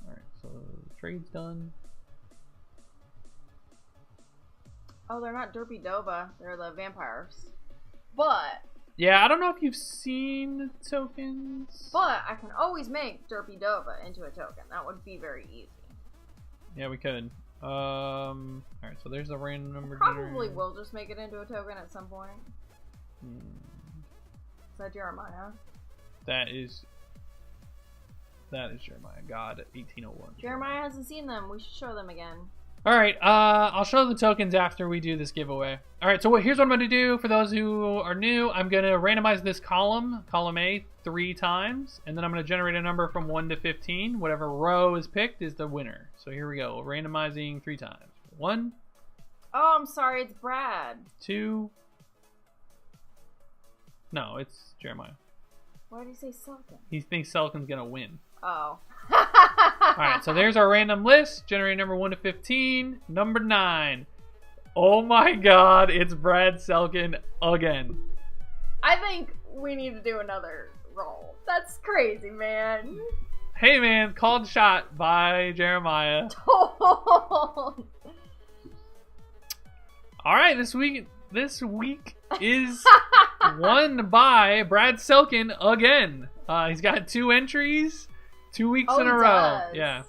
Alright, so the trade's done. Oh, they're not Derpy Dova. They're the vampires. But Yeah, I don't know if you've seen the tokens. I can always make Derpy Dova into a token. That would be very easy. Yeah, we could. Alright, so there's the random number Probably generator. will just make it into a token at some point. Hmm. Is that Jeremiah? That is Jeremiah. God, 1801. Jeremiah hasn't seen them. We should show them again. Alright, I'll show the tokens after we do this giveaway. Alright, so here's what I'm going to do for those who are new. I'm going to randomize this column A, 3 times, and then I'm going to generate a number from 1 to 15. Whatever row is picked is the winner. So here we go. Randomizing 3 times. 1, Oh, I'm sorry. It's Brad. 2. No, it's Jeremiah. Why did he say Sulkin? He thinks Selkin's going to win. Oh. Alright, so there's our random list. Generate number 1 to 15. Number 9. Oh my god, it's Brad Selkin again. I think we need to do another roll. That's crazy, man. Hey man, called shot by Jeremiah. Alright, this week is won by Brad Selkin again. He's got 2 entries, 2 weeks in a row. Does. Yeah.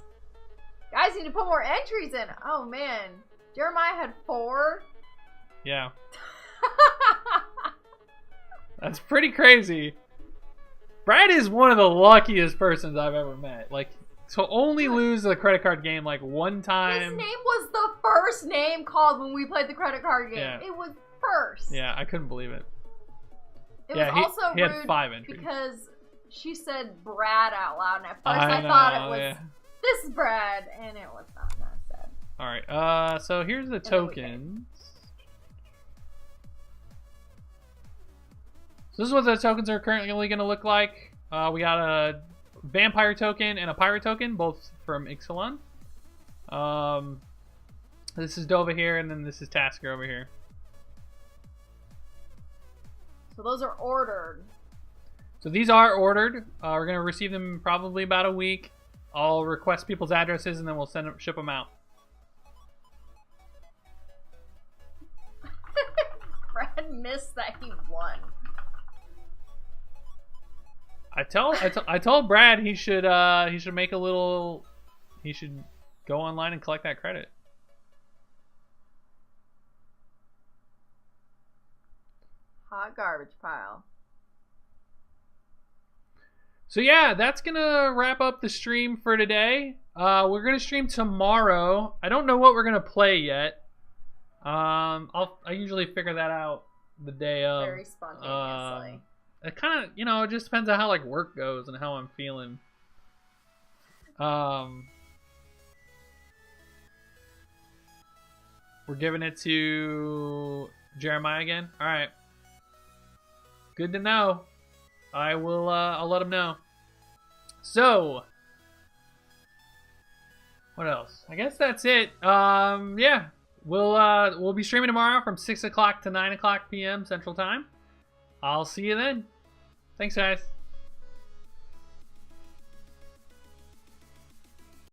Guys need to put more entries in. Oh man. Jeremiah had 4. Yeah. That's pretty crazy. Brad is one of the luckiest persons I've ever met. Like, to only lose a credit card game like 1 time. His name was the first name called when we played the credit card game. Yeah. It was first. Yeah, I couldn't believe it. It Yeah, was also he had rude 5 entries. because she said Brad out loud, and at first I I thought know, it was yeah. this is Brad, and it was not. That said. Alright, so here's the then we paid. tokens. So this is what the tokens are currently going to look like. We got a vampire token and a pirate token, both from Ixalan. This is Dova here, and then this is Tasker over here. So those are ordered. So these are ordered. We're going to receive them in probably about a week. I'll request people's addresses, and then we'll ship them out. pissed that he won. I told Brad he should make a little. He should go online and collect that credit. Hot garbage pile. So yeah, that's gonna wrap up the stream for today. We're gonna stream tomorrow. I don't know what we're gonna play yet. I usually figure that out the day of. Very spontaneously. It kind of, it just depends on how like work goes and how I'm feeling. We're giving it to Jeremiah again. All right. Good to know. I will. I'll let him know. So, what else? I guess that's it. Yeah, we'll be streaming tomorrow from 6 o'clock to 9 o'clock p.m. Central Time. I'll see you then. Thanks, guys.